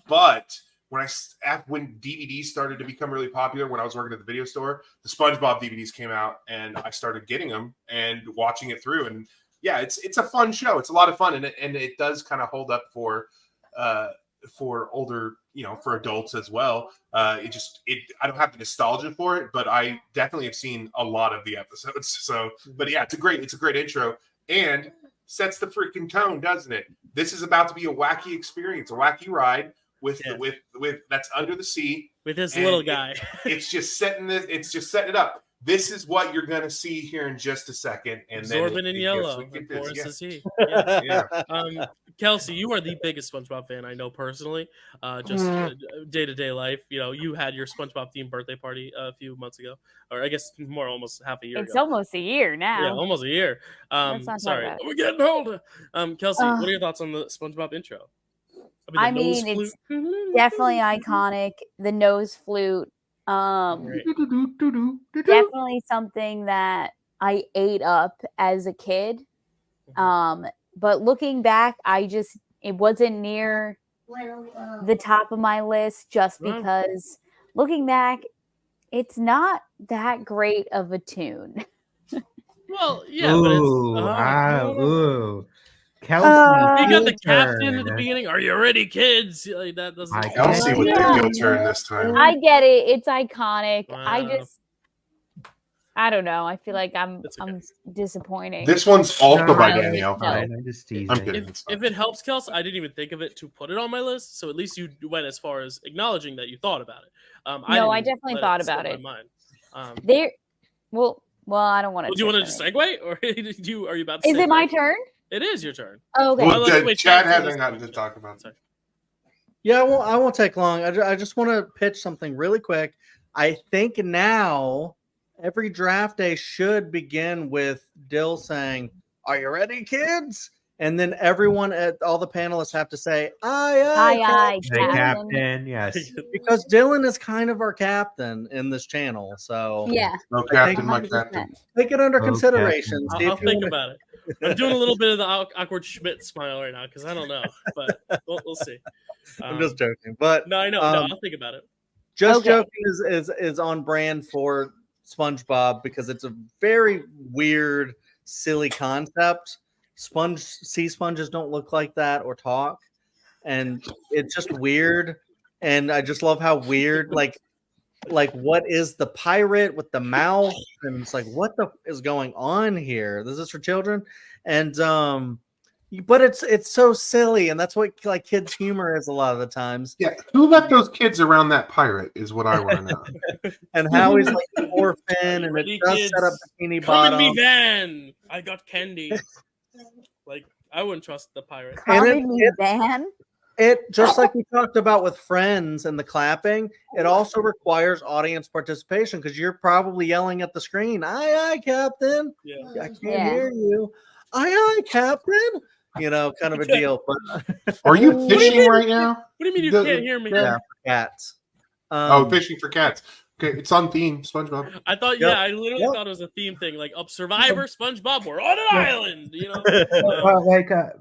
But when DVDs started to become really popular, when I was working at the video store, the SpongeBob DVDs came out, and I started getting them and watching it through. And yeah, it's a fun show. It's a lot of fun, and it does kind of hold up for older, for adults as well. I don't have the nostalgia for it, but I definitely have seen a lot of the episodes. So, but yeah, it's a great intro, and sets the freaking tone, doesn't it? This is about to be a wacky experience, a wacky ride with that's under the sea with this little guy. It's just setting it up. This is what you're going to see here in just a second. And Absorbent then in yellow. Of course is he. Kelsey, you are the biggest SpongeBob fan I know personally. Just day-to-day life. You had your SpongeBob themed birthday party a few months ago. Or I guess almost half a year ago. It's almost a year now. Yeah, almost a year. Sorry. We're getting older. Kelsey, what are your thoughts on the SpongeBob intro? I mean it's definitely iconic. The nose flute. Definitely something that I ate up as a kid. But looking back, it wasn't near the top of my list just because looking back, it's not that great of a tune. Well, yeah, but it's Kelsey. you got the turn. captain at the beginning. Are you ready, kids? Like, that doesn't. Kelsey with the heel turn this time. I get it. It's iconic. Wow. I don't know. I feel like I'm disappointing. This one's also by Danielle. I'm just teasing. I'm kidding. If it helps, Kels, I didn't even think of it to put it on my list. So at least you went as far as acknowledging that you thought about it. I definitely thought about it. Well, I don't want to. Do you want to just segue, or are you about to? Is it my turn? It is your turn. Oh, okay. Well, Chad hasn't gotten to talk about it. Yeah, I won't take long. I just want to pitch something really quick. I think now every draft day should begin with Dyl saying, "Are you ready, kids?" And then everyone all the panelists have to say, "Aye, captain." Yes, because Dylan is kind of our captain in this channel. So yeah, no captain, my captain. Take it under consideration. I'll think about it. I'm doing a little bit of the awkward Schmidt smile right now because I don't know, but we'll see. I'm just joking, but no, I know. No, I'll think about it. Just joking is on brand for SpongeBob because it's a very weird, silly concept. Sea sponges don't look like that or talk, and it's just weird. And I just love how weird, like what is the pirate with the mouth? And it's like, what the is going on here? This is for children, and but it's so silly, and that's what like kids' humor is a lot of the times. Yeah, who left those kids around that pirate is what I want to know. And how he's like an orphan, and it does set up Bikini Bottom. Come in me van. I got candy. Like I wouldn't trust the pirate. Come in me van. It just like we talked about with Friends and the clapping, it also requires audience participation because you're probably yelling at the screen, "Aye, Captain!" Yeah. I can't hear you. Aye, Captain! You know, kind of a deal. But are you fishing right now? What do you mean you can't hear me? Yeah, for cats. Fishing for cats. Okay, it's on theme, SpongeBob. I thought, I literally thought it was a theme thing, like up Survivor, SpongeBob, we're on an island, you know. And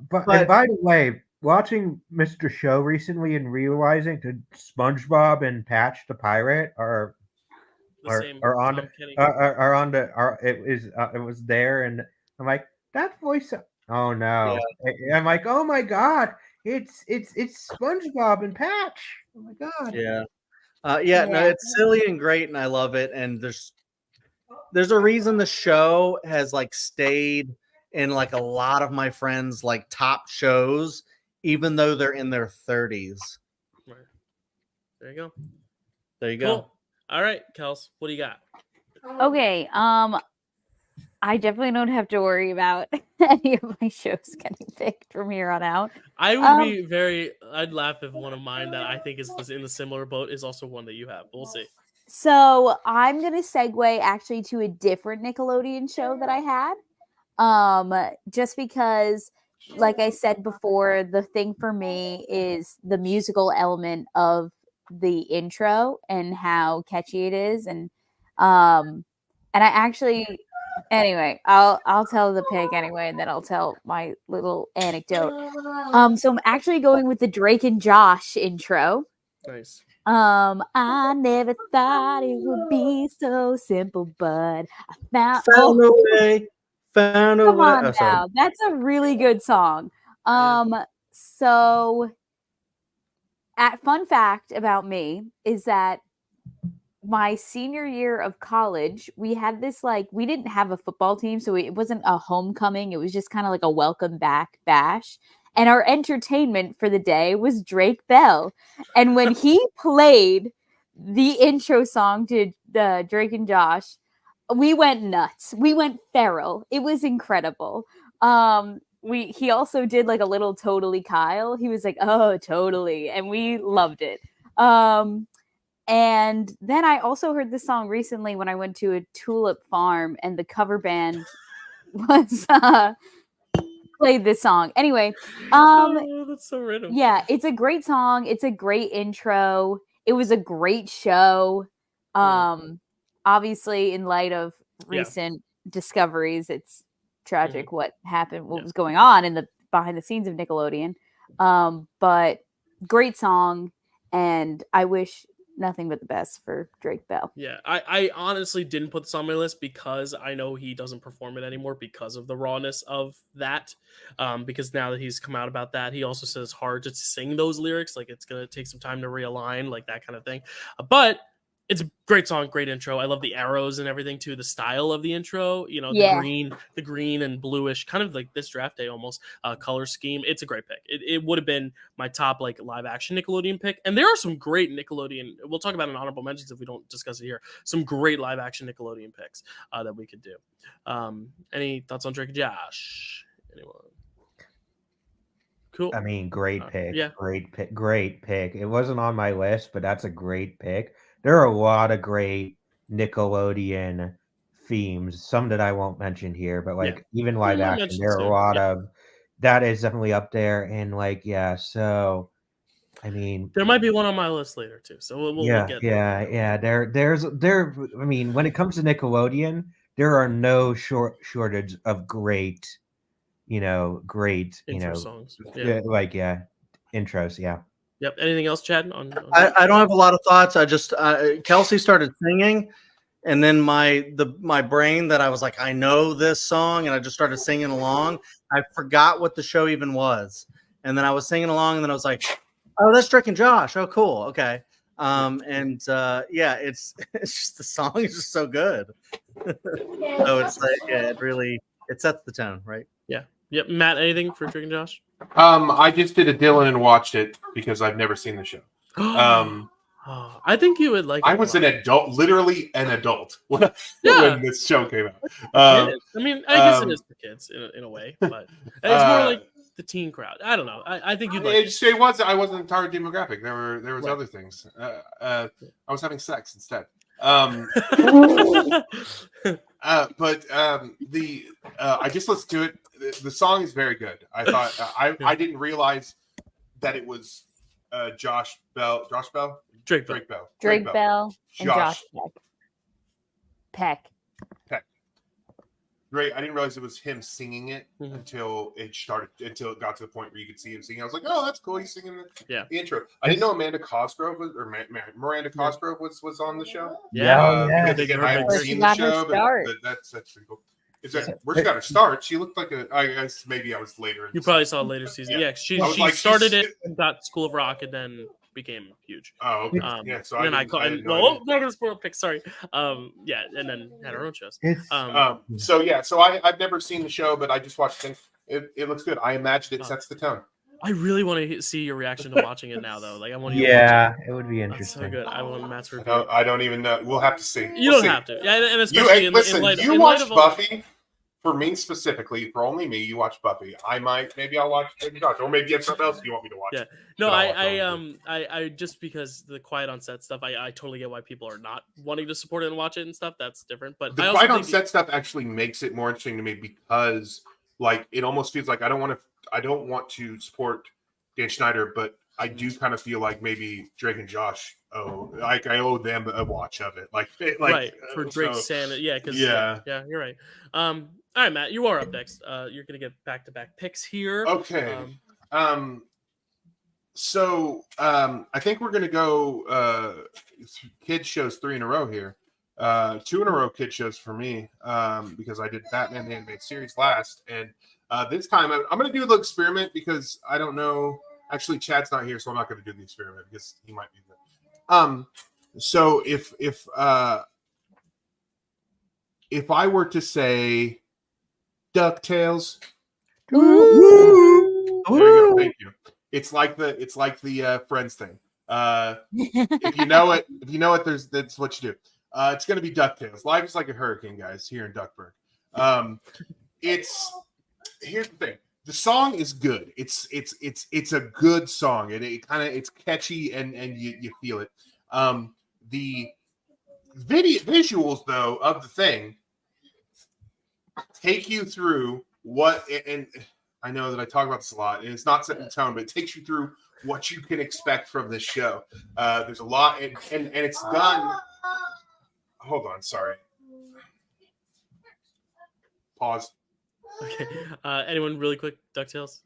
by the way, watching Mr. Show recently and realizing that SpongeBob and Patch the Pirate it was there, and I'm like, that voice. Oh no! Yeah. I'm like, oh my god, it's SpongeBob and Patch. Oh my god! Yeah. No, it's silly and great, and I love it. And there's a reason the show has like stayed in like a lot of my friends' like top shows, even though they're in their 30s. Right. There you go. There you go. Cool. All right, Kels, what do you got? Okay. I definitely don't have to worry about any of my shows getting picked from here on out. I would I'd laugh if one of mine that I think is in the similar boat is also one that you have. We'll see. So I'm going to segue actually to a different Nickelodeon show that I had. Just because, like I said before, the thing for me is the musical element of the intro and how catchy it is. And I actually... Anyway, I'll tell the pick anyway, and then I'll tell my little anecdote. So I'm actually going with the Drake and Josh intro. Nice. I never thought it would be so simple, but I found a way. Found a way. Come on now, that's a really good song. So, fun fact about me is that my senior year of college, we had this we didn't have a football team, so it wasn't a homecoming. It was just kind of like a welcome back bash. And our entertainment for the day was Drake Bell. And when he played the intro song to the Drake and Josh, we went nuts. We went feral. It was incredible. He also did like a little Totally Kyle. He was like, "Oh, totally," and we loved it. And then I also heard this song recently when I went to a tulip farm, and the cover band was played this song. Anyway, that's so random. Yeah, it's a great song. It's a great intro. It was a great show. Obviously, in light of recent discoveries. It's tragic what happened, what was going on in the behind the scenes of Nickelodeon. But great song, and I wish nothing but the best for Drake Bell. Yeah, I honestly didn't put this on my list because I know he doesn't perform it anymore because of the rawness of that. Because now that he's come out about that, he also says it's hard to sing those lyrics. Like it's gonna take some time to realign, like that kind of thing. But it's a great song, great intro. I love the arrows and everything too. The style of the intro, you know, the green and bluish, kind of like this draft day almost color scheme. It's a great pick. It would have been my top like live action Nickelodeon pick. And there are some great Nickelodeon. We'll talk about in honorable mentions if we don't discuss it here. Some great live action Nickelodeon picks that we could do. Any thoughts on Drake and Josh? Anyone? Cool. I mean, great pick. Yeah. Great pick. It wasn't on my list, but that's a great pick. There are a lot of great Nickelodeon themes, some that I won't mention here, but like even live action, there are a lot of that is definitely up there. And like, so I mean, there might be one on my list later too. So we'll get there's I mean, when it comes to Nickelodeon, there are no shortage of great intro songs. Intros. Yeah. Yep. Anything else, Chad? I don't have a lot of thoughts. I just Kelsey started singing, and then my brain that I was like, I know this song, and I just started singing along. I forgot what the show even was, and then I was singing along, and then I was like, oh, that's Drake and Josh. Oh, cool. Okay. It's just the song is just so good. So it's like it sets the tone, right? Yeah. Yep. Matt, anything for Drake and Josh? I just did a Dylan and watched it because I've never seen the show. I think you would like it. I was an adult, literally an adult when this show came out. I mean, I guess it is for kids in a way, but it's more like the teen crowd. I don't know. I think you'd like it. I wasn't target demographic. There was other things. I was having sex instead. I just listened to it. The song is very good. I thought I didn't realize that it was Drake Bell, and Josh Peck. Great. I didn't realize it was him singing it until it got to the point where you could see him singing. I was like, oh, that's cool. He's singing the intro. I didn't know Miranda Cosgrove was on the show. Yeah. Again, I haven't seen the show, but that's pretty cool. Where she got her start? She looked like I guess maybe I was later. You probably saw a later season. Yeah, she started it and got School of Rock and then became huge. Oh, okay. So then not gonna spoil pick. Sorry. And then had her own shows. So I've never seen the show, but I just watched it. It looks good. I imagine it sets the tone. I really want to see your reaction to watching it now, though. Like I want you. It would be interesting. That's so good. I want Matt's review. I don't even know. We'll have to see. You don't have to. Yeah, and especially you watched Buffy. For me specifically, for only me, you watch Buffy. Maybe I'll watch Drake and Josh, or maybe you have something else you want me to watch. Yeah, no, I just because the Quiet on Set stuff, I totally get why people are not wanting to support it and watch it and stuff. That's different. But the Quiet on Set stuff actually makes it more interesting to me because, like, it almost feels like I don't want to support Dan Schneider, but I do kind of feel like maybe Drake and Josh I owe them a watch of it, right for Drake's sanity. Yeah, you're right. All right, Matt, you are up next. You're gonna get back-to-back picks here. Okay. So I think we're gonna go kids shows 3 in a row here. 2 in a row kid shows for me because I did Batman the Animated Series last, and this time I'm gonna do the experiment because I don't know. Actually, Chad's not here, so I'm not gonna do the experiment because he might be there. So if I were to say DuckTales. Ooh. There you go. Thank you. It's like the Friends thing. If you know it, that's what you do. It's gonna be DuckTales. Life is like a hurricane, guys, here in Duckburg. Here's the thing. The song is good. It's a good song, and it's catchy and you feel it. The visuals though of the thing take you through and I know that I talk about this a lot, and it's not set in tone, but it takes you through what you can expect from this show. There's a lot, and it's done. Hold on, sorry. pause. Okay. Anyone really quick? DuckTales?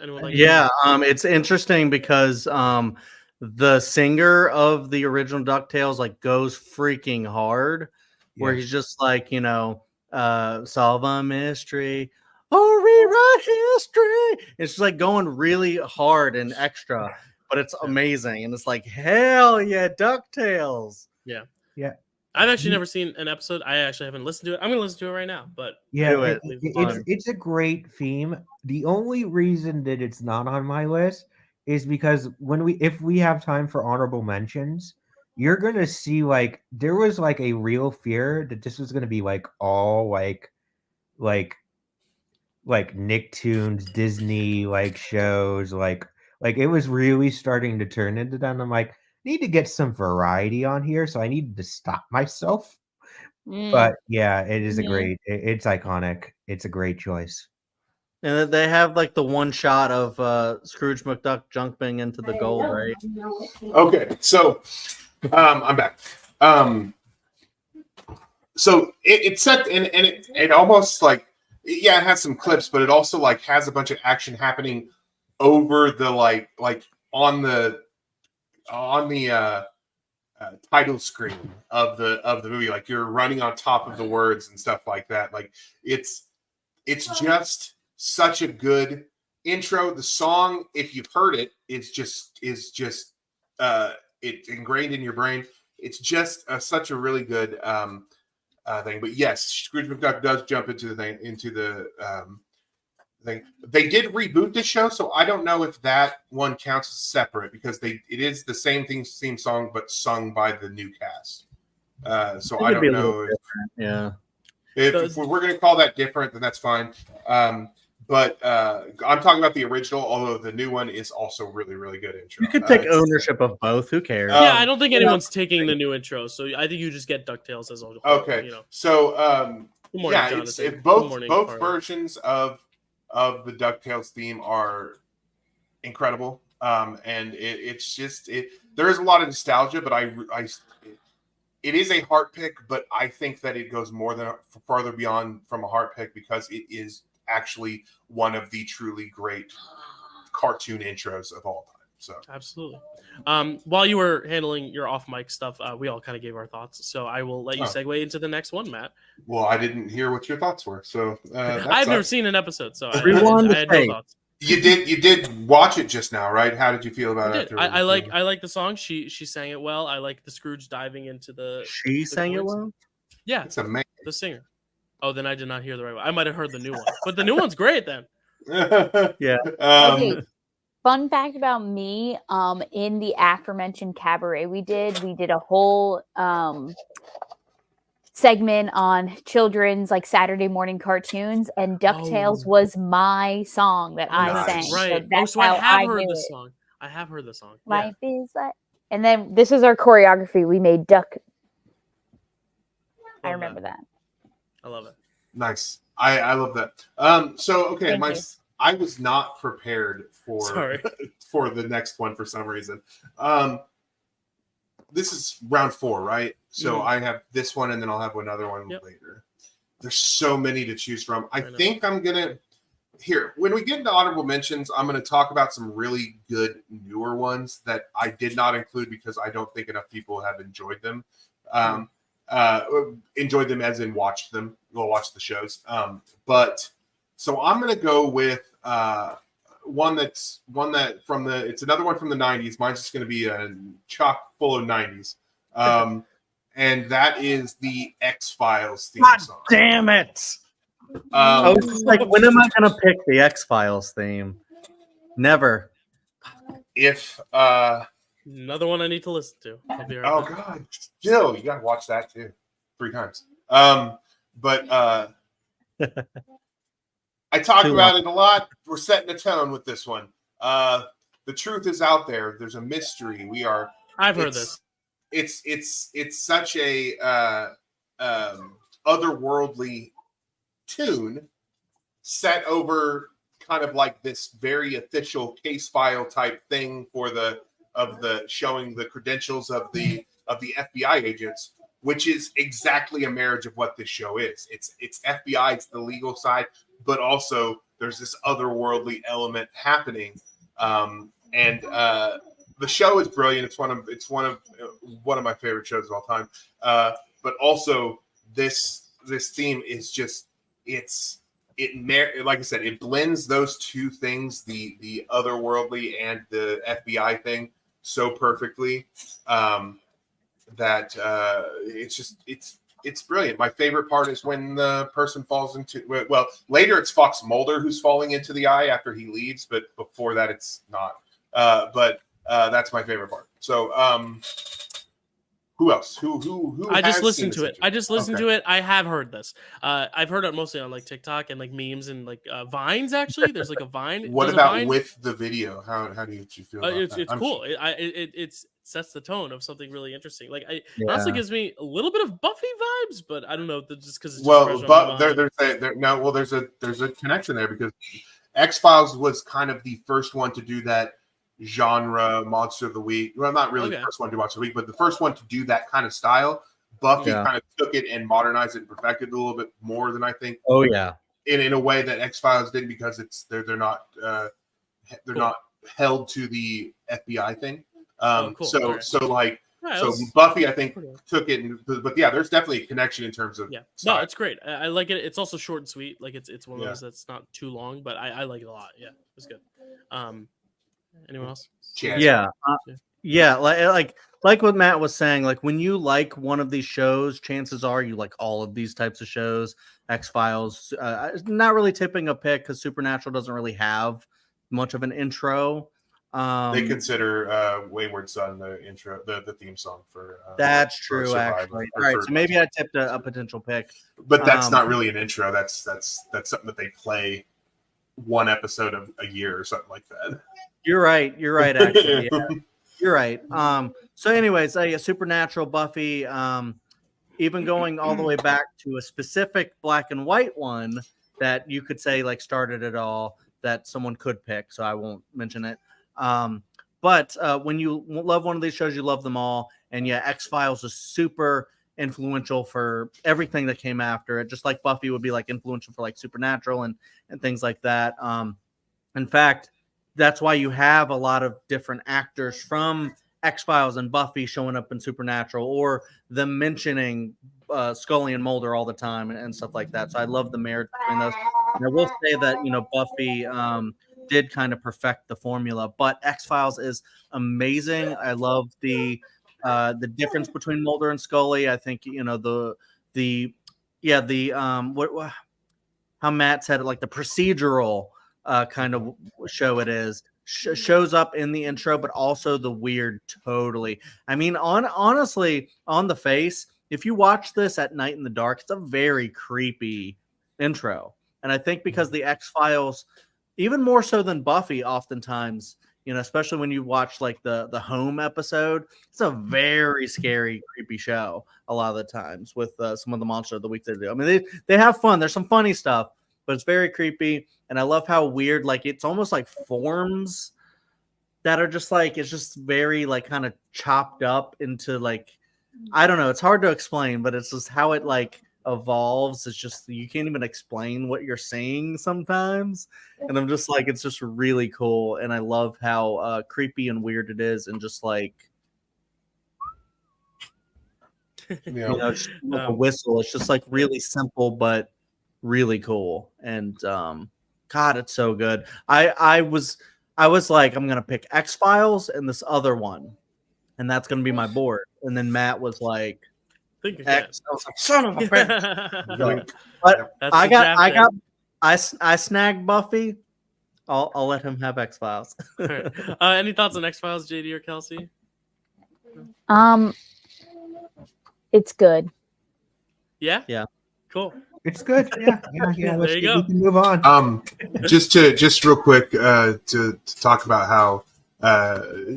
Anyone like? Yeah, it's interesting because the singer of the original DuckTales like goes freaking hard, where Yeah. he's just like, solve a mystery or rewrite history. It's just like going really hard and extra, but it's amazing, and it's like, hell yeah, DuckTales. Yeah. Yeah. I've actually never seen an episode. I actually haven't listened to it. I'm gonna listen to it right now. But Yeah, fun. it's a great theme. The only reason that it's not on my list is because if we have time for honorable mentions, you're gonna see like there was like a real fear that this was gonna be like all like Nicktoons, Disney like shows, like it was really starting to turn into that. And I'm like, need to get some variety on here, so I needed to stop myself. But yeah, it is it's iconic. It's a great choice. And they have like the one shot of Scrooge McDuck jumping into the goal, right? Okay, so I'm back. So it's set and it almost like, yeah, it has some clips, but it also like has a bunch of action happening over the like on the title screen of the movie. Like you're running on top of the words and stuff like that. Like it's just such a good intro. The song, if you've heard it, is just it's ingrained in your brain. It's just such a really good thing. But yes, Scrooge McDuck does jump into the thing. They did reboot the show, so I don't know if that one counts as separate because it is the same theme song but sung by the new cast. So I don't know. If we're going to call that different, then that's fine. But I'm talking about the original, although the new one is also really, really good intro. You could take ownership of both. Who cares? Yeah, I don't think anyone's taking the new intro, so I think you just get DuckTales as a whole. Okay, so it's both versions of the DuckTales theme are incredible, and it's just there is a lot of nostalgia, but it is a heart pick, but I think that it goes farther beyond from a heart pick because it is actually one of the truly great cartoon intros of all time. So absolutely. While you were handling your off mic stuff, we all kind of gave our thoughts. So I will let you segue into the next one, Matt. Well, I didn't hear what your thoughts were, so I've never seen an episode, so I had no thoughts. You did watch it just now, right? How did you feel about it? I like the song. She sang it well. I like the Scrooge diving into the. She sang it well. Yeah, it's amazing. The singer. Oh, then I did not hear the right one. I might have heard the new one, but the new one's great. Then. Yeah. Okay. Fun fact about me, in the aforementioned cabaret we did a whole segment on children's like Saturday morning cartoons, and DuckTales was my song that I sang. Right. So that's so I have how heard the song. I have heard the song. Life is like, and then this is our choreography. We made Duck. I remember that. I love it. Nice. I love that. So okay, I was not prepared for the next one for some reason. This is round 4, right? So I have this one and then I'll have another one later. There's so many to choose from. I think I'm gonna when we get into honorable mentions, I'm gonna talk about some really good newer ones that I did not include because I don't think enough people have enjoyed them. Enjoyed them as in watched them. We'll watch the shows. But so I'm gonna go with it's another one from the 90s. Mine's just gonna be a chock full of 90s. And that is the X-Files theme song. Damn it! I was just like, when am I gonna pick the X-Files theme? Never. If another one I need to listen to. I'll be right oh back. God, Jill, you gotta watch that too 3 times. But I talk about it a lot. We're setting a tone with this one. The truth is out there. There's a mystery. I've heard this. It's such a otherworldly tune set over kind of like this very official case file type thing for showing the credentials of the FBI agents. which is exactly a marriage of what this show is. It's FBI, it's the legal side, but also there's this otherworldly element happening. And the show is brilliant. It's one of my favorite shows of all time. But also this theme is just like I said, it blends those two things, the otherworldly and the FBI thing, so perfectly that it's brilliant. My favorite part is when the person falls into, well, later it's Fox Mulder who's falling into the eye after he leaves, but before that it's not. But that's my favorite part. So who else? Who? I just has listened seen to this it. I just listened Okay. to it. I have heard this. I've heard it mostly on like TikTok and like memes and like Vines. Actually, there's like a Vine. What There's a about Vine. with the video? How do you feel about It's that? I'm cool. It sets the tone of something really interesting. Like it Yeah. honestly gives me a little bit of Buffy vibes, but I don't know just because it's just Well, fresh on but my there's a connection there because X-Files was kind of the first one to do that genre monster of the week. Well, not really the first one to monster of the week, but the first one to do that kind of style. Buffy kind of took it and modernized it and perfected it a little bit more than I think. Oh yeah. In a way that X-Files did because they're not not held to the FBI thing. Cool. So Buffy, I think, took it, but yeah, there's definitely a connection in terms of No, it's great. I like it. It's also short and sweet. Like it's one of those that's not too long, but I like it a lot. Yeah, it's good. Anyone else? Yeah. Like what Matt was saying, like when you like one of these shows, chances are you like all of these types of shows. X-Files, not really tipping a pick because Supernatural doesn't really have much of an intro. They consider Wayward Son the intro, the theme song for. That's true, actually. All right, so maybe I tipped a potential pick, but that's not really an intro. That's something that they play one episode of a year or something like that. You're right. Actually, yeah. You're right. So, anyways, Supernatural, Buffy, even going all the way back to a specific black and white one that you could say like started it all that someone could pick. So I won't mention it. But when you love one of these shows, you love them all. And yeah, X-Files is super influential for everything that came after it. Just like Buffy would be like influential for like Supernatural and things like that. In fact, that's why you have a lot of different actors from X-Files and Buffy showing up in Supernatural, or them mentioning Scully and Mulder all the time and stuff like that. So I love the marriage between those. And I will say that, Buffy did kind of perfect the formula, but X-Files is amazing. I love the difference between Mulder and Scully. I think, how Matt said it, like the procedural kind of show it is shows up in the intro, but also the weird totally. I mean, honestly, on the face, if you watch this at night in the dark, it's a very creepy intro. And I think because the X-Files, even more so than Buffy, oftentimes, especially when you watch like the Home episode, it's a very scary, creepy show a lot of the times with some of the Monster of the Week they do. I mean, they have fun. There's some funny stuff, but it's very creepy. And I love how weird, like it's almost like forms that are just like, it's just very like kind of chopped up into like, I don't know. It's hard to explain, but it's just how it like evolves. It's just, you can't even explain what you're seeing sometimes. And I'm just like, it's just really cool. And I love how creepy and weird it is. And just like, just like a whistle. It's just like really simple, but really cool. And God, it's so good. I was like, I'm gonna pick X-Files and this other one, and that's gonna be my board. And then Matt was like, X. I was like, son of a bitch. But I snagged Buffy. I'll let him have X-Files. Right. Any thoughts on X-Files, JD or Kelsey? It's good. Yeah. Cool. It's good. Yeah. There you go. We can move on. Just real quick to talk about how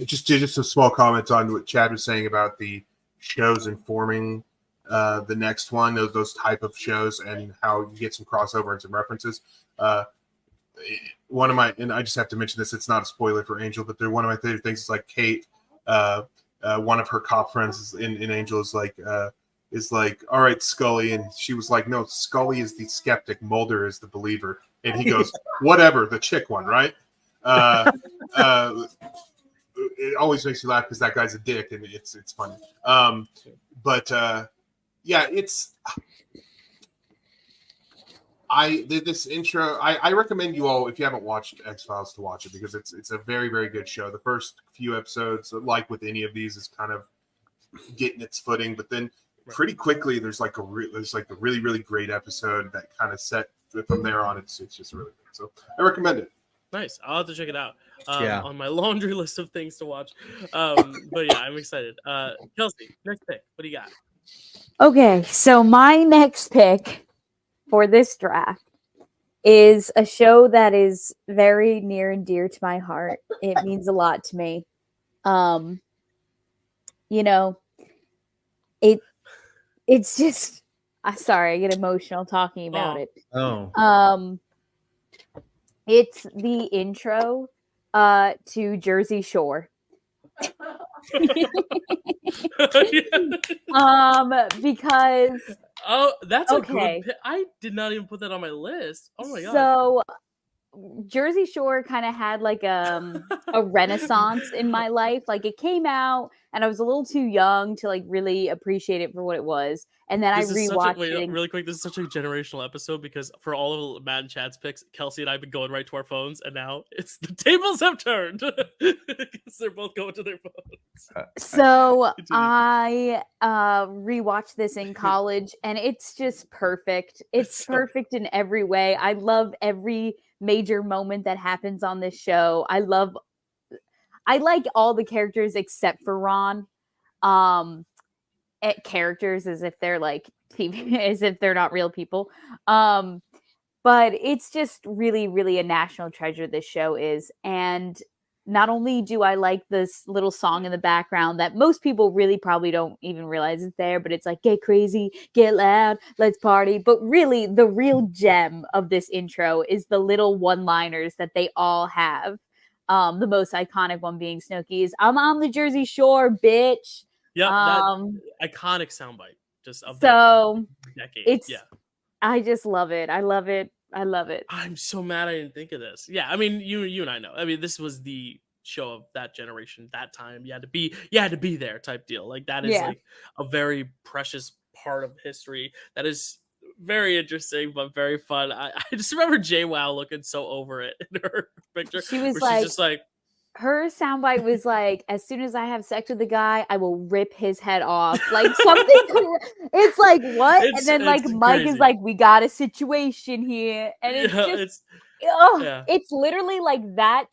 just a small comment on what Chad was saying about the shows informing the next one, those type of shows, and how you get some crossover and some references. One of my, and I just have to mention this, it's not a spoiler for Angel, but they're one of my favorite things is like Kate, one of her cop friends in Angel is like is like, all right, Scully. And she was like, no, Scully is the skeptic. Mulder is the believer. And he goes, whatever, the chick one, right? It always makes you laugh because that guy's a dick and it's funny. Yeah, it's this intro. I recommend you all, if you haven't watched X-Files, to watch it because it's a very, very good show. The first few episodes, like with any of these, is kind of getting its footing, but then pretty quickly there's like a really, really great episode that kind of set from there on. It's just really good. So I recommend it. Nice. I'll have to check it out Yeah. on my laundry list of things to watch. But yeah, I'm excited. Kelsey, next pick. What do you got? Okay, so my next pick for this draft is a show that is very near and dear to my heart. It means a lot to me. You know, it's just sorry, I get emotional talking about it. Oh. It's the intro to Jersey Shore. Because that's okay. a good. I did not even put that on my list. Oh my god! So Jersey Shore kind of had like a renaissance in my life. Like it came out, and I was a little too young to like really appreciate it for what it was. And then I rewatched it. Really quick, this is such a generational episode because for all of Matt and Chad's picks, Kelsey and I have been going right to our phones, and now it's the tables have turned because they're both going to their phones. So I rewatched this in college, and it's just perfect. It's perfect in every way. I love every major moment that happens on this show. I like all the characters except for Ron. Characters as if they're like TV, as if they're not real people. But it's just really, really a national treasure, this show is. And not only do I like this little song in the background that most people really probably don't even realize is there, but it's like, get crazy, get loud, let's party. But really, the real gem of this intro is the little one-liners that they all have. The most iconic one being Snooki's, I'm on the Jersey Shore, bitch. Yeah, that iconic soundbite just of so that decade. It's I just love it. I love it. I'm so mad I didn't think of this. Yeah, I mean, you and I know. I mean, this was the show of that generation, that time. You had to be there type deal. Like that is like a very precious part of history. That is very interesting, but very fun. I just remember JWoww looking so over it in her picture. She was she's just like, her soundbite was like, as soon as I have sex with the guy, I will rip his head off. Like something. It's like, what? And then like Mike is like, we got a situation here. And it's it's literally like that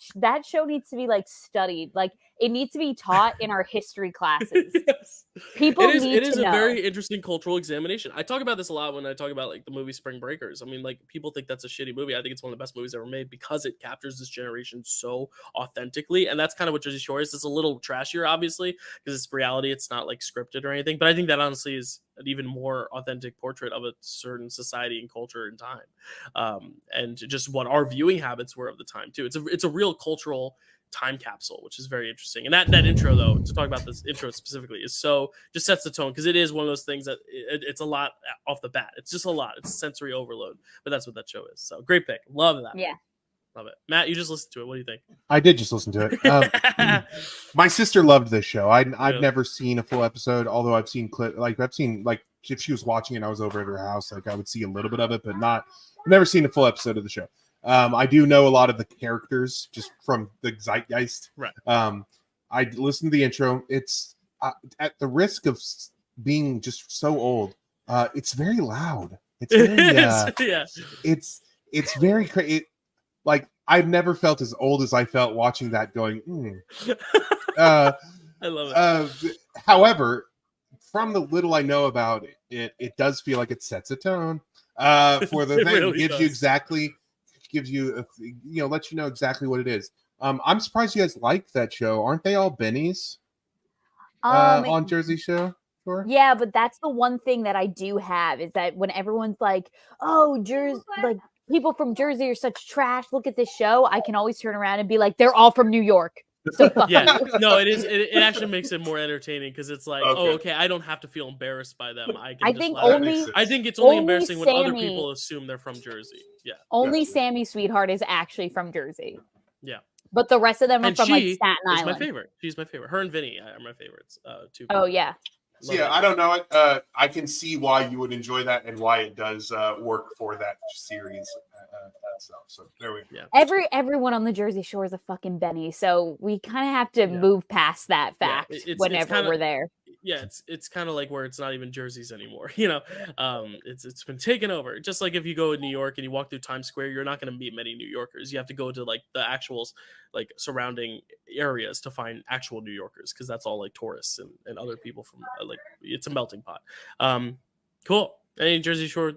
show needs to be like studied. Like it needs to be taught in our history classes. Yes. People need to know. It is a very interesting cultural examination. I talk about this a lot when I talk about like the movie Spring Breakers. I mean, like people think that's a shitty movie. I think it's one of the best movies ever made because it captures this generation so authentically. And that's kind of what Jersey Shore is. It's a little trashier, obviously, because it's reality. It's not like scripted or anything. But I think that honestly is an even more authentic portrait of a certain society and culture and time, and just what our viewing habits were of the time too. It's a real cultural time capsule, which is very interesting. And that intro, though, to talk about this intro specifically, is so just sets the tone because it is one of those things that it's a lot off the bat. It's just a lot. It's sensory overload, but that's what that show is. So great pick. Love that. Yeah. Love it. Matt, you just listened to it. What do you think? I did just listen to it. My sister loved this show. I've never seen a full episode, although I've seen if she was watching it and I was over at her house, like I would see a little bit of it, but I've never seen a full episode of the show. I do know a lot of the characters just from the zeitgeist. Right. I listened to the intro. It's at the risk of being just so old. It's very loud. It's very, it's very crazy. Like I've never felt as old as I felt watching that going, I love it. However, from the little I know about it does feel like it sets a tone for the thing. Really gives you lets you know exactly what it is. I'm surprised you guys like that show. Aren't they all Bennies on Jersey Shore? Yeah, but that's the one thing that I do have is that when everyone's like, oh, Jersey, like people from Jersey are such trash, look at this show, I can always turn around and be like, they're all from New York. So fuck Yeah, you. no, it is. It actually makes it more entertaining because it's like, oh, Okay. okay, I don't have to feel embarrassed by them. I can I just think laugh. That makes only sense. I think it's only only embarrassing when other Sammy- people assume they're from Jersey. Yeah, only Gotcha. Sammy Sweetheart is actually from Jersey. yeah. But the rest of them are And from like she Staten is my Island. favorite. She's my favorite. Her and Vinny are my favorites. Too. Oh yeah. So yeah, I don't know it. I can see why you would enjoy that and why it does work for that series itself. So there we go. Yeah. Everyone on the Jersey Shore is a fucking Benny, so we kind of have to move past that Yeah, fact it's whenever kinda- we're there. Yeah, it's kind of like where it's not even Jersey's anymore. It's been taken over. Just like if you go in New York and you walk through Times Square, you're not going to meet many New Yorkers. You have to go to like the actual like surrounding areas to find actual New Yorkers because that's all like tourists and other people from like it's a melting pot. Cool. Any Jersey Shore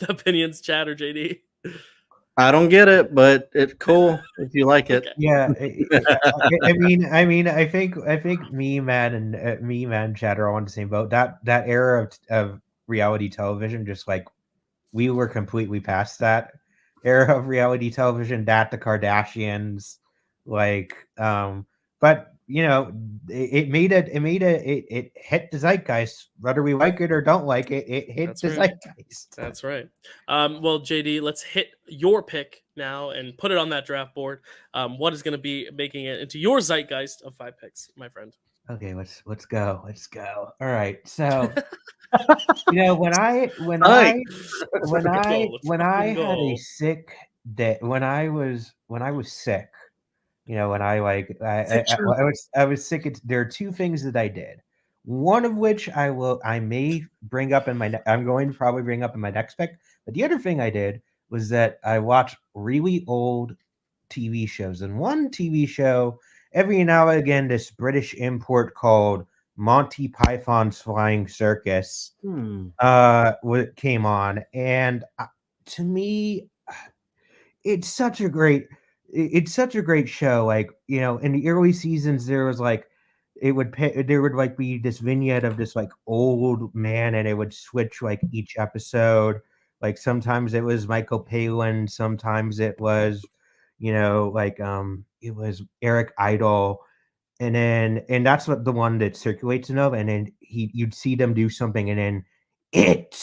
opinions, Chad or JD? I don't get it, but it's cool if you like it. Okay. Yeah, I think me, Matt, and Chad are all on the same boat. That era of reality television, just like we were completely past that era of reality television. That the Kardashians, like, but you know, it hit the zeitgeist, whether we like it or don't like it. It hit That's the right. zeitgeist. That's right. Well, JD, let's hit your pick now and put it on that draft board. What is going to be making it into your zeitgeist of 5 picks, my friend? Okay, let's go. All right, so you know when I had a sick day when I was sick, you know, when I like I was sick. There are two things that I did. One of which I may bring up in my I'm going to probably bring up in my next pick. But the other thing I did was that I watched really old TV shows. And one TV show, every now and again, this British import called Monty Python's Flying Circus came on, and to me, it's such a great show. Like, you know, in the early seasons there was like there would like be this vignette of this like old man, and it would switch like each episode. Like sometimes it was Michael Palin, sometimes it was, you know, like it was Eric Idle, and that's what the one that circulates in of, and then you'd see them do something, and then it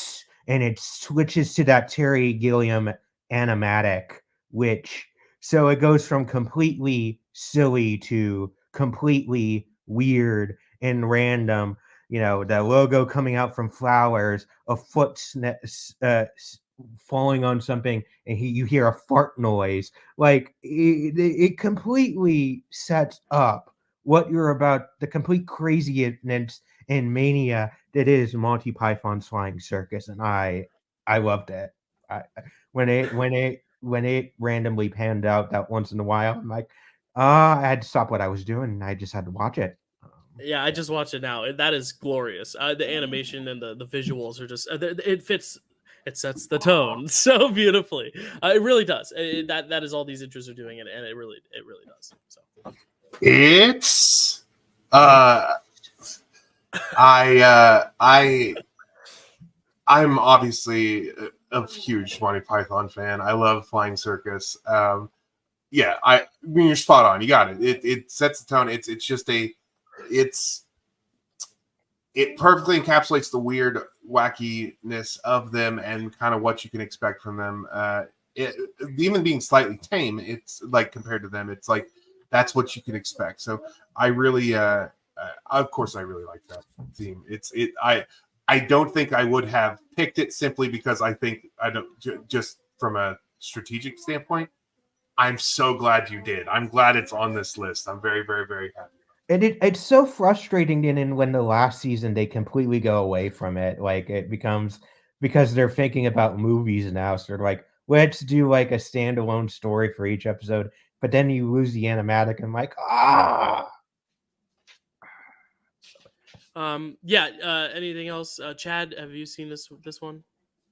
switches to that Terry Gilliam animatic, which so it goes from completely silly to completely weird and random. You know, the logo coming out from flowers, a foot falling on something, and you hear a fart noise. Like it completely sets up what you're about, the complete craziness and mania that is Monty Python's Flying Circus, and I loved it. When it randomly panned out that once in a while, I'm like, I had to stop what I was doing, and I just had to watch it. Yeah, I just watched it now. That is glorious. The animation and the visuals are just it fits. It sets the tone so beautifully. It really does. That is all these intros are doing, and it really does. So It's I'm obviously a huge Monty Python fan. I love Flying Circus. Yeah, I mean you're spot on. You got it. It sets the tone. It perfectly encapsulates the weird wackiness of them and kind of what you can expect from them. Even being slightly tame, it's like compared to them, it's like that's what you can expect. So I really, of course, I really like that theme. I don't think I would have picked it simply because I think just from a strategic standpoint. I'm so glad you did. I'm glad it's on this list. I'm very, very, very happy. And it's so frustrating then when the last season they completely go away from it. Like it becomes, because they're thinking about movies now, so they're like, let's do like a standalone story for each episode. But then you lose the animatic, and I'm like, anything else? Chad, have you seen this one?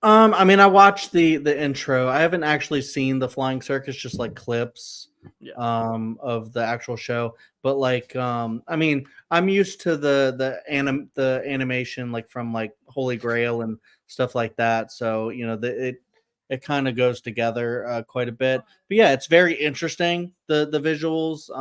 I mean, I watched the intro. I haven't actually seen the Flying Circus, just like clips of the actual show. But like, I mean, I'm used to the animation like from like Holy Grail and stuff like that. So you know, it kind of goes together quite a bit. But yeah, it's very interesting, the visuals.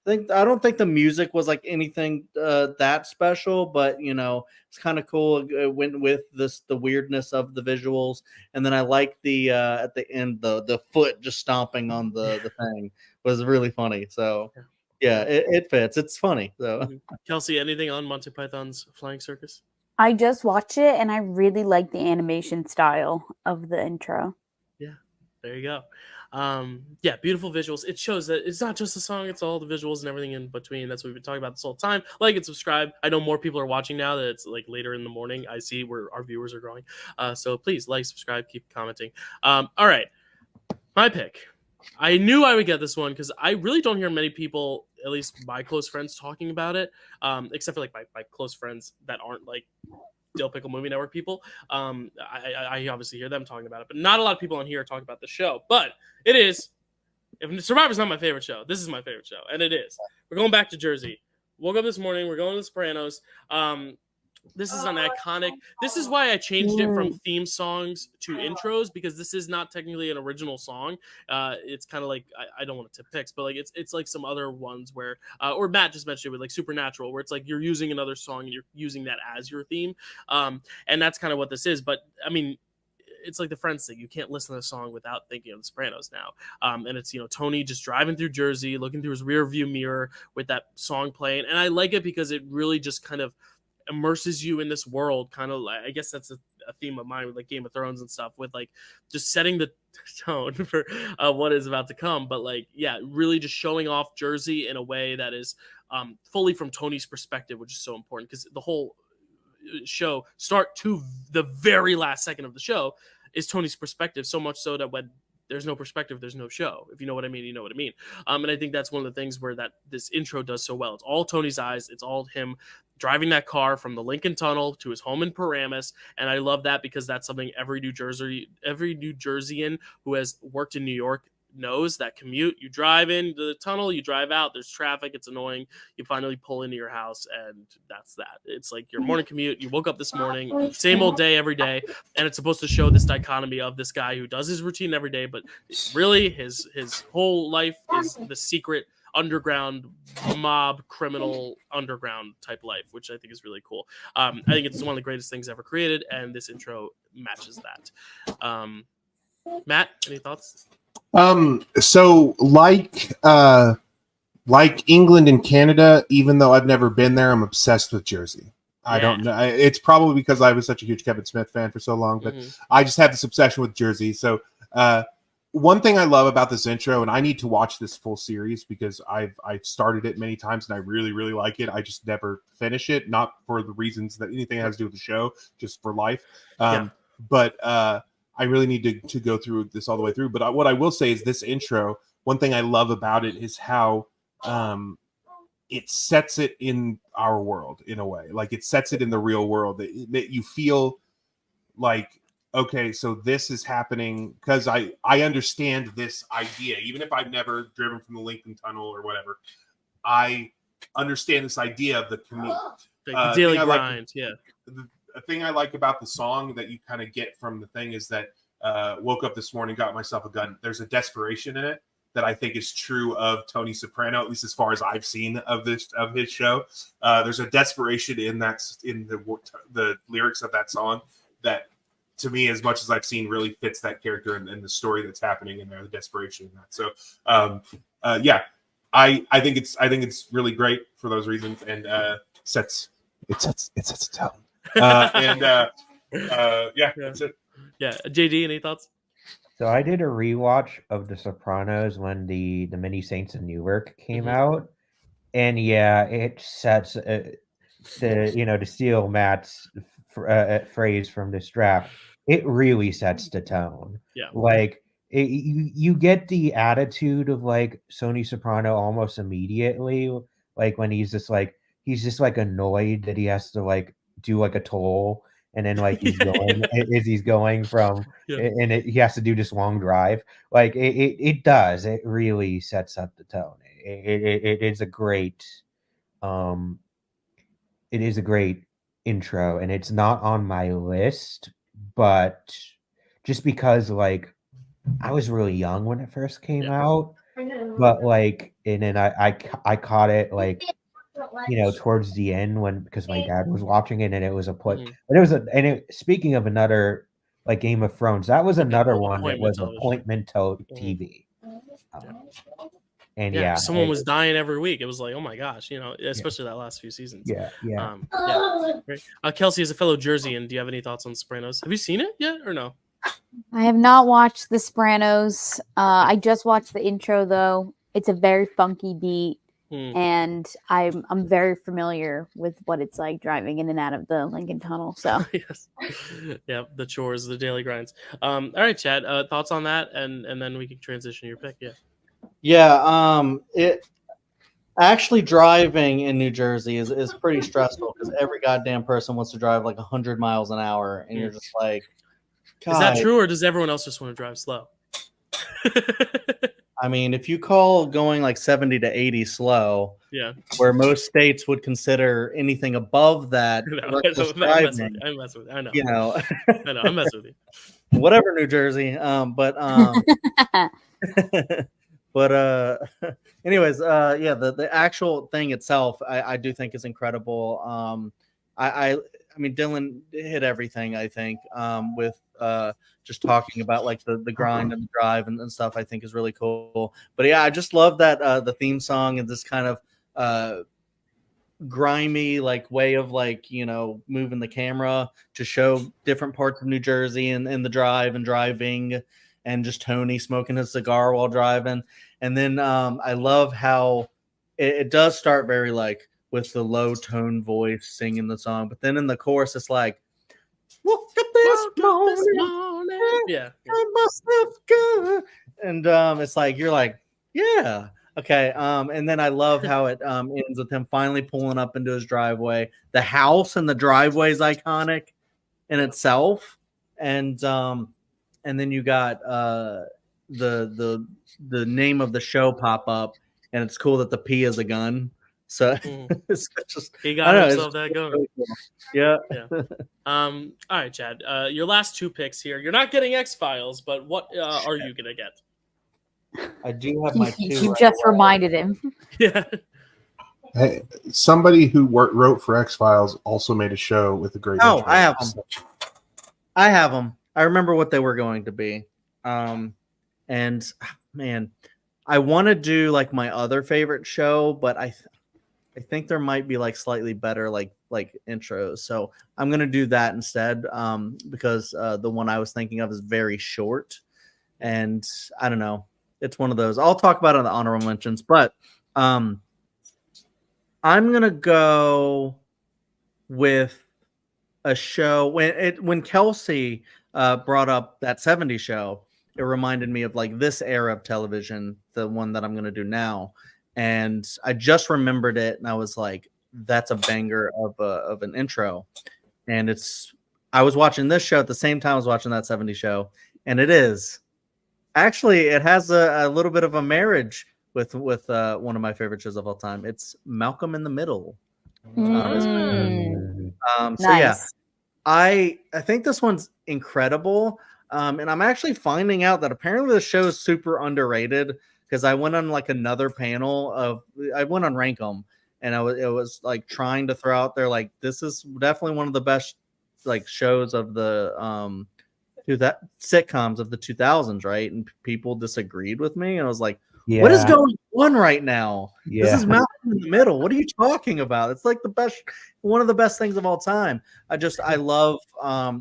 I don't think the music was like anything that special, but you know, it's kind of cool. It went with the weirdness of the visuals, and then I like the at the end the foot just stomping on the thing was really funny. So yeah, it fits. It's funny. So Kelsey, anything on Monty Python's Flying Circus? I just watched it and I really like the animation style of the intro. Yeah, there you go. Yeah, beautiful visuals. It shows that it's not just a song, it's all the visuals and everything in between. That's what we've been talking about this whole time. Like and subscribe. I know more people are watching now that it's like later in the morning. I see where our viewers are growing. So please like, subscribe, keep commenting. All right, my pick. I knew I would get this one because I really don't hear many people, at least my close friends, talking about it, except for like my close friends that aren't like Dyl Pickle Movie Network people. I obviously hear them talking about it, but not a lot of people on here are talking about the show. But it is. If Survivor's not my favorite show, this is my favorite show, and it is. We're going back to Jersey. Woke up this morning. We're going to The Sopranos. This is an iconic. This is why I changed it from theme songs to intros, because this is not technically an original song. It's kind of like I don't want to tip picks, but like it's like some other ones where or Matt just mentioned it with like Supernatural, where it's like you're using another song and you're using that as your theme, and that's kind of what this is. But I mean, it's like the Friends thing. You can't listen to a song without thinking of The Sopranos now. And it's, you know, Tony just driving through Jersey, looking through his rear view mirror with that song playing. And I like it because it really just kind of immerses you in this world, kind of like, I guess that's a theme of mine with like Game of Thrones and stuff, with like just setting the tone for what is about to come. But like, yeah, really just showing off Jersey in a way that is fully from Tony's perspective, which is so important, because the whole show, start to the very last second of the show, is Tony's perspective, so much so that when there's no perspective, there's no show. If you know what I mean, you know what I mean. And I think that's one of the things where that this intro does so well. It's all Tony's eyes. It's all him driving that car from the Lincoln Tunnel to his home in Paramus. And I love that because that's something every New Jerseyan who has worked in New York knows. That commute, you drive into the tunnel, you drive out, there's traffic, it's annoying, you finally pull into your house, and that's that. It's like your morning commute. You woke up this morning, same old day every day, and it's supposed to show this dichotomy of this guy who does his routine every day, but really his whole life is the secret underground mob criminal underground type life, which I think is really cool. I think it's one of the greatest things ever created, and this intro matches that. Matt, any thoughts? So like England and Canada, even though I've never been there, I'm obsessed with Jersey. I don't know. It's probably because I was such a huge Kevin Smith fan for so long, but I just have this obsession with Jersey. So, one thing I love about this intro, and I need to watch this full series because I've started it many times and I really, really like it. I just never finish it, not for the reasons that anything has to do with the show, just for life. But I really need to go through this all the way through. But what I will say is this intro, one thing I love about it is how it sets it in our world in a way. Like it sets it in the real world that you feel like, okay, so this is happening because I understand this idea. Even if I've never driven from the Lincoln Tunnel or whatever, I understand this idea of the commute. The daily grind, The thing I like about the song that you kind of get from the thing is that woke up this morning, got myself a gun. There's a desperation in it that I think is true of Tony Soprano, at least as far as I've seen of his show. There's a desperation in the lyrics of that song that, to me, as much as I've seen, really fits that character and the story that's happening in there, the desperation in that. So, I think it's really great for those reasons, and sets a tone. That's it. Yeah, JD, any thoughts? So I did a rewatch of The Sopranos when the Many Saints of Newark came out, and it sets to steal Matt's phrase from this draft. It really sets the tone. Yeah, like you get the attitude of like Tony Soprano almost immediately, like when he's just like annoyed that he has to like do like a toll, and then like he's going from and he has to do this long drive. Like it really sets up the tone. It is a great intro, and it's not on my list, but just because like I was really young when it first came out, but like, and then I caught it like, you know, towards the end because my dad was watching it, and it was a point. But it was speaking of another like Game of Thrones, that was another one that was appointment TV. And yeah, someone was dying every week. It was like, oh my gosh, you know, especially that last few seasons. Yeah. Great. Kelsey, as a fellow Jerseyan, do you have any thoughts on Sopranos? Have you seen it yet or no? I have not watched The Sopranos. I just watched the intro though. It's a very funky beat, and I'm very familiar with what it's like driving in and out of the Lincoln Tunnel. So yes, yeah, the chores, the daily grinds. All right, Chad, thoughts on that, and then we can transition to your pick. It actually driving in New Jersey is pretty stressful because every goddamn person wants to drive like 100 miles an hour, and you're just like, God. Is that true, or does everyone else just want to drive slow? I mean, if you call going like 70 to 80 slow, where most states would consider anything above that, I'm messing with you. I know. You know, I know. I'm messing with you. Whatever, New Jersey. But anyways, the actual thing itself, I do think is incredible. I mean, Dylan hit everything, I think, with just talking about like the grind and the drive and stuff, I think is really cool. But yeah, I just love that the theme song and this kind of grimy like way of like, you know, moving the camera to show different parts of New Jersey and the drive and driving, and just Tony smoking his cigar while driving. And then I love how it does start very like with the low tone voice singing the song, but then in the chorus it's like, woke up this morning. Yeah. I must have good. And it's like you're like, yeah, okay. And then I love how it ends with him finally pulling up into his driveway. The house and the driveway is iconic in itself. And then you got the name of the show pop up, and it's cool that the P is a gun. So it's just, he got himself that gun. Really cool. Yeah. All right, Chad. Your last two picks here. You're not getting X-Files, but what are you gonna get? I do have my two. You just reminded him. Yeah. Hey, somebody who wrote for X-Files also made a show with a great. Oh, I have them. I have them. I remember what they were going to be. And man, I want to do like my other favorite show, but I think there might be like slightly better like intros. So I'm going to do that instead because the one I was thinking of is very short. And I don't know. It's one of those. I'll talk about it in the honorable mentions, but I'm going to go with a show when Kelsey brought up that 70s show. It reminded me of like this era of television, the one that I'm going to do now. And I just remembered it. And I was like, that's a banger of an intro. And I was watching this show at the same time I was watching that 70s show. And it has a little bit of a marriage with one of my favorite shows of all time. It's Malcolm in the Middle. So nice. Yeah, I think this one's incredible. And I'm actually finding out that apparently the show is super underrated because I went on like another panel I went on Rank 'Em, and it was like trying to throw out there like this is definitely one of the best like shows of the sitcoms of the 2000s, right? And people disagreed with me, and I was like, what is going on right now? This is Malcolm in the Middle. What are you talking about? It's like one of the best things of all time. I love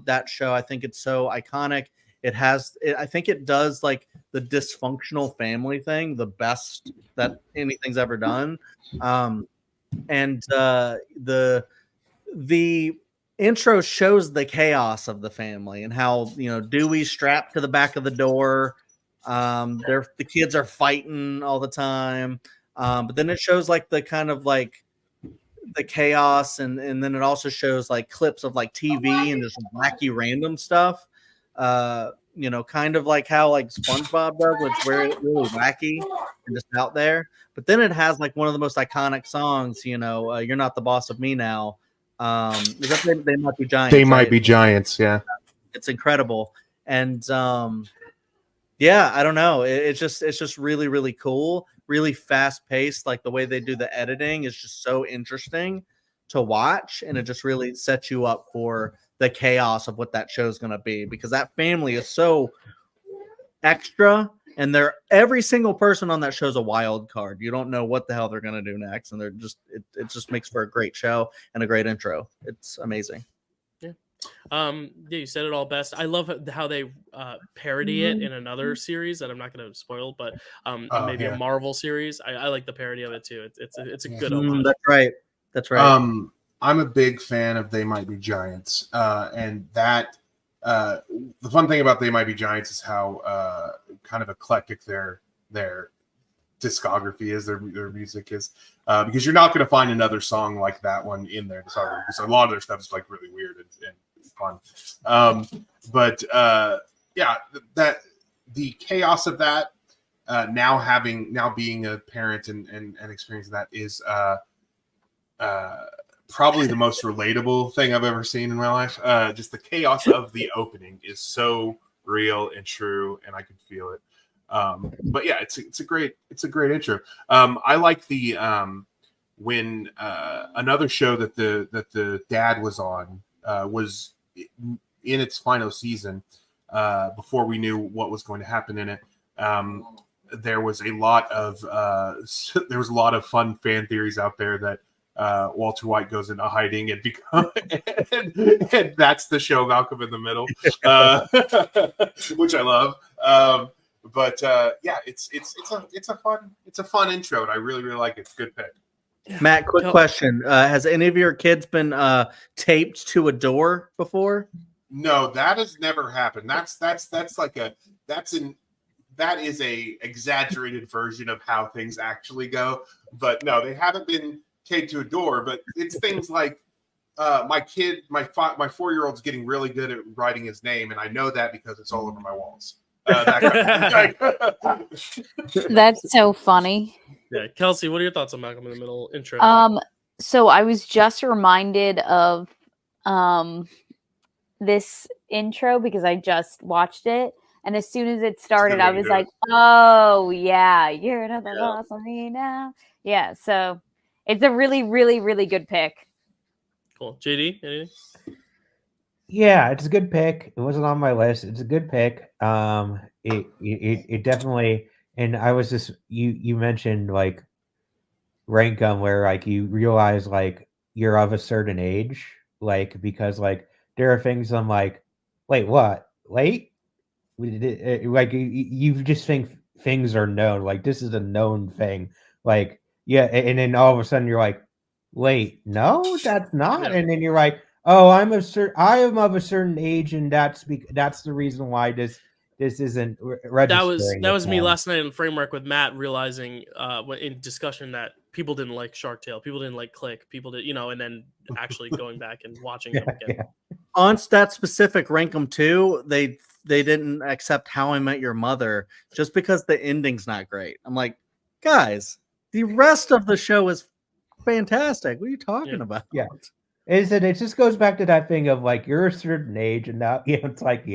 that show. I think it's so iconic. I think it does like the dysfunctional family thing the best that anything's ever done. And the intro shows the chaos of the family and how, you know, Dewey's strapped to the back of the door. The kids are fighting all the time. But then it shows like the kind of like the chaos, and then it also shows like clips of like TV and just wacky random stuff. You know, kind of like how like SpongeBob does, which is really wacky and just out there. But then it has like one of the most iconic songs, you know, You're Not the Boss of Me Now. They Might Be Giants. They Might Be Giants, yeah. It's incredible. And Yeah, I don't know. It's just really, really cool, really fast paced. Like the way they do the editing is just so interesting to watch, and it just really sets you up for the chaos of what that show is going to be, because that family is so extra, and they're every single person on that show is a wild card. You don't know what the hell they're going to do next, and they're just it just makes for a great show and a great intro. It's amazing. Yeah, you said it all best. I love how they parody it in another series that I'm not going to spoil, but maybe a Marvel series. I like the parody of it too. It's a good homage. That's right. That's right. I'm a big fan of They Might Be Giants, and that the fun thing about They Might Be Giants is how kind of eclectic their discography is, their music is, because you're not going to find another song like that one in their discography. So a lot of their stuff is like really weird and fun. But that the chaos of that now being a parent and experiencing that is probably the most relatable thing I've ever seen in my life. Just the chaos of the opening is so real and true, and I can feel it. But yeah, it's a great intro. I like the when another show that the dad was on was in its final season, before we knew what was going to happen in it. There was a lot of fun fan theories out there that Walter White goes into hiding and and that's the show Malcolm in the Middle, which I love. But it's a fun intro, and I really like it. It's a good pick. Matt, quick question: has any of your kids been taped to a door before? No, that has never happened. That is a exaggerated version of how things actually go. But no, they haven't been taped to a door. But it's things like my 4-year-old's getting really good at writing his name, and I know that because it's all over my walls. That's so funny. Yeah, Kelsey, what are your thoughts on Malcolm in the Middle intro? So I was just reminded of this intro because I just watched it, and as soon as it started, I was like, "Oh yeah, you're another boss on me now." Yeah, so it's a really, really, really good pick. Cool, JD, anything? Yeah, it's a good pick. It wasn't on my list. It's a good pick. It definitely. And I was just you mentioned like rank 'em where like you realize like you're of a certain age, like because like there are things I'm like, wait, what? Wait, like you just think things are known. Like this is a known thing. Like yeah, and then all of a sudden you're like, wait, no, that's not. Yeah. And then you're like, oh, I am of a certain age, and that's the reason why this isn't registering. That was me last night in Framewreck with Matt, realizing in discussion that people didn't like Shark Tale, people didn't like Click, people did, and then actually going back and watching them again. Yeah. On that specific rank 'em too, they didn't accept How I Met Your Mother just because the ending's not great. I'm like, guys, the rest of the show is fantastic. What are you talking about? Yeah. It just goes back to that thing of like you're a certain age, and now it's like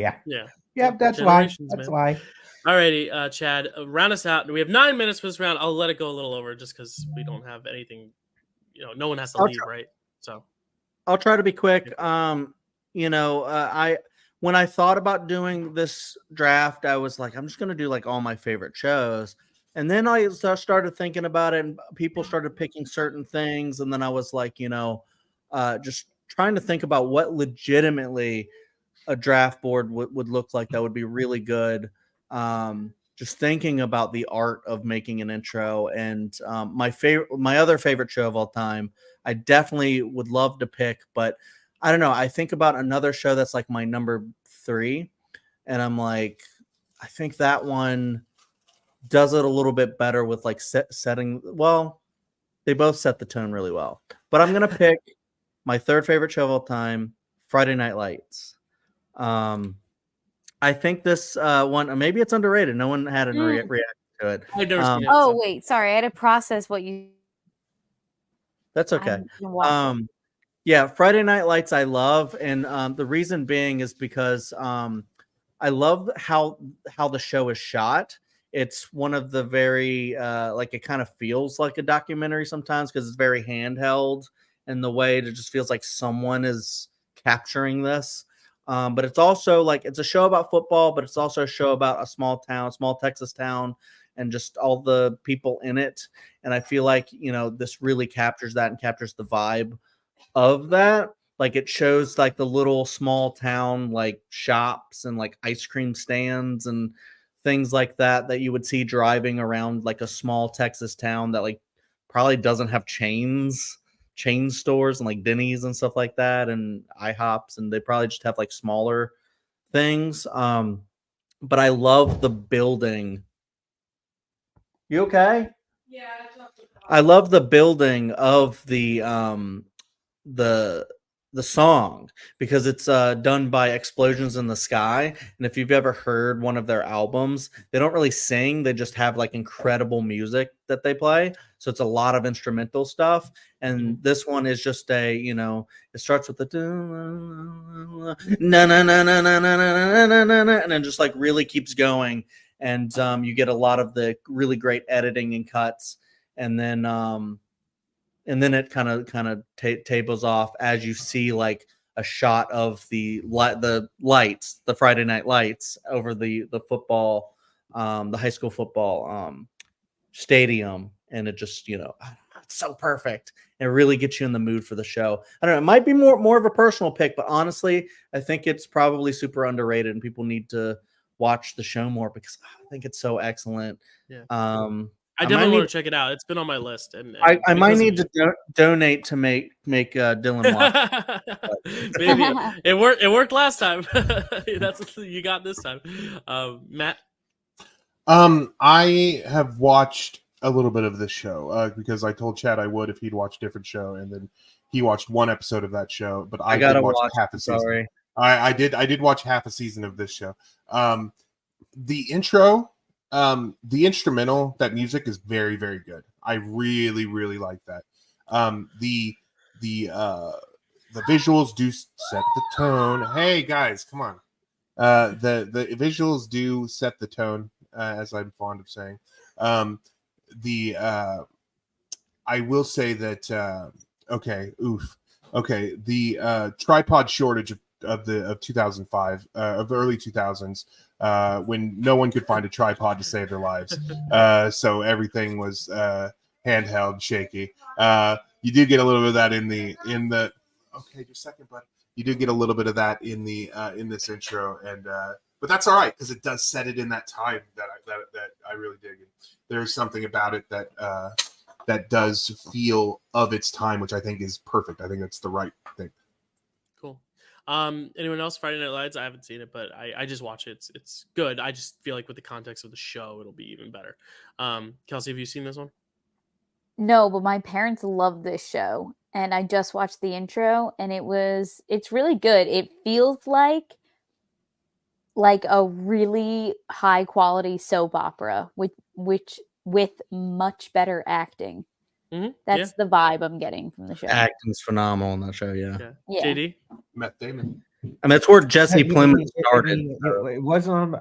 that's why. Alrighty, Chad, round us out. We have 9 minutes for this round. I'll let it go a little over just because we don't have anything. No one has to leave, right? So I'll try to be quick. When I thought about doing this draft, I was like, I'm just gonna do like all my favorite shows. And then I started thinking about it, and people started picking certain things. And then I was like, just trying to think about what legitimately a draft board would look like that would be really good. Just thinking about the art of making an intro, and my other favorite show of all time, I definitely would love to pick, but I don't know. I think about another show that's like my number 3, and I'm like, I think that one does it a little bit better with like setting. Well, they both set the tone really well, but I'm gonna pick my third favorite show of all time, Friday Night Lights. I think this one, maybe it's underrated. No one had a reaction to it. I've never seen it. Oh, wait. Sorry. I had to process what you... That's okay. Yeah, Friday Night Lights I love. And the reason being is because I love how the show is shot. It's one of the very like it kind of feels like a documentary sometimes because it's very handheld in the way it just feels like someone is capturing this. But it's also like it's a show about football, but it's also a show about a small town, small Texas town, and just all the people in it. And I feel like, this really captures that and captures the vibe of that. Like it shows like the little small town like shops and like ice cream stands and things like that you would see driving around like a small Texas town that like probably doesn't have chain stores and like Denny's and stuff like that and IHOPs, and they probably just have like smaller things. But I love the building. You okay? Yeah. I love the building of the song because it's done by Explosions in the Sky. And if you've ever heard one of their albums, they don't really sing, they just have like incredible music that they play. So it's a lot of instrumental stuff. And this one is just it starts with the na na na na na na na na na na, and then just like really keeps going. And you get a lot of the really great editing and cuts. And then it kind of tables off as you see like a shot of the lights, the Friday night lights over the football, the high school football stadium, and it just it's so perfect. It really gets you in the mood for the show. I don't know, it might be more of a personal pick, but honestly, I think it's probably super underrated, and people need to watch the show more because I think it's so excellent. Yeah. I definitely want to check it out. It's been on my list, and I might need to donate to make Dylan watch. Maybe it worked. It worked last time. That's what you got this time, Matt. I have watched a little bit of this show because I told Chad I would if he'd watch a different show, and then he watched one episode of that show. But I gotta did watch half a season. Sorry. I did watch half a season of this show. The intro. The instrumental, that music is very, very good. I really, really like that. The visuals do set the tone. Hey guys, come on. The visuals do set the tone, as I'm fond of saying. I will say that the tripod shortage of 2005 of the early 2000s, when no one could find a tripod to save their lives, so everything was handheld, shaky. You do get a little bit of that in the okay, just a second, bud. You do get a little bit of that in the in this intro, and but that's all right because it does set it in that time that I really dig. And there's something about it that that does feel of its time, which I think is perfect. I think that's the right thing. Cool. Anyone else? Friday Night Lights? I haven't seen it, but I just watch it. It's good. I just feel like with the context of the show, it'll be even better. Kelsey, have you seen this one? No, but my parents love this show, and I just watched the intro, and it's really good. It feels like a really high quality soap opera with much better acting. Mm-hmm. That's the vibe I'm getting from the show. Acting's phenomenal on that show. Yeah. JD? Matt Damon. I mean, that's where Jesse Plemons started. It wasn't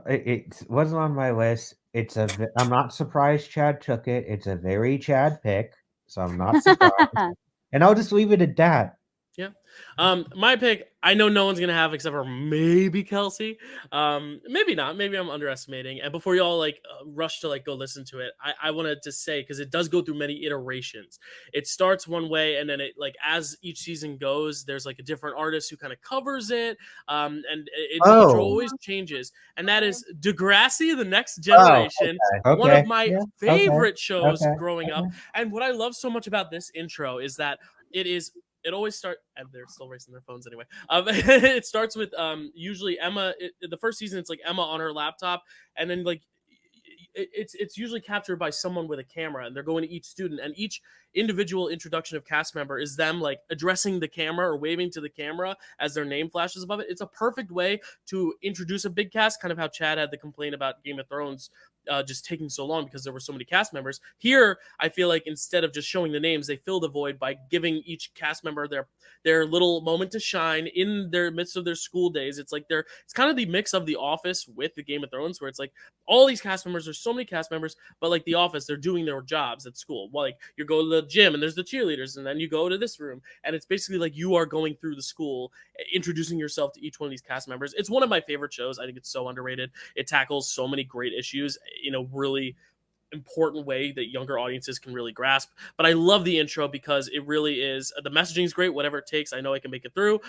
on my list. I'm not surprised Chad took it. It's a very Chad pick, so I'm not surprised. And I'll just leave it at that. Yeah. My pick, I know no one's gonna have except for maybe Kelsey. Maybe not. Maybe I'm underestimating. And before y'all rush to go listen to it, I wanted to say, because it does go through many iterations. It starts one way, and then it as each season goes, there's a different artist who kind of covers it. And the intro always changes. And that is Degrassi: The Next Generation. Okay. One of my favorite shows growing up. And what I love so much about this intro is that it always starts, and they're still racing their phones anyway. It starts with usually Emma. The first season, it's Emma on her laptop, and then it's usually captured by someone with a camera, and they're going to each student, and each individual introduction of cast member is them addressing the camera or waving to the camera as their name flashes above it. It's a perfect way to introduce a big cast, kind of how Chad had the complaint about Game of Thrones just taking so long because there were so many cast members. Here, I feel like instead of just showing the names, they fill the void by giving each cast member their little moment to shine in their midst of their school days. It's like it's kind of the mix of The Office with the Game of Thrones, where it's like all these cast members, there's so many cast members, but like The Office, they're doing their jobs at school. Well, like you go to the gym and there's the cheerleaders, and then you go to this room, and it's basically like you are going through the school, introducing yourself to each one of these cast members. It's one of my favorite shows. I think it's so underrated. It tackles so many great issues in a really important way that younger audiences can really grasp. But I love the intro because it really is, the messaging is great, whatever it takes. I know I can make it through.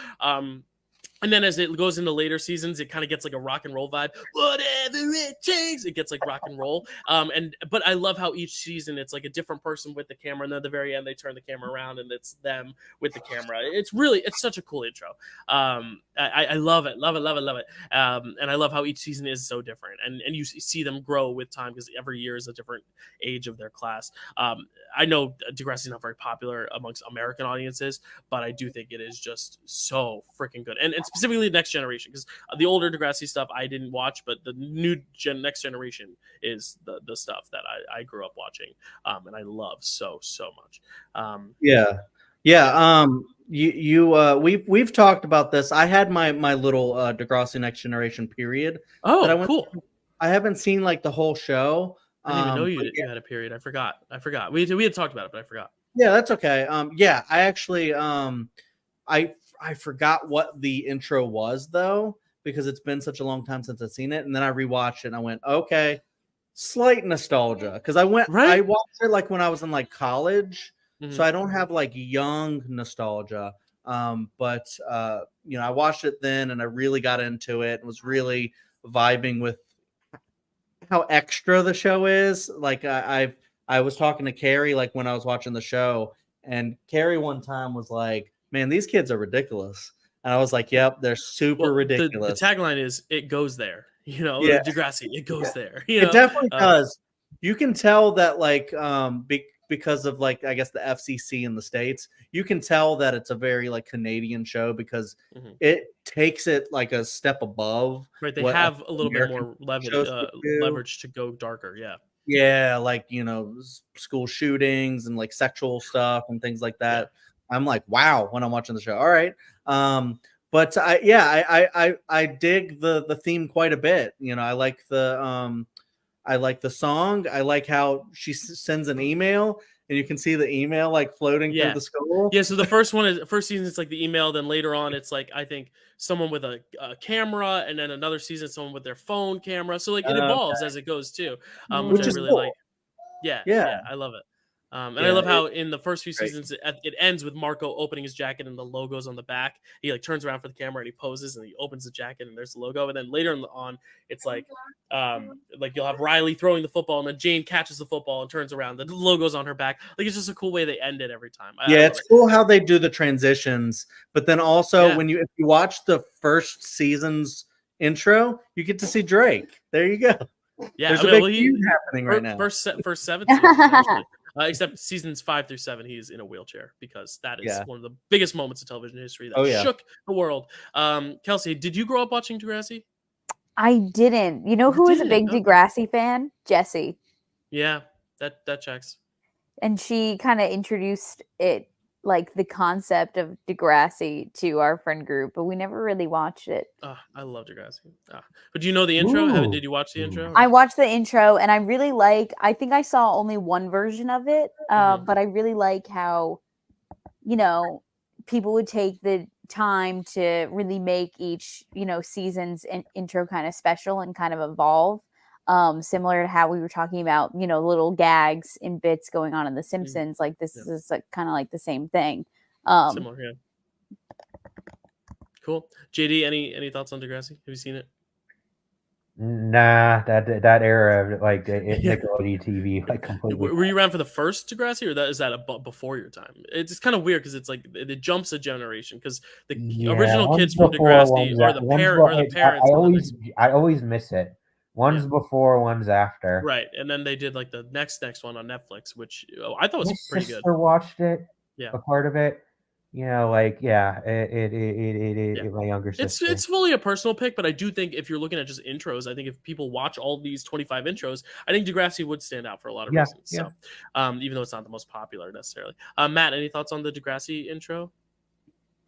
And then as it goes into later seasons, it kind of gets like a rock and roll vibe. Whatever it takes, it gets like rock and roll. But I love how each season it's like a different person with the camera, and then at the very end they turn the camera around and it's them with the camera. It's such a cool intro. I love it. And I love how each season is so different, and you see them grow with time because every year is a different age of their class. I know Degrassi is not very popular amongst American audiences, but I do think it is just so freaking good. And specifically Next Generation, because the older Degrassi stuff I didn't watch, but the new Next Generation is the stuff that I grew up watching, and I love so much. We've talked about this. I had my little Degrassi Next Generation period. Oh, cool. I haven't seen like the whole show. I didn't even know you had a period. I forgot. We had talked about it, but I forgot. Yeah, that's okay. I actually I forgot what the intro was though, because it's been such a long time since I've seen it. And then I rewatched it and I went, okay, slight nostalgia. Because I watched it like when I was in like college. Mm-hmm. So I don't have like young nostalgia. But I watched it then and I really got into it and was really vibing with how extra the show is. Like I was talking to Carrie like when I was watching the show, and Carrie one time was like, man, these kids are ridiculous. And I was like, yep, they're super ridiculous. The tagline is, it goes there. Degrassi, it goes there. It definitely does. You can tell that like because of like, I guess the FCC in the States, you can tell that it's a very like Canadian show because it takes it like a step above. Right. They have a little bit more leverage to go darker. Yeah. Yeah. Like, school shootings and like sexual stuff and things like that. Yeah. I'm like, wow, when I'm watching the show. All right. But I dig the theme quite a bit. I like the song. I like how she sends an email and you can see the email like floating through the school. Yeah. So the first season, it's like the email. Then later on, it's like, I think someone with a camera, and then another season, someone with their phone camera. So like it evolves as it goes too, which I really like. Yeah. I love it. And I love how in the first few seasons it ends with Marco opening his jacket and the logo's on the back. He like turns around for the camera and he poses and he opens the jacket and there's the logo. And then later on, it's like you'll have Riley throwing the football and then Jane catches the football and turns around. The logo's on her back. Like it's just a cool way they end it every time. It's cool how they do the transitions. But then also if you watch the first season's intro, you get to see Drake. There you go. Yeah, there's a big feud happening right now. First 7 seasons, except seasons 5 through 7, he's in a wheelchair because that is one of the biggest moments of television history that shook the world. Kelsey, did you grow up watching Degrassi? I didn't. You know who was a big Degrassi fan? Jessie. Yeah, that checks. And she kind of introduced it, like the concept of Degrassi, to our friend group, but we never really watched it. I love Degrassi. But do you know the intro? Did you watch the intro? I watched the intro, and I really I think I saw only one version of it, but I really like how, people would take the time to really make each, season's intro kind of special and kind of evolve. Similar to how we were talking about, little gags and bits going on in The Simpsons. Like this is kind of like the same thing. Similar, yeah. Cool. JD, any thoughts on Degrassi? Have you seen it? Nah, that era of like Nickelodeon TV, like completely. Were you around for the first Degrassi, or is that before your time? It's kind of weird because it's like it jumps a generation because the original kids from Degrassi are the parents. I always miss it. One's before, one's after. Right, and then they did like the next one on Netflix, which I thought was pretty good. My sister watched it, a part of it. My younger sister. It's fully a personal pick, but I do think if you're looking at just intros, I think if people watch all these 25 intros, I think Degrassi would stand out for a lot of reasons. So, even though it's not the most popular necessarily. Matt, any thoughts on the Degrassi intro?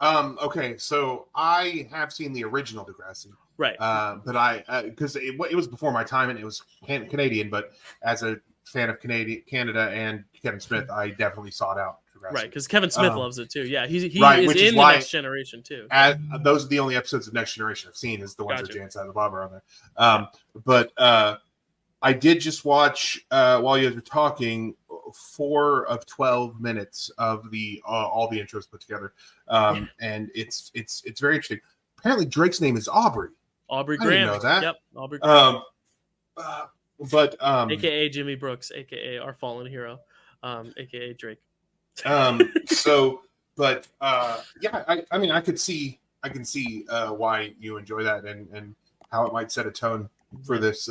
Okay, so I have seen the original Degrassi, right? But I because it was before my time and it was Canadian, but as a fan of Canada and Kevin Smith, I definitely sought out Degrassi. Right, because Kevin Smith loves it too. Yeah, he is in the Next Generation too. Those are the only episodes of Next Generation I've seen is the ones that Jay and Silent Bob are on there. But I did just watch while you guys were talking 4 of 12 minutes of the all the intros put together, and it's very interesting. Apparently, Drake's name is Aubrey. Aubrey Graham. I didn't know that. Yep, Aubrey Graham. But AKA Jimmy Brooks, AKA our fallen hero, AKA Drake. I mean, I can see why you enjoy that and how it might set a tone for this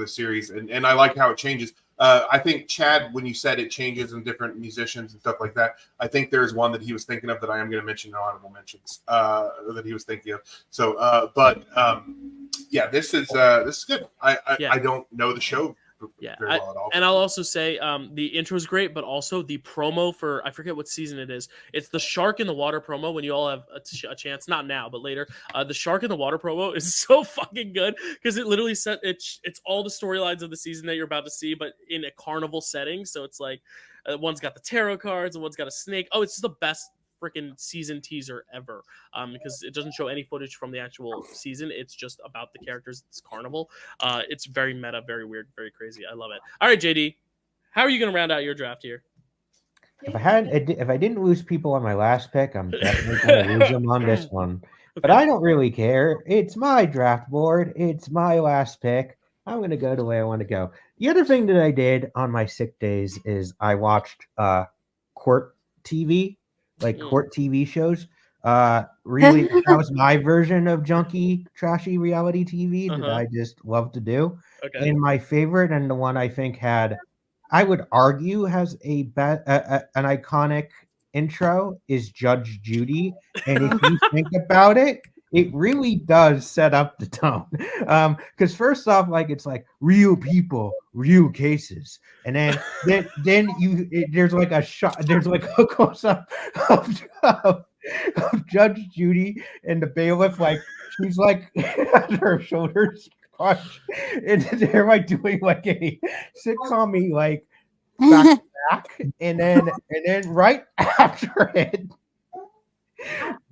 series, and I like how it changes. I think Chad, when you said it changes in different musicians and stuff like that, I think there's one that he was thinking of that I am going to mention in honorable mentions that he was thinking of. So, this is good. I don't know the show very well at all. And I'll also say the intro is great, but also the promo for, I forget what season it is. It's the Shark in the Water promo when you all have a chance, not now, but later. The Shark in the Water promo is so fucking good because it literally it's all the storylines of the season that you're about to see, but in a carnival setting. So it's like one's got the tarot cards and one's got a snake. Oh, it's just the best freaking season teaser ever because it doesn't show any footage from the actual season. It's just about the characters. It's carnival. It's very meta, very weird, very crazy. I love it. All right, JD, how are you going to round out your draft here? If I didn't lose people on my last pick, I'm definitely going to lose them on this one. Okay. But I don't really care. It's my draft board. It's my last pick. I'm going to go the way I want to go. The other thing that I did on my sick days is I watched court TV. Court TV shows. Really, that was my version of junky, trashy reality TV that I just love to do. Okay. And my favorite, and the one I think I would argue has an iconic intro, is Judge Judy. And if you think about it, it really does set up the tone. Because first off, it's real people, real cases, and then there's a shot, there's a close up of Judge Judy and the bailiff, she's at her shoulders crushed, and they're doing a sitcom back to back, and then right after it,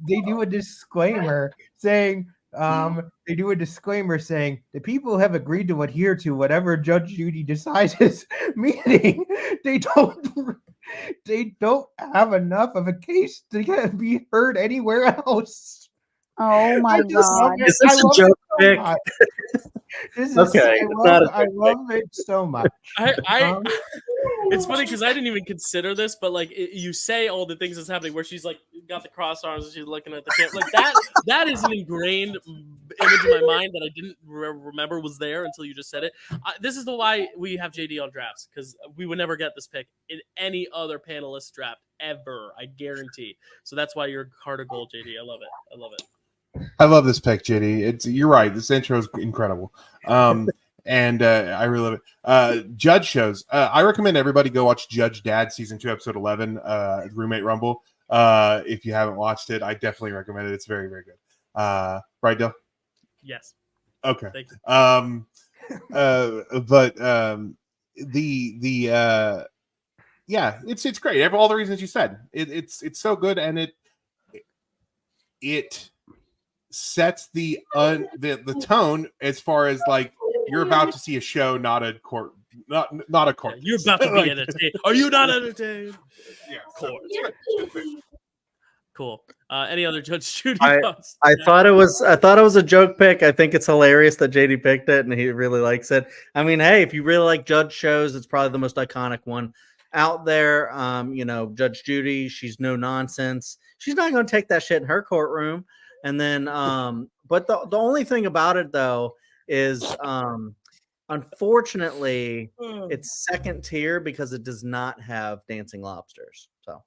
they do a disclaimer saying the people have agreed to adhere to whatever Judge Judy decides, meaning they don't have enough of a case to be heard anywhere else. Oh my god! Is this a joke pick? This is okay. I love it so much. It's funny because I didn't even consider this, but you say all the things that's happening where she's got the cross arms and she's looking at the camera. That is an ingrained image in my mind that I didn't remember was there until you just said it. This is why we have JD on drafts, because we would never get this pick in any other panelist draft ever. I guarantee. So that's why you're heart of gold, JD. I love it. I love this pick, JD. You're right. This intro is incredible. And I really love it. Judge shows. I recommend everybody go watch Judge Dad season 2, episode 11, Roommate Rumble. If you haven't watched it, I definitely recommend it. It's very, very good. Right, Dyl? Yes. Okay. Thank you. It's great. All the reasons you said. It's so good, and it sets the tone as far as you're about to see a show, not a court, not a court. Yeah, you're about to be entertained. Are you not entertained? Yeah, court. Cool. Any other Judge Judy thoughts? I thought it was a joke pick. I think it's hilarious that JD picked it and he really likes it. I mean, hey, if you really like Judge shows, it's probably the most iconic one out there. Judge Judy, she's no nonsense. She's not going to take that shit in her courtroom. And then, but the only thing about it though is, unfortunately, it's second tier because it does not have dancing lobsters. So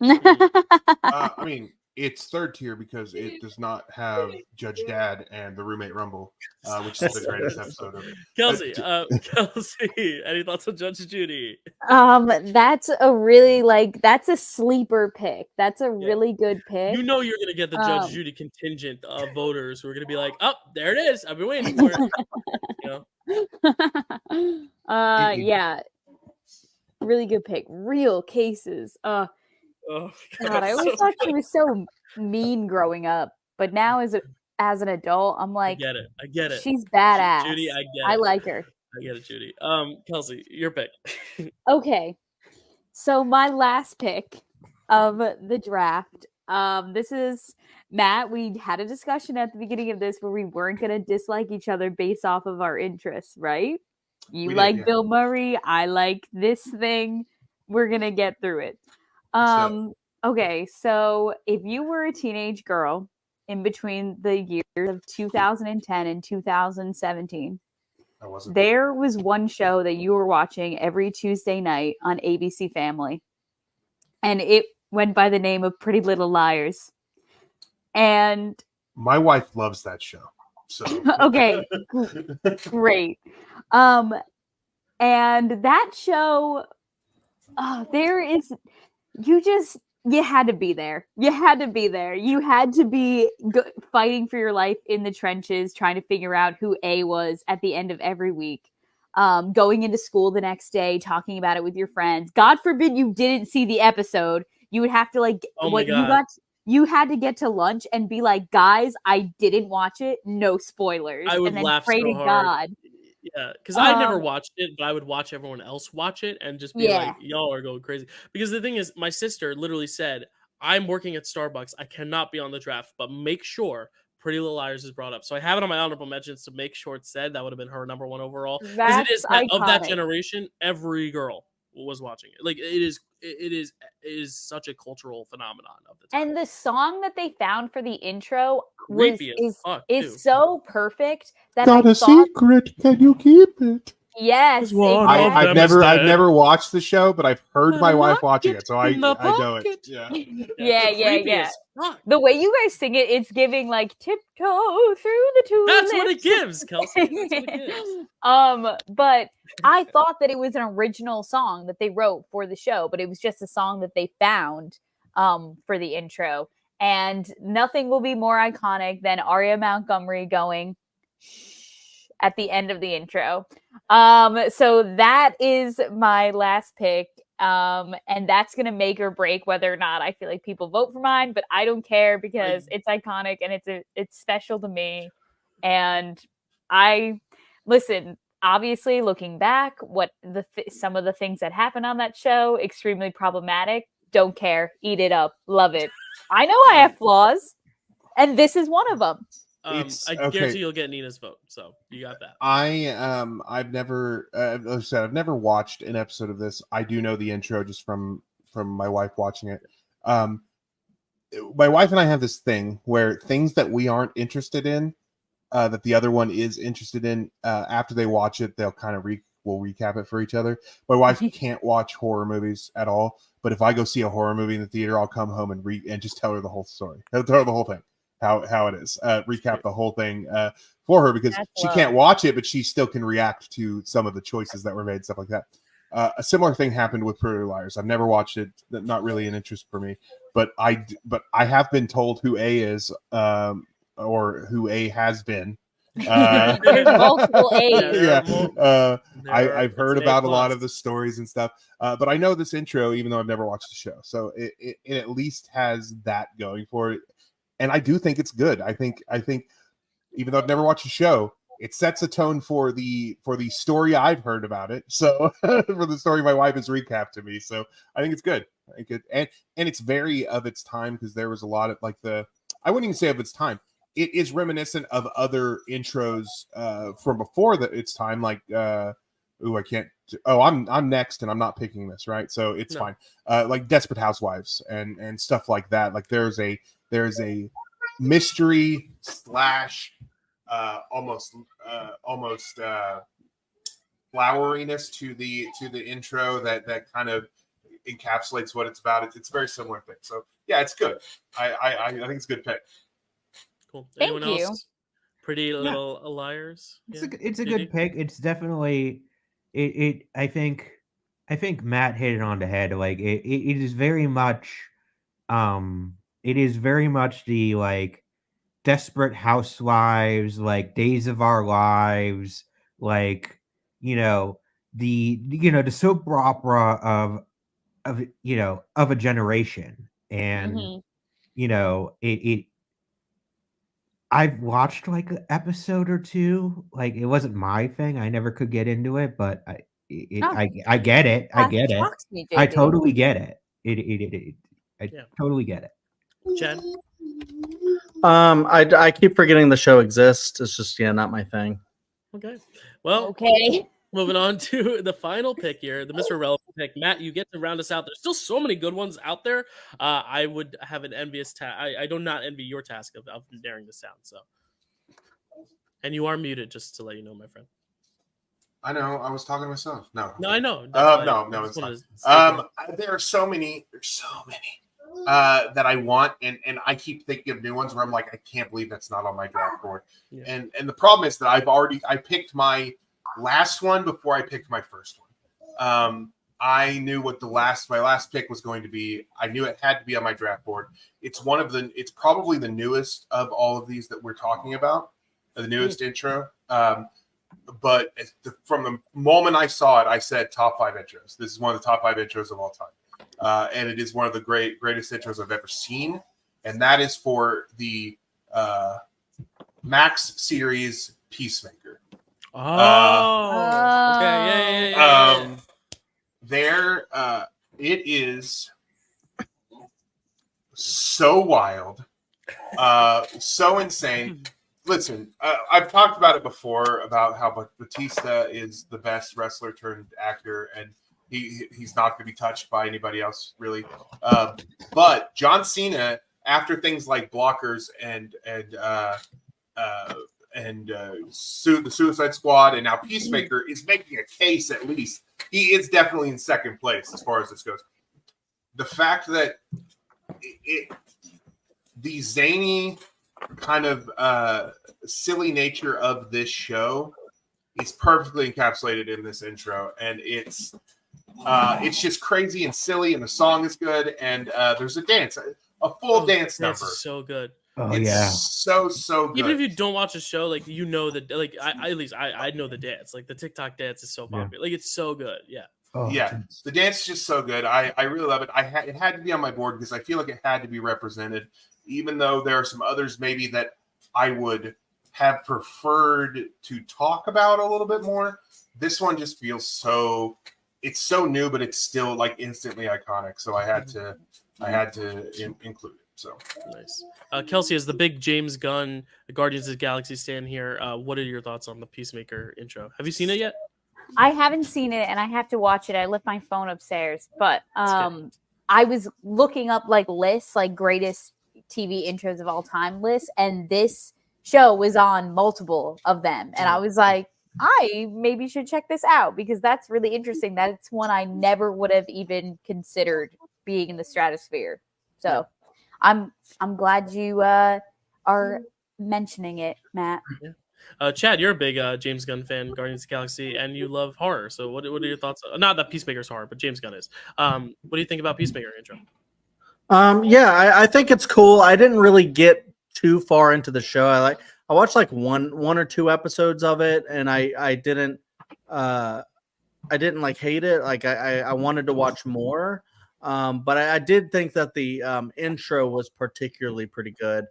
I mean, it's third tier because it does not have Judge Dad and the Roommate Rumble, which is the greatest episode of. Kelsey, Kelsey, any thoughts on Judge Judy? That's a really that's a sleeper pick. That's a really good pick. You know you're gonna get the Judge Judy contingent of voters who are gonna be like, "Oh, there it is. I've been waiting for it." Yeah, really good pick. Real cases. Oh, God, I always thought she was so mean growing up, but now as an adult, I'm like, I get it. She's badass. Judy, I get it. I like her. I get it, Judy. Kelsey, your pick. Okay, so my last pick of the draft. This is Matt. We had a discussion at the beginning of this where we weren't going to dislike each other based off of our interests, right? You like Bill Murray. I like this thing. We're gonna get through it. Okay, so if you were a teenage girl in between the years of 2010 and 2017, there was one show that you were watching every Tuesday night on ABC Family, and it went by the name of Pretty Little Liars. And my wife loves that show. So okay, great. And that show, you had to be there. You had to be there. You had to be fighting for your life in the trenches, trying to figure out who A was at the end of every week. Going into school the next day, talking about it with your friends. God forbid you didn't see the episode. You would have to you had to get to lunch and be like, guys, I didn't watch it. No spoilers. I would and then laugh pray so to hard. God. Yeah, because I never watched it, but I would watch everyone else watch it and just be like, y'all are going crazy. Because the thing is, my sister literally said, I'm working at Starbucks. I cannot be on the draft, but make sure Pretty Little Liars is brought up. So I have it on my honorable mentions to make sure it's said. That would have been her number one overall. Because it is of that generation, every girl was watching it. Like it is such a cultural phenomenon of the time. And the song that they found for the intro is so perfect that secret, can you keep it? Yes, I've never watched the show, but I've heard my wife watching it, so I know it. Yeah. The way you guys sing it, it's giving like tiptoe through the tulips. That's what it gives, Kelsey. That's what it gives. But I thought that it was an original song that they wrote for the show, but it was just a song that they found for the intro. And nothing will be more iconic than Aria Montgomery going at the end of the intro. So that is my last pick. And that's going to make or break whether or not I feel like people vote for mine, but I don't care because it's iconic and it's special to me. And listen, obviously looking back, some of the things that happened on that show, extremely problematic. Don't care. Eat it up. Love it. I know I have flaws, and this is one of them. I guarantee you'll get Nina's vote, so you got that. I've never, like I said, I've never watched an episode of this. I do know the intro just from my wife watching it. My wife and I have this thing where things that we aren't interested in, that the other one is interested in, after they watch it, they'll kind of we'll recap it for each other. My wife can't watch horror movies at all, but if I go see a horror movie in the theater, I'll come home and just tell her the whole story. I'll tell her the whole thing. How it is, recap the whole thing for her, because she can't watch it, but she still can react to some of the choices that were made, stuff like that. A similar thing happened with Pretty Little Liars. I've never watched it, not really an interest for me, but I have been told who A is, or who A has been. There's multiple A's. I've heard about a lot of the stories and stuff, but I know this intro, even though I've never watched the show, so it at least has that going for it. And I do think it's good. I think even though I've never watched the show, it sets a tone for the story I've heard about it. So for the story my wife has recapped to me. So I think it's good. I think it, and it's very of its time, because there was a lot of I wouldn't even say of its time. It is reminiscent of other intros from before its time, like I'm next and I'm not picking this, right? So it's fine. Like Desperate Housewives and stuff like that. Like there's a mystery / almost floweriness to the intro that kind of encapsulates what it's about. It's a very similar thing. So yeah, it's good. I think it's a good pick. Cool. Thank Anyone you. else? Pretty Little Liars. It's a JD? good pick. It's definitely it. I think Matt hit it on the head. Like it is very much it is very much the like Desperate Housewives, like Days of Our Lives, like the soap opera of of a generation. And Mhm. it I've watched like an episode or two. Like it wasn't my thing. I never could get into it, but Oh, I get it. I that get it. shocks me, I JD. totally get it. I Yeah. totally get it. Chad? I keep forgetting the show exists. It's just not my thing. Okay. Well, Okay. moving on to the final pick here, the Mr. Relevant pick. Matt, you get to round us out. There's still so many good ones out there. I would have an envious task. I do not envy your task of narrowing this down. So, and you are muted, just to let you know, my friend. I know. I was talking to myself. No. No, I know. No, it's fine. There are so many. There's so many that I want, and I keep thinking of new ones where I'm like, I can't believe that's not on my draft board. Yeah. And the problem is that I picked my last one before I picked my first one. I knew what my last pick was going to be. I knew it had to be on my draft board. It's it's probably the newest of all of these that we're talking about, the newest intro. But from the moment I saw it, I said top 5 intros. This is one of the top 5 intros of all time. And it is one of the greatest intros I've ever seen. And that is for the Max series Peacemaker. Oh, okay. Yeah. It is so wild, so insane. Listen, I've talked about it before about how Batista is the best wrestler turned actor, and he's not going to be touched by anybody else really. But John Cena, after things like Blockers and the Suicide Squad, and now Peacemaker, is making a case. At least he is definitely in second place as far as this goes. The fact that the zany kind of silly nature of this show is perfectly encapsulated in this intro, and it's just crazy and silly, and the song is good, and there's a dance, a full dance number. Is so good. Oh It's yeah. so good. Even if you don't watch the show, like that, at least I know the dance. Like the TikTok dance is so popular. Like it's so good. Yeah. Oh, yeah, the dance is just so good. I really love it. It had to be on my board because I feel like it had to be represented, even though there are some others maybe that I would have preferred to talk about a little bit more. This one just feels it's so new, but it's still like instantly iconic. So I had to include it. So nice. Kelsey, as the big James Gunn Guardians of the Galaxy stand here, what are your thoughts on the Peacemaker intro? Have you seen it yet? I haven't seen it, and I have to watch it. I left my phone upstairs, but I was looking up like lists, like greatest TV intros of all time lists, and this show was on multiple of them, and I was like, I maybe should check this out because that's really interesting. That it's one I never would have even considered being in the stratosphere. So I'm glad you are mentioning it, Matt. Yeah. Chad, you're a big James Gunn fan, Guardians of the Galaxy, and you love horror. So what are your thoughts? Not that Peacemaker's horror, but James Gunn is. What do you think about Peacemaker intro? Yeah, I think it's cool. I didn't really get too far into the show. I watched like one or two episodes of it, and I didn't like hate it. Like I wanted to watch more. But I did think that the intro was particularly pretty good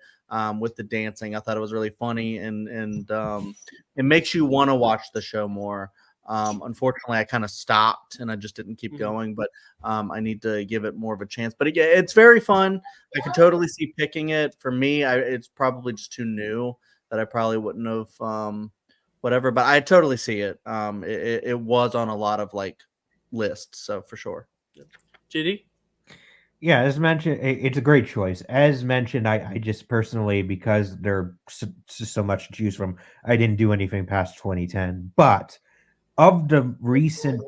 with the dancing. I thought it was really funny, and it makes you want to watch the show more. Unfortunately, I kind of stopped and I just didn't keep going, but I need to give it more of a chance. But again, it's very fun. I could totally see picking it. For me, it's probably just too new that I probably wouldn't have whatever. But I totally see it. It was on a lot of like lists, so for sure. JD? Yeah, as mentioned, it's a great choice. As mentioned, I just personally, because there's so much to choose from, I didn't do anything past 2010. But of the recent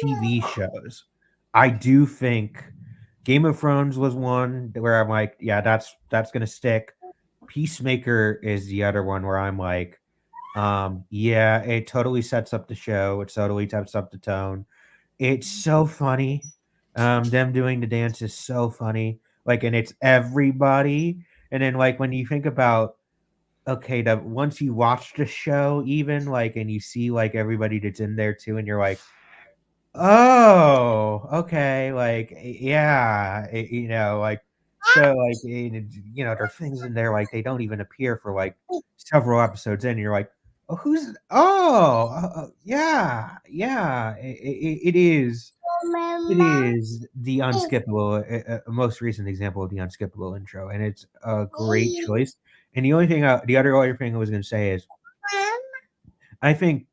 TV shows, I do think Game of Thrones was one where I'm like, yeah, that's gonna stick. Peacemaker is the other one where I'm like, yeah, it totally sets up the show. It totally sets up the tone. It's so funny. Them doing the dance is so funny. Like, and it's everybody. And then like when you think about okay, once you watch the show, even like, and you see like everybody that's in there too, and you're like, oh, okay, like yeah, like so like there are things in there like they don't even appear for like several episodes in. And you're like, oh, yeah, yeah, it is. It is the unskippable, most recent example of the unskippable intro, and it's a great choice. And the other thing I was going to say is, I think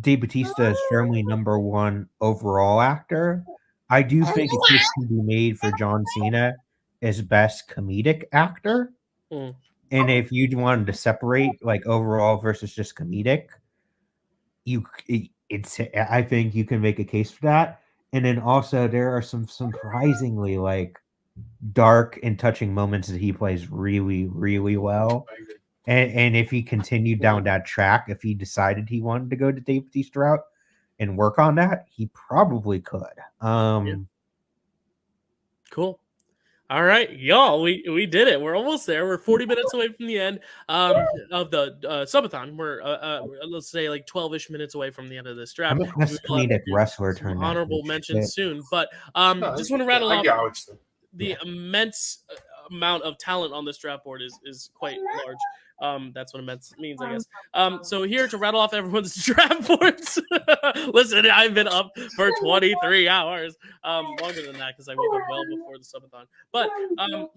Dave Bautista is firmly number one overall actor. I do think a case can be made for John Cena as best comedic actor. Mm. And if you wanted to separate like overall versus just comedic, I think you can make a case for that. And then also there are some surprisingly like dark and touching moments that he plays really, really well. And if he continued down that track, if he decided he wanted to go to Dave Bautista route and work on that, he probably could. Cool. All right, y'all, we did it. We're almost there. We're 40 minutes away from the end of the subathon. We're let's say like 12-ish minutes away from the end of this draft. I'm a comedic wrestler. Honorable mention soon, but just want to rattle off the immense amount of talent on this draft board is quite large. That's what immense means, I guess. So here to rattle off everyone's draft boards. Listen, I've been up for 23 hours, longer than that because I woke up well before the subathon. But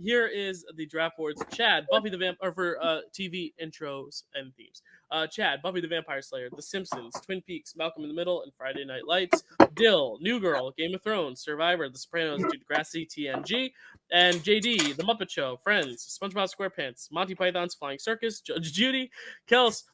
here is the draft boards. Chad, Buffy the Vampire for TV intros and themes. Chad, Buffy the Vampire Slayer, The Simpsons, Twin Peaks, Malcolm in the Middle, and Friday Night Lights. Dyl, New Girl, Game of Thrones, Survivor, The Sopranos, Degrassi, TNG, and JD, The Muppet Show, Friends, SpongeBob SquarePants, Monty Python's Flying Circus, Judge Judy, Kels,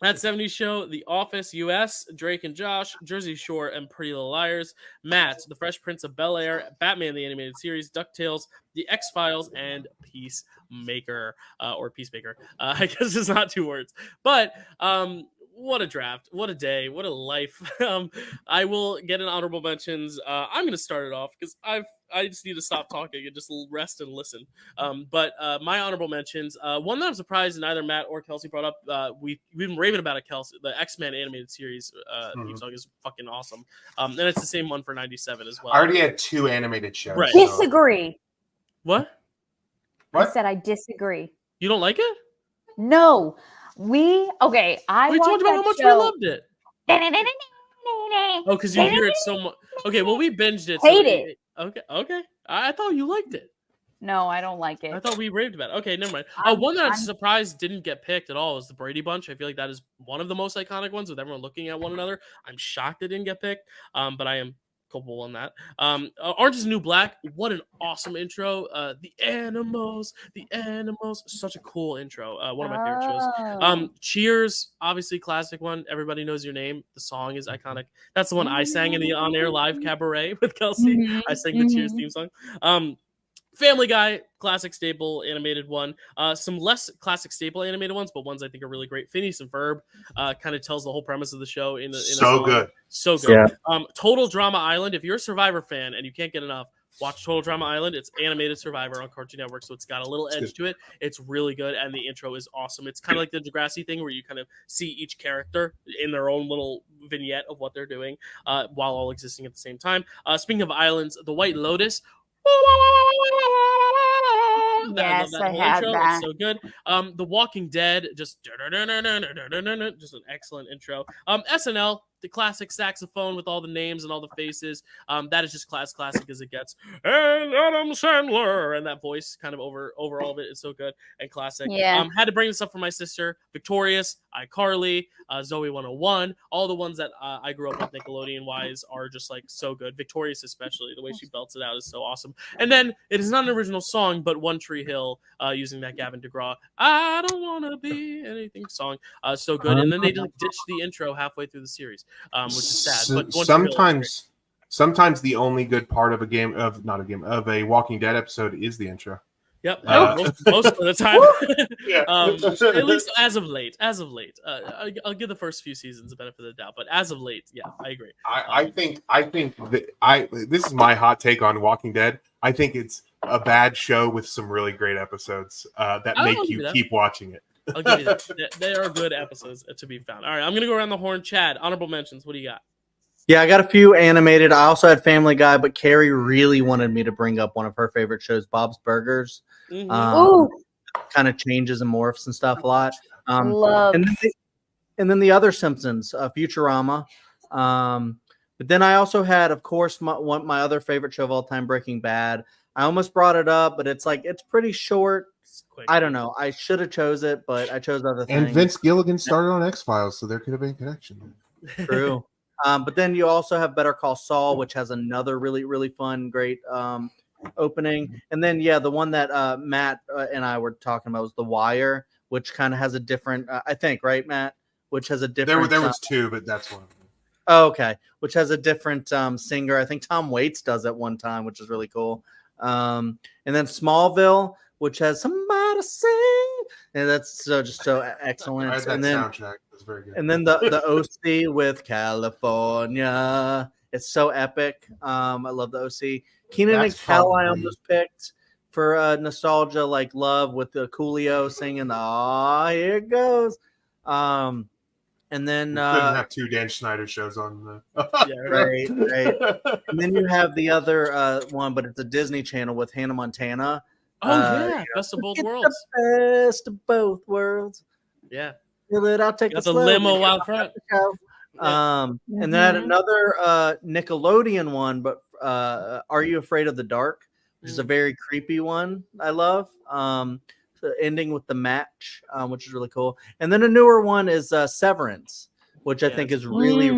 That 70s Show, The Office US, Drake and Josh, Jersey Shore, and Pretty Little Liars, Matt, The Fresh Prince of Bel-Air, Batman the Animated Series, DuckTales, The X-Files, and Peacemaker, or Peacemaker. I guess it's not two words. But what a draft, what a day, what a life. I will get an honorable mentions. I'm going to start it off because I just need to stop talking and just rest and listen. But my honorable mentions, one that I'm surprised neither Matt or Kelsey brought up. We've been raving about it, Kelsey. The X-Men animated series theme song is fucking awesome. And it's the same one for 97 as well. I already had 2 animated shows. Right. Disagree. What? I said I disagree. You don't like it? No. I we talked about how much we loved it. Oh, because you hear it so much. Okay, well, we binged it. Hate it. Okay. I thought you liked it. No, I don't like it. I thought we raved about it. Okay, never mind. One that I'm surprised didn't get picked at all is the Brady Bunch. I feel like that is one of the most iconic ones with everyone looking at one another. I'm shocked it didn't get picked, but I am culpable on that. Orange is the New Black. What an awesome intro. The animals. Such a cool intro. One of my favorite shows. Cheers, obviously classic one. Everybody Knows Your Name. The song is iconic. That's the one I sang in the on-air live cabaret with Kelsey. Mm-hmm. I sang the Cheers theme song. Family Guy, classic staple animated one. Some less classic staple animated ones, but ones I think are really great. Phineas and Ferb kind of tells the whole premise of the show in so good. So good. Yeah. Total Drama Island. If you're a Survivor fan and you can't get enough, watch Total Drama Island. It's animated Survivor on Cartoon Network, so it's got a little edge to it. It's really good, and the intro is awesome. It's kind of like the Degrassi thing where you kind of see each character in their own little vignette of what they're doing while all existing at the same time. Speaking of islands, The White Lotus. Yes, I had intro. That. It's so good. The Walking Dead, just an excellent intro. SNL, the classic saxophone with all the names and all the faces. That is just classic as it gets. And Adam Sandler, and that voice kind of over all of it is so good and classic. Yeah. Had to bring this up for my sister. Victorious, iCarly, Zoe 101, all the ones that I grew up with Nickelodeon wise are just like so good. Victorious especially, the way she belts it out is so awesome. And then it is not an original song, but One Tree Hill using that Gavin DeGraw I Don't Wanna Be Anything song. So good. And then they just ditched the intro halfway through the series, which is sad. But sometimes the only good part of a Walking Dead episode is the intro. Yep, most of the time. Yeah. At least as of late. I'll give the first few seasons the benefit of the doubt, but as of late, yeah, I agree. I think that this is my hot take on Walking Dead. I think it's a bad show with some really great episodes that I'll make give you you that. keep watching it. I'll give you that. There are good episodes to be found. All right, I'm gonna go around the horn. Chad, honorable mentions. What do you got? Yeah, I got a few animated. I also had Family Guy, but Carrie really wanted me to bring up one of her favorite shows, Bob's Burgers. Mhm. Kind of changes and morphs and stuff a lot. Love. And then the other Simpsons, Futurama. But then I also had, of course, my other favorite show of all time, Breaking Bad. I almost brought it up, but it's pretty short. It's quick. I don't know. I should have chose it, but I chose other things. And Vince Gilligan started on X-Files, so there could have been a connection. True. But then you also have Better Call Saul, which has another really, really fun, great opening. And then, the one that Matt and I were talking about was The Wire, which kind of has a different, I think, right, Matt? Which has a different. There was two, but that's one. Oh, okay. Which has a different singer. I think Tom Waits does at one time, which is really cool. And then Smallville, which has Somebody Sing. And that's so excellent. I had that and then soundtrack. It was very good. And then the OC with California. It's so epic. I love the OC. Keenan and Kel I almost picked for nostalgia, like love with the Coolio singing here it goes. And then we couldn't have two Dan Schneider shows on the right. And then you have the other one, but it's a Disney Channel with Hannah Montana. Best of both worlds. The best of both worlds. Yeah. I'll take the limo out front. And then another Nickelodeon one, but Are You Afraid of the Dark? Which is a very creepy one. I love. The ending with the match, which is really cool. And then a newer one is Severance, which I think is really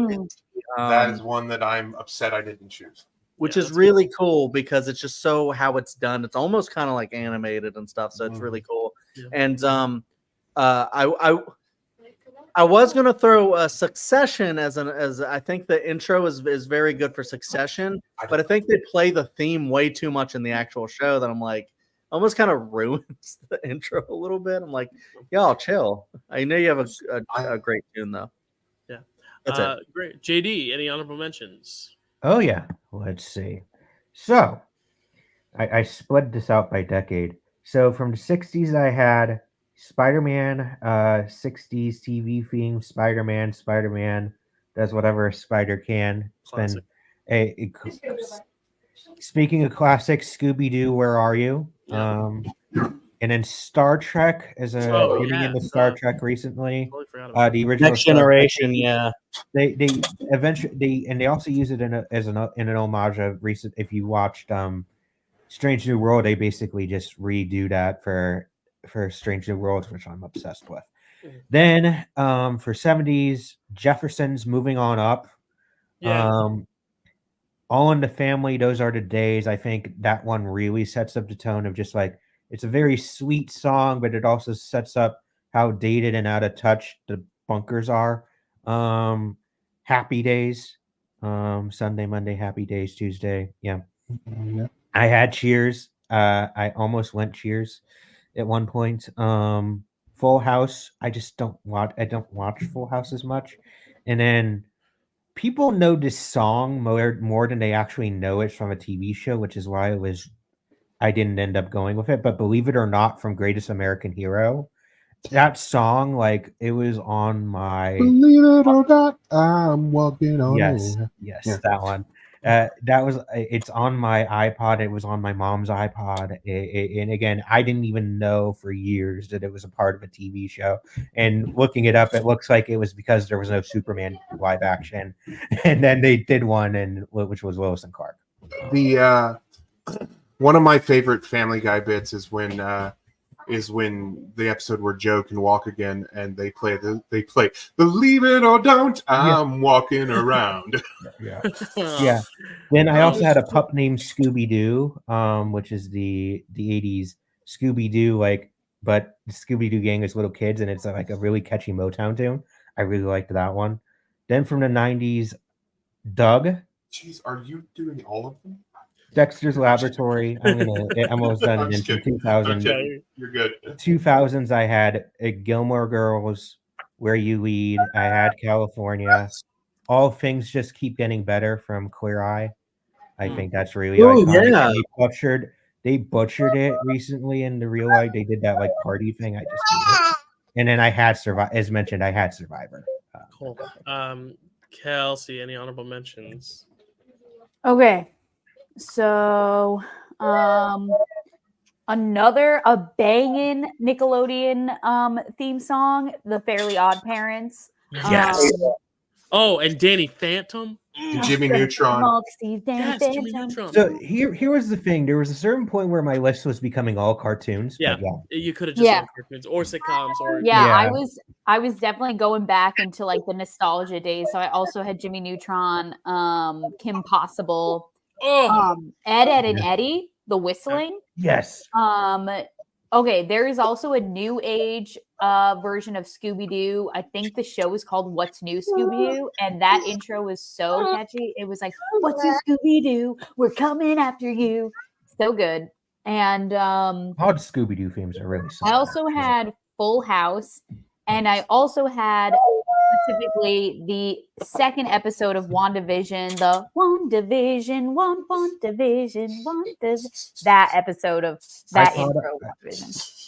that is one that I'm upset I didn't choose. Which is really cool because it's just so how it's done. It's almost kind of like animated and stuff, so it's really cool. Yeah. And I was gonna throw Succession as I think the intro is very good for Succession, but I think they play the theme way too much in the actual show that I'm like almost kind of ruins the intro a little bit. I'm like, y'all chill. I know you have a great tune though. Yeah, that's it. Great, JD. Any honorable mentions? Oh yeah, let's see. So I split this out by decade. So from the 60s, I had Spider-Man, 60s TV theme, Spider-Man does whatever a spider can. It's been speaking of classics, Scooby-Doo, Where Are You? Yeah. And then Star Trek as getting into Star Trek recently. Totally the original Next Generation, They eventually they also use it in an homage of recent. If you watched Strange New World, they basically just redo that for Strange New World, which I'm obsessed with. Then for 70s, Jefferson's Moving On Up. All in the Family, Those Are the Days. I think that one really sets up the tone of just like, it's a very sweet song, but it also sets up how dated and out of touch the bunkers are. Happy Days, Sunday, Monday, Happy Days, Tuesday. Yeah. I had Cheers. I almost went Cheers at one point. Full House. I don't watch Full House as much. And then people know this song more than they actually know it from a TV show, which is why I didn't end up going with it. But believe it or not, from Greatest American Hero, that song, like, it was on my. Believe it or not, I'm walking on. Yes, that one. It's on my iPod. It was on my mom's iPod. And again, I didn't even know for years that it was a part of a TV show. And looking it up, it looks like it was because there was no Superman live action. And then they did one, which was Lois and Clark. One of my favorite Family Guy bits is when the episode where Joe can walk again, and they play Believe It or Don't, I'm walking around. Yeah. Then I also had a pup named Scooby-Doo, which is the 80s Scooby-Doo, but the Scooby-Doo gang is little kids, and it's like a really catchy Motown tune. I really liked that one. Then from the 90s, Doug, Jeez, are you doing all of them? Dexter's Laboratory. I'm almost done. I'm just In kidding. 2000, Okay, you're good. 2000s, I had Gilmore Girls, Where You Lead. I had California. All Things Just Keep Getting Better from Queer Eye. I think that's really Oh, iconic. yeah. They butchered it recently in the real life. They did that like party thing. I just hate it. And then I had as mentioned, I had Survivor. Cool. Kelsey, any honorable mentions? Okay. So, a banging Nickelodeon theme song, The Fairly Odd Parents. Yes. Oh, and Danny Phantom. Jimmy Neutron. Yes, Jimmy Neutron. So here was the thing. There was a certain point where my list was becoming all cartoons. Yeah, but you could have just done cartoons or sitcoms or yeah. I was definitely going back into like the nostalgia days. So I also had Jimmy Neutron, Kim Possible, Ed, and Eddie, the whistling. Yes. Okay, there is also a new age version of Scooby-Doo. I think the show is called What's New Scooby-Doo, and that intro was so catchy. It was like, "What's new Scooby-Doo? We're coming after you." So good. And odd Scooby-Doo themes are really I also had Full House, and I also had specifically the second episode of WandaVision, the WandaVision, that episode of that intro WandaVision.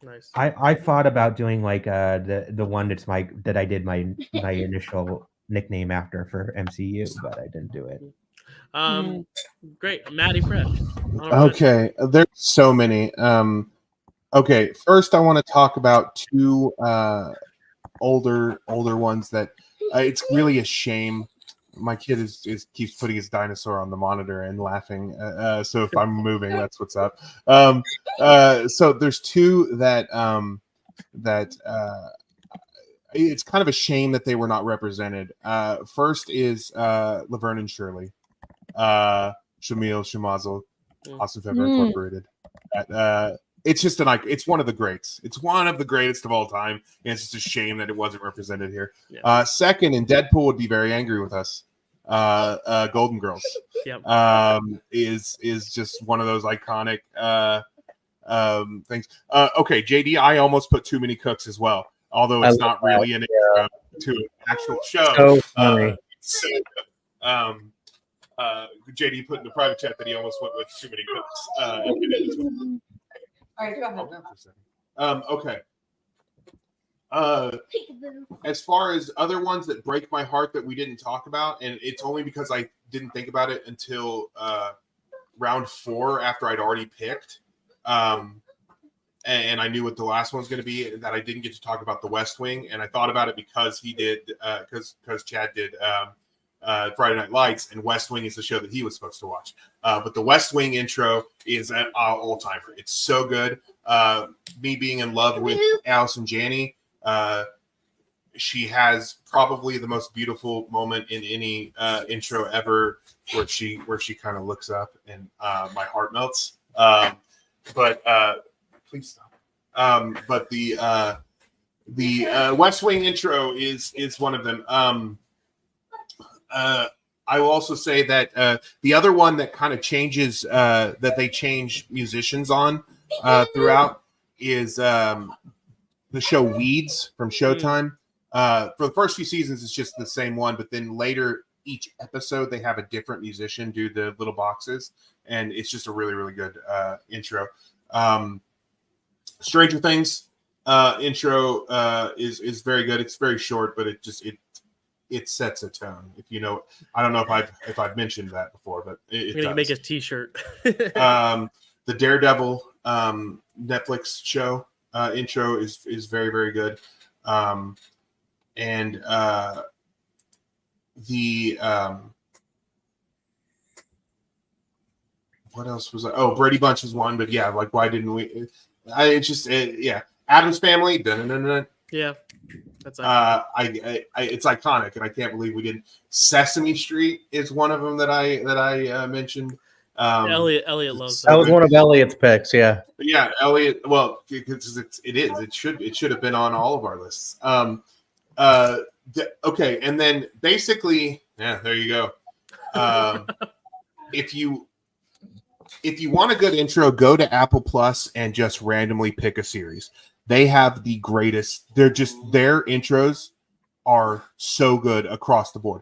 Nice. I thought about doing like the one that I did my initial nickname after for MCU, but I didn't do it. Great, Maddie Fred. Okay, there's so many. Okay, first I want to talk about two older ones that it's really a shame. My kid keeps putting his dinosaur on the monitor and laughing. So if I'm moving, that's what's up. So there's two that it's kind of a shame that they were not represented. First is Laverne and Shirley, Shamil Shemazel, Austin Fever Incorporated. It's just it's one of the greats. It's one of the greatest of all time. And it's just a shame that it wasn't represented here. Yeah. Second, and Deadpool would be very angry with us. Golden Girls is just one of those iconic things. Okay, JD, I almost put Too Many Cooks as well, although it's not really an intro to an actual show. JD put in the private chat that he almost went with Too Many Cooks. All right, go ahead. Okay. As far as other ones that break my heart that we didn't talk about, and it's only because I didn't think about it until round 4 after I'd already picked, and I knew what the last one's going to be, that I didn't get to talk about The West Wing, and I thought about it because he did, because Chad did Friday Night Lights, and West Wing is the show that he was supposed to watch. But the West Wing intro is an all-timer. It's so good. Me being in love with Allison Janney, she has probably the most beautiful moment in any intro ever, where she kind of looks up and my heart melts. But please stop. But the West Wing intro is one of them. I will also say that the other one that kind of changes, that they change musicians on throughout, is the show Weeds from Showtime. For the first few seasons, it's just the same one, but then later, each episode, they have a different musician do the little boxes, and it's just a really, really good intro. Stranger Things intro is very good. It's very short, but it sets a tone. If you know, I don't know if I've mentioned that before, but it We're gonna make a T-shirt. The Daredevil Netflix show intro is very, very good. And the what else was I? Oh, Brady Bunch is one, but yeah, like why didn't we? Addams Family. Dun-dun-dun-dun. Yeah, that's it's iconic, and I can't believe we didn't. Sesame Street is one of them that I mentioned. Elliott loves that. That was one of Elliott's picks. Yeah. Yeah, Elliott. Well, because it is. It should have been on all of our lists. Okay, and then basically, yeah, there you go. If you want a good intro, go to Apple Plus and just randomly pick a series. They have the greatest. Their intros are so good across the board.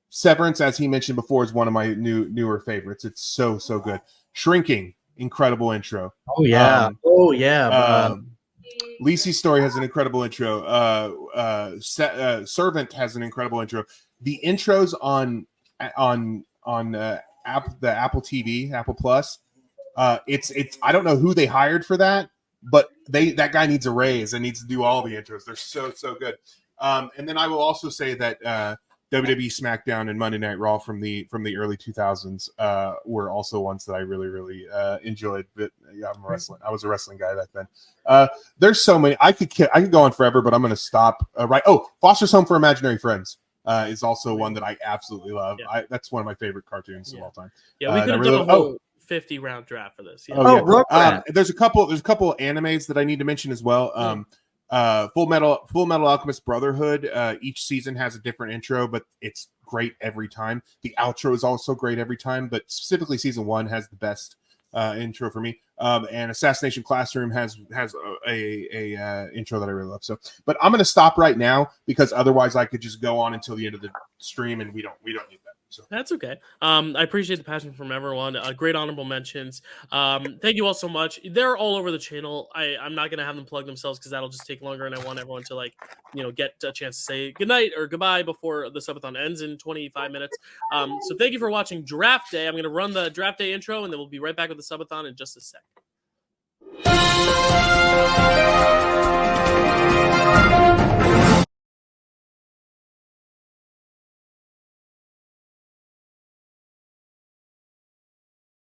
Severance, as he mentioned before, is one of my newer favorites. It's so good. Shrinking, incredible intro. Oh yeah. Lacey's Story has an incredible intro. Servant has an incredible intro. The intros on the Apple TV, Apple Plus, it's I don't know who they hired for that, but that guy needs a raise and needs to do all the intros. They're so good. And then I will also say that WWE SmackDown and Monday Night Raw from the early 2000s were also ones that I really enjoyed. But yeah, I was a wrestling guy back then. There's so many. I could go on forever, but I'm going to stop right. Oh, Foster's Home for Imaginary Friends is also one that I absolutely love. Yeah. That's one of my favorite cartoons of all time. Yeah, we could have done a whole 50-round draft for this. Yeah. There's a couple animes that I need to mention as well. Full Metal Alchemist Brotherhood. Each season has a different intro, but it's great every time. The outro is also great every time, but specifically season 1 has the best intro for me. And Assassination Classroom has a intro that I really love. So, but I'm going to stop right now because otherwise I could just go on until the end of the stream, and we don't need that. So. That's okay. I appreciate the passion from everyone. Great honorable mentions. Thank you all so much. They're all over the channel. I'm not gonna have them plug themselves because that'll just take longer, and I want everyone to get a chance to say goodnight or goodbye before the subathon ends in 25 minutes. So thank you for watching Draft Day. I'm gonna run the Draft Day intro, and then we'll be right back with the subathon in just a sec.